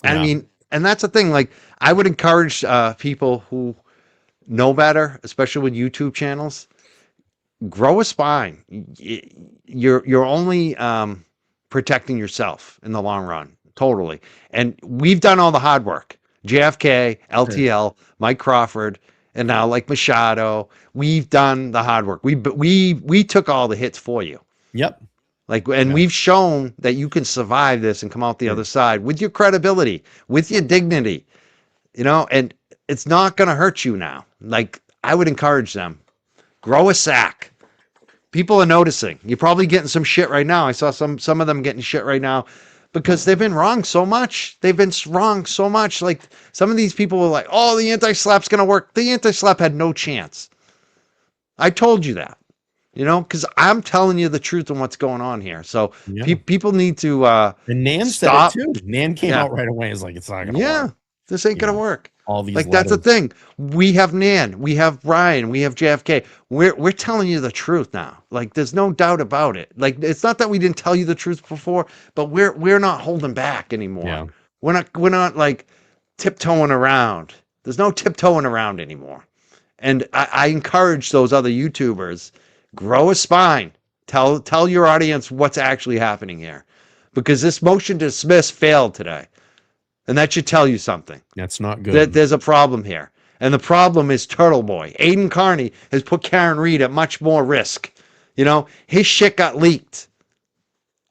I mean, and that's the thing. Like, I would encourage people who know better, especially with YouTube channels, grow a spine. You're only protecting yourself in the long run. Totally. And we've done all the hard work. JFK, LTL, Mike Crawford, and now like Machado. We've done the hard work. We took all the hits for you. Yep. Like, and we've shown that you can survive this and come out the other side with your credibility, with your dignity, you know, and it's not going to hurt you now. Like, I would encourage them, grow a sack. People are noticing. You're probably getting some shit right now. I saw some of them getting shit right now because they've been wrong so much. They've been wrong so much. Like, some of these people were like, oh, the anti-slap's going to work. The anti-slap had no chance. I told you that. You know, because I'm telling you the truth on what's going on here. So people need to and Nan stop. said it too. Nan came out right away. It's like, it's not gonna work. This ain't gonna work. All these like letters. That's the thing. We have Nan, we have Brian, we have JFK. We're telling you the truth now. Like, there's no doubt about it. Like, it's not that we didn't tell you the truth before, but we're not holding back anymore. Yeah. We're not like tiptoeing around. There's no tiptoeing around anymore. And I encourage those other YouTubers, grow a spine. Tell your audience what's actually happening here, because this motion to dismiss failed today, and that should tell you something. That's not good. There's a problem here, and the problem is Turtle Boy. Aiden Carney has put Karen Reed at much more risk. You know, his shit got leaked,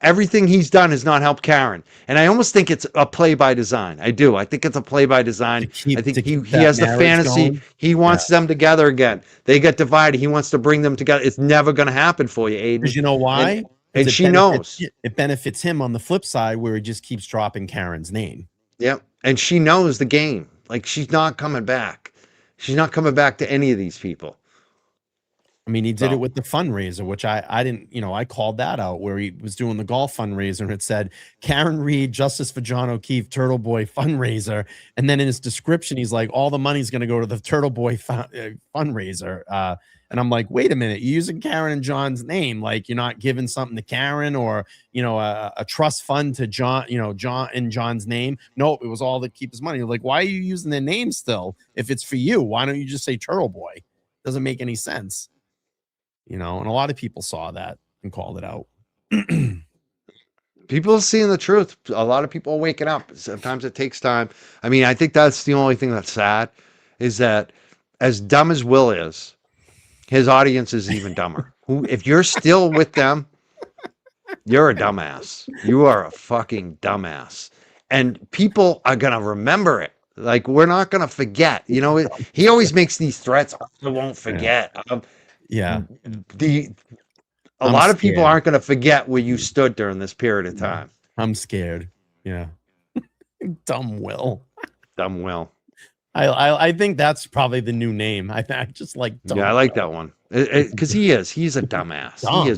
Everything he's done has not helped Karen. And I almost think it's a play by design. I do. I think it's a play by design. I think he has the fantasy. Going. He wants them together again. They get divided. He wants to bring them together. It's never going to happen for you, Aiden. Because you know why? And she knows. It benefits him on the flip side where he just keeps dropping Karen's name. Yep. And she knows the game. Like, she's not coming back. She's not coming back to any of these people. I mean, he did it with the fundraiser, which I didn't, I called that out where he was doing the golf fundraiser and it said Karen Reed, Justice for John O'Keefe, Turtle Boy fundraiser. And then in his description, he's like, all the money's going to go to the Turtle Boy fundraiser. And I'm like, wait a minute, you're using Karen and John's name. Like, you're not giving something to Karen or, a trust fund to John, John in John's name. Nope, it was all to keep his money. Like, why are you using their name still? If it's for you, why don't you just say Turtle Boy? Doesn't make any sense. And a lot of people saw that and called it out. People are seeing the truth. A lot of people are waking up. Sometimes it takes time. I mean, I think that's the only thing that's sad is that as dumb as Will is, his audience is even dumber. If you're still with them, you're a dumbass. You are a fucking dumbass. And people are going to remember it. Like, we're not going to forget. He always makes these threats. I won't forget. Yeah. A lot of people aren't going to forget where you stood during this period of time. I'm scared. Yeah. Dumb Will. Dumb Will. I think that's probably the new name. I just like dumb I like that one. Because he's a dumbass. Dumb.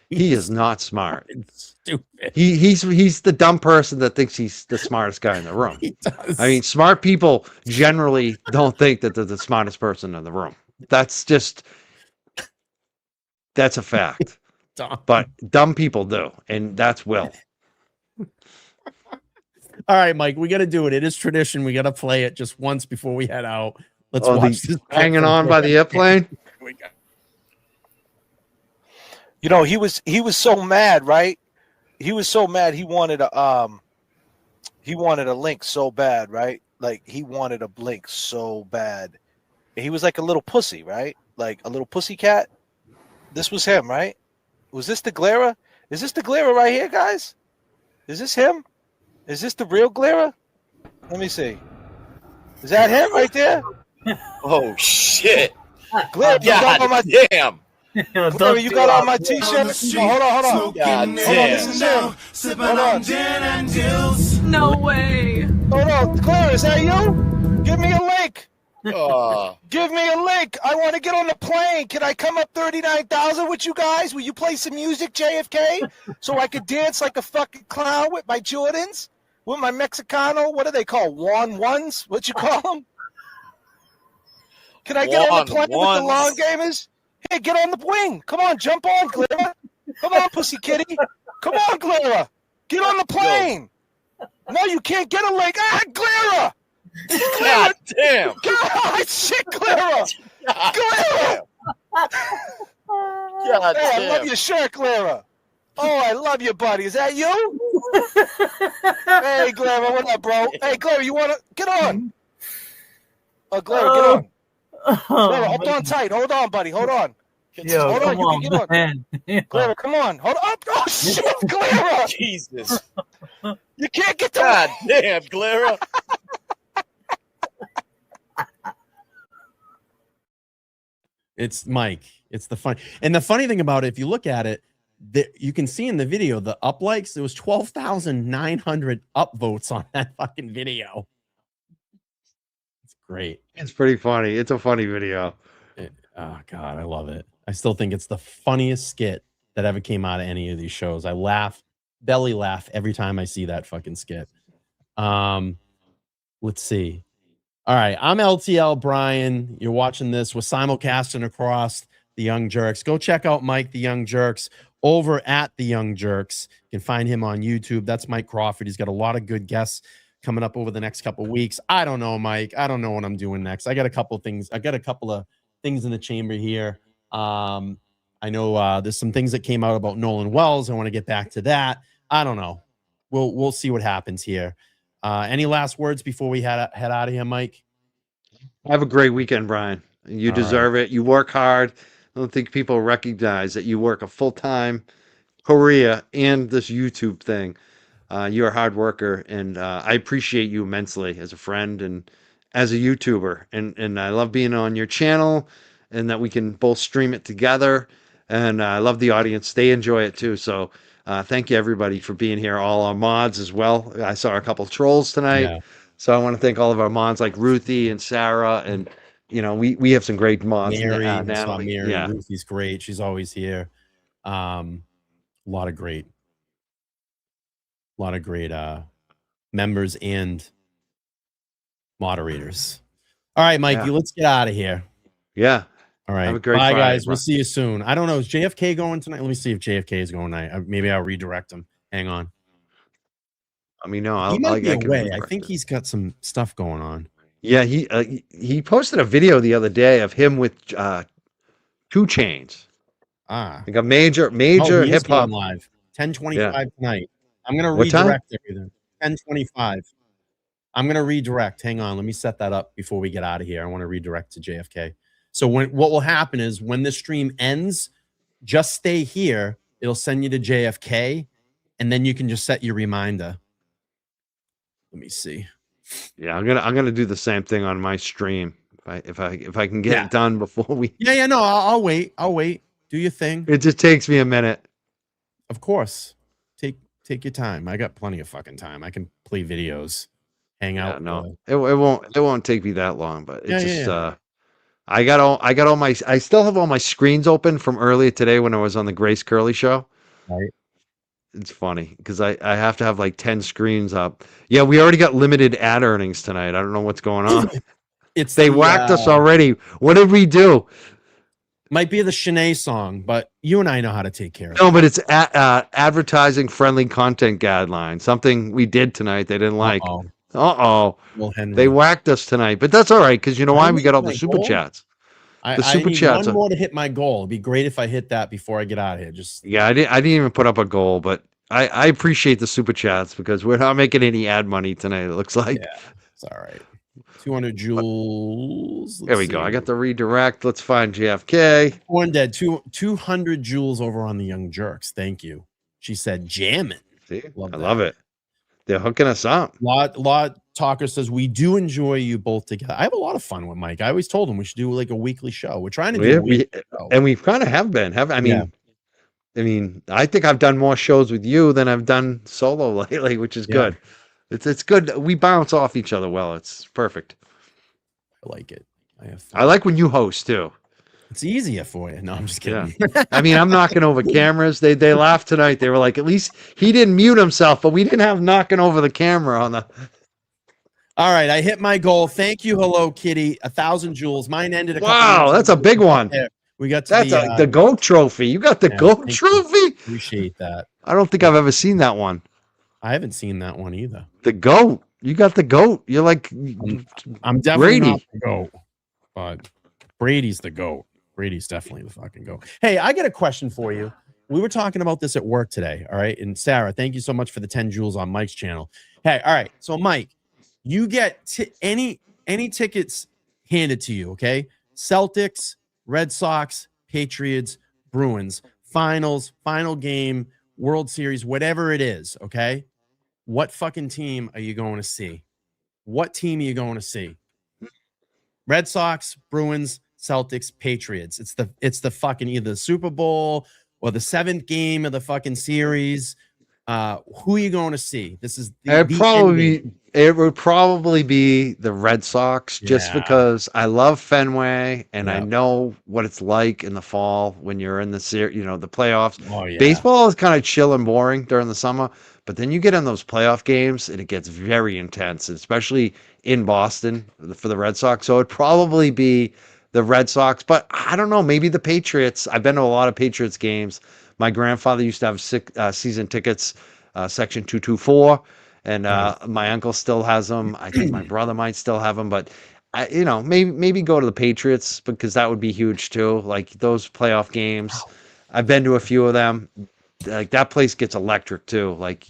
He is not smart. Stupid. He's the dumb person that thinks he's the smartest guy in the room. He does. I mean, smart people generally don't think that they're the smartest person in the room. That's a fact. But dumb people do, and that's Will. All right, Mike, we got to do it. It is tradition. We got to play it just once before we head out. Let's watch this. Hanging on by the airplane. He was so mad, right? He was so mad. He wanted a link so bad, right? Like, he wanted a link so bad. He was like a little pussy, right? Like a little pussy cat. This was him, right? Was this the Glera? Is this the Glera right here, guys? Is this him? Is this the real Glera? Let me see. Is that him right there? Oh, shit. Glera, you got on my damn. Glera, you got on my t-shirt? Hold on. God damn. This is him. Hold on. No way. Hold on. Glera, is that you? Give me a link. Give me a link. I want to get on the plane. Can I come up 39,000 with you guys? Will you play some music, JFK? So I could dance like a fucking clown with my Jordans? With my Mexicano? What do they call? Juan ones? What you call them? Can I get on the plane with the long gamers? Hey, get on the wing. Come on, jump on, Glera. Come on, pussy kitty. Come on, Glera. Get on the plane. No, you can't get a link. Glera. God damn! God, shit, Clara! Clara! God hey, damn. I love your shirt, Clara. Oh, I love you, buddy. Is that you? Hey, Clara, what up, bro? Hey, Clara, you want to get on? Oh, Clara, get on. Clara, hold on tight. Hold on, buddy. Hold on. Hold on. You can get on. Clara, come on. Hold on. Oh, shit, Clara! Jesus. You can't get to God damn, Clara. It's Mike. It's the fun. And the funny thing about it, if you look at it, you can see in the video, the up likes, there was 12,900 upvotes on that fucking video. It's great. It's pretty funny. It's a funny video. Oh, God, I love it. I still think it's the funniest skit that ever came out of any of these shows. I belly laugh every time I see that fucking skit. Let's see. All right, I'm LTL Brian. You're watching this. We're simulcasting across the Young Jerks. Go check out Mike the Young Jerks over at the Young Jerks. You can find him on YouTube. That's Mike Crawford. He's got a lot of good guests coming up over the next couple of weeks. I don't know, Mike. I don't know what I'm doing next. I got a couple of things. I got a couple of things in the chamber here. I know there's some things that came out about Nolan Wells. I want to get back to that. I don't know. We'll see what happens here. Any last words before we head out of here, Mike? Have a great weekend, Brian. You deserve it. You work hard. I don't think people recognize that you work a full-time Korea and this YouTube thing. You're a hard worker, and I appreciate you immensely as a friend and as a YouTuber. And I love being on your channel, and that we can both stream it together. And I love the audience; they enjoy it too. So thank you everybody for being here. All our mods as well. I saw a couple trolls tonight, Yeah. so I want to thank all of our mods like Ruthie and Sarah, and we have some great mods. Mary, I saw Natalie, Mary. yeah. Ruthie's great. She's always here. A lot of great members and moderators. All right, Mikey, Yeah. let's get out of here. Yeah. All right. Have a great Bye, Friday, guys. bro. We'll see you soon. I don't know. Is JFK going tonight? Let me see if JFK is going tonight. Maybe I'll redirect him. Hang on. I mean, no, He might be I can away. I redirect think it. he's got some stuff going on. Yeah, he posted a video the other day of him with 2 Chainz. Like a major Oh, he is hip hop. going live. 10:25 Yeah. tonight. I'm gonna What time? redirect everything. 10:25. I'm gonna redirect. Hang on. Let me set that up before we get out of here. I want to redirect to JFK. So what will happen is when this stream ends, just stay here. It'll send you to JFK, and then you can just set your reminder. Let me see. Yeah, I'm gonna do the same thing on my stream if I can get Yeah. it done before we. Yeah. No, I'll wait. I'll wait. Do your thing. It just takes me a minute. Of course. Take your time. I got plenty of fucking time. I can play videos, hang Yeah, out. no, it won't take me that long. But Yeah, it's yeah, just yeah. I still have all my screens open from earlier today when I was on the Grace Curley show. Right. It's funny because I have to have like 10 screens up. Yeah, we already got limited ad earnings tonight. I don't know what's going on. They whacked us already. What did we do? Might be the Shanae song, but you and I know how to take care of it. No, but it's advertising friendly content guidelines. Something we did tonight they didn't like. Well, Henry. They whacked us tonight, but that's all right because you know why? I We got all made the my super goal. chats. The I super need chats. one more to hit my goal. It'd be great if I hit that before I get out of here. Just Yeah, I didn't even put up a goal, but I appreciate the super chats because we're not making any ad money tonight. It looks like. Yeah, it's all right. 200 joules. There we go. I got the redirect. Let's find JFK. Born Dead. 200 joules over on the Young Jerks. Thank you. She said jamming. See, Love I that. love it. They're hooking us up. Lot Talker says we do enjoy you both together. I have a lot of fun with Mike. I always told him we should do like a weekly show. We're trying to do a weekly show. And we kind of have been. I mean, I think I've done more shows with you than I've done solo lately, which is good. It's good. We bounce off each other well. It's perfect. I like it. I like when you host too. It's easier for you. No, I'm just kidding. Yeah. I mean, I'm knocking over cameras. They laughed tonight. They were like, at least he didn't mute himself, but we didn't have knocking over the camera on the. All right, I hit my goal. Thank you, Hello Kitty. 1,000 joules. Mine ended a couple Wow, minutes that's a ago. big one. We got to That's the GOAT trophy. You got the GOAT trophy. Appreciate that. I don't think I've ever seen that one. I haven't seen that one either. The GOAT. You got the GOAT. You're like I'm definitely Brady. not the GOAT, but Brady's the GOAT. Brady's definitely the fucking GOAT. Hey, I got a question for you. We were talking about this at work today. All right. And Sarah, thank you so much for the 10 joules on Mike's channel. Hey, all right. So Mike, you get any tickets handed to you. Okay. Celtics, Red Sox, Patriots, Bruins, finals, final game, World Series, whatever it is. Okay. What fucking team are you going to see? What team are you going to see? Red Sox, Bruins, Celtics, Patriots. It's the fucking either the Super Bowl or the 7th game of the fucking series. Who are you going to see? This is It would probably be the Red Sox just Yeah. because I love Fenway and I know what it's like in the fall when you're in the the playoffs. Oh, yeah. Baseball is kind of chill and boring during the summer, but then you get in those playoff games and it gets very intense, especially in Boston for the Red Sox. So it'd probably be the Red Sox, but I don't know, maybe the Patriots. I've been to a lot of Patriots games. My grandfather used to have season tickets, section 224. And my uncle still has them. I think my brother might still have them, but maybe go to the Patriots because that would be huge too. Like those playoff games, I've been to a few of them. like that place gets electric too. Like,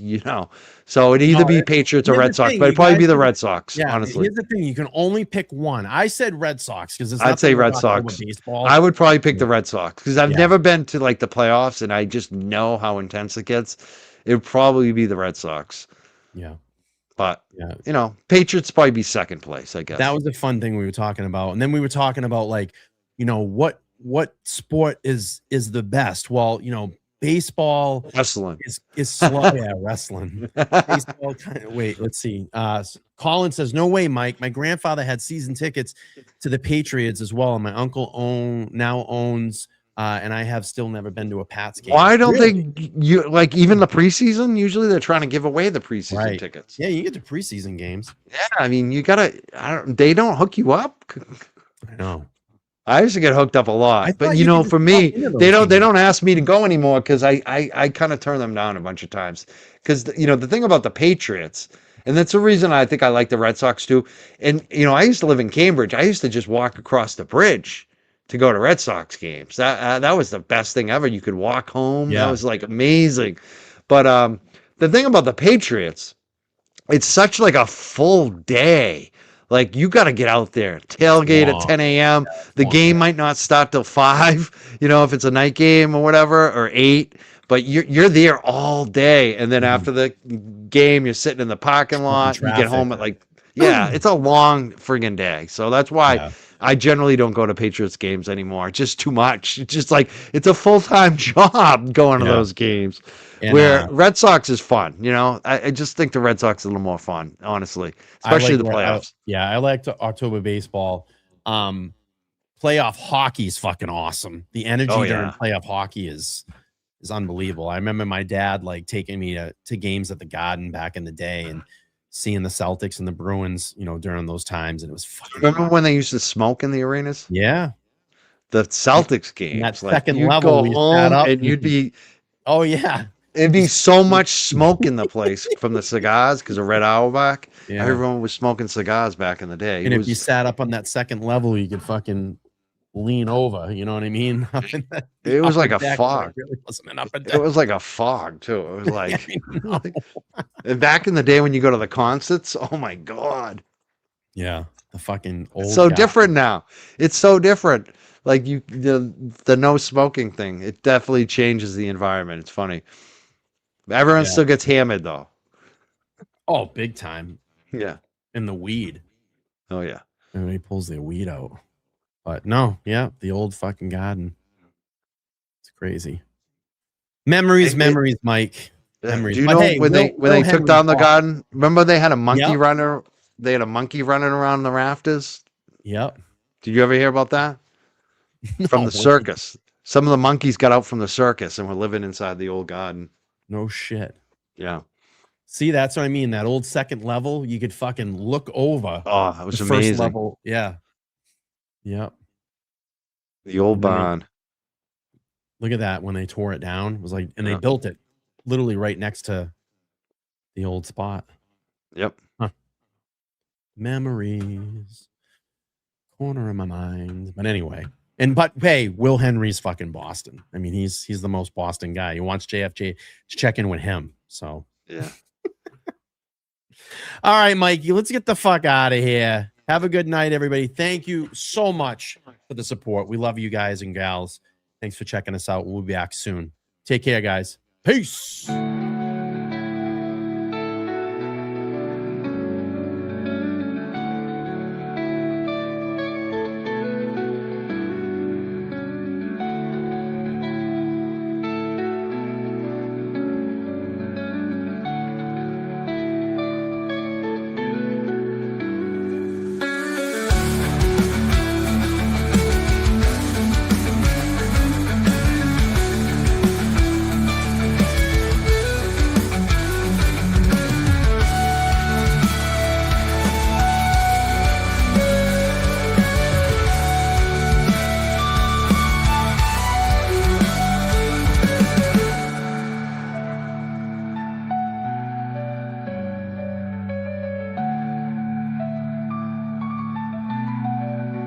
so it'd either be Patriots or Red Sox, but it'd probably be the Red Sox, honestly. Here's the thing: you can only pick one. I said Red Sox because I'd say Red Sox. Baseball. I would probably pick the Red Sox because I've never been to like the playoffs, and I just know how intense it gets. It would probably be the Red Sox. Yeah. But Patriots probably be second place, I guess. That was a fun thing we were talking about, and then we were talking about like, what sport is the best? Well, baseball, wrestling is slow. Yeah, wrestling. Baseball. Wait, let's see. Colin says, "No way, Mike. My grandfather had season tickets to the Patriots as well, and my uncle now owns." And I have still never been to a Pats game. Why don't they like even the preseason? Usually they're trying to give away the preseason tickets. Yeah, you get to preseason games. Yeah, I mean you gotta. They don't hook you up. I know. I used to get hooked up a lot, but for me, they don't ask me to go anymore because I kind of turn them down a bunch of times because the thing about the Patriots. And that's the reason I think I like the Red Sox too. And I used to live in Cambridge. I used to just walk across the bridge to go to Red Sox games. That was the best thing ever. You could walk home. Yeah. That was like amazing. But the thing about the Patriots, it's such like a full day. Like you got to get out there, tailgate at 10 a.m. The game might not start till 5, if it's a night game or whatever, or 8. But you're there all day. And then after the game, you're sitting in the parking lot. You get home at it's a long friggin' day. So that's why I generally don't go to Patriots games anymore. It's just too much. It's just like it's a full-time job going to those games. And, where Red Sox is fun. I just think the Red Sox is a little more fun, honestly, especially the playoffs. I like October baseball. Playoff hockey is fucking awesome. The energy during playoff hockey is unbelievable. I remember my dad like taking me to games at the Garden back in the day and seeing the Celtics and the Bruins, during those times, and it was fucking. Remember when they used to smoke in the arenas? Yeah, the Celtics games. That second level, go home and you'd be. Oh yeah, it'd be so much smoke in the place from the cigars because of Red Auerbach. Yeah, everyone was smoking cigars back in the day. And if you sat up on that second level, you could fucking lean over. You know what I mean? It was like a fog. It really wasn't an upper deck. It was like a fog too. It was like, and back in the day when you go to the concerts, oh my god. Yeah, the fucking old. It's so different now. It's so different. Like the no smoking thing. It definitely changes the environment. It's funny. Everyone still gets hammered though. Oh, big time. Yeah. And the weed. Oh yeah. And he pulls their weed out. But no, the old fucking Garden. It's crazy. Memories, Mike. Memories. Do you know when they took down the Garden? Remember they had a monkey runner. They had a monkey running around the rafters. Yep. Did you ever hear about that? From the circus. Some of the monkeys got out from the circus and were living inside the old Garden. No shit. Yeah. See, that's what I mean. That old second level, you could fucking look over. Oh, that was amazing. First level. Yeah. Yep. The old barn. Look at that when they tore it down. It was like, and they built it literally right next to the old spot. Yep. Huh. Memories. Corner of my mind. But anyway. But hey, Will Henry's fucking Boston. I mean, he's the most Boston guy. He wants JFJ to check in with him. So yeah. All right, Mikey, let's get the fuck out of here. Have a good night, everybody. Thank you so much for the support. We love you guys and gals. Thanks for checking us out. We'll be back soon. Take care, guys. Peace.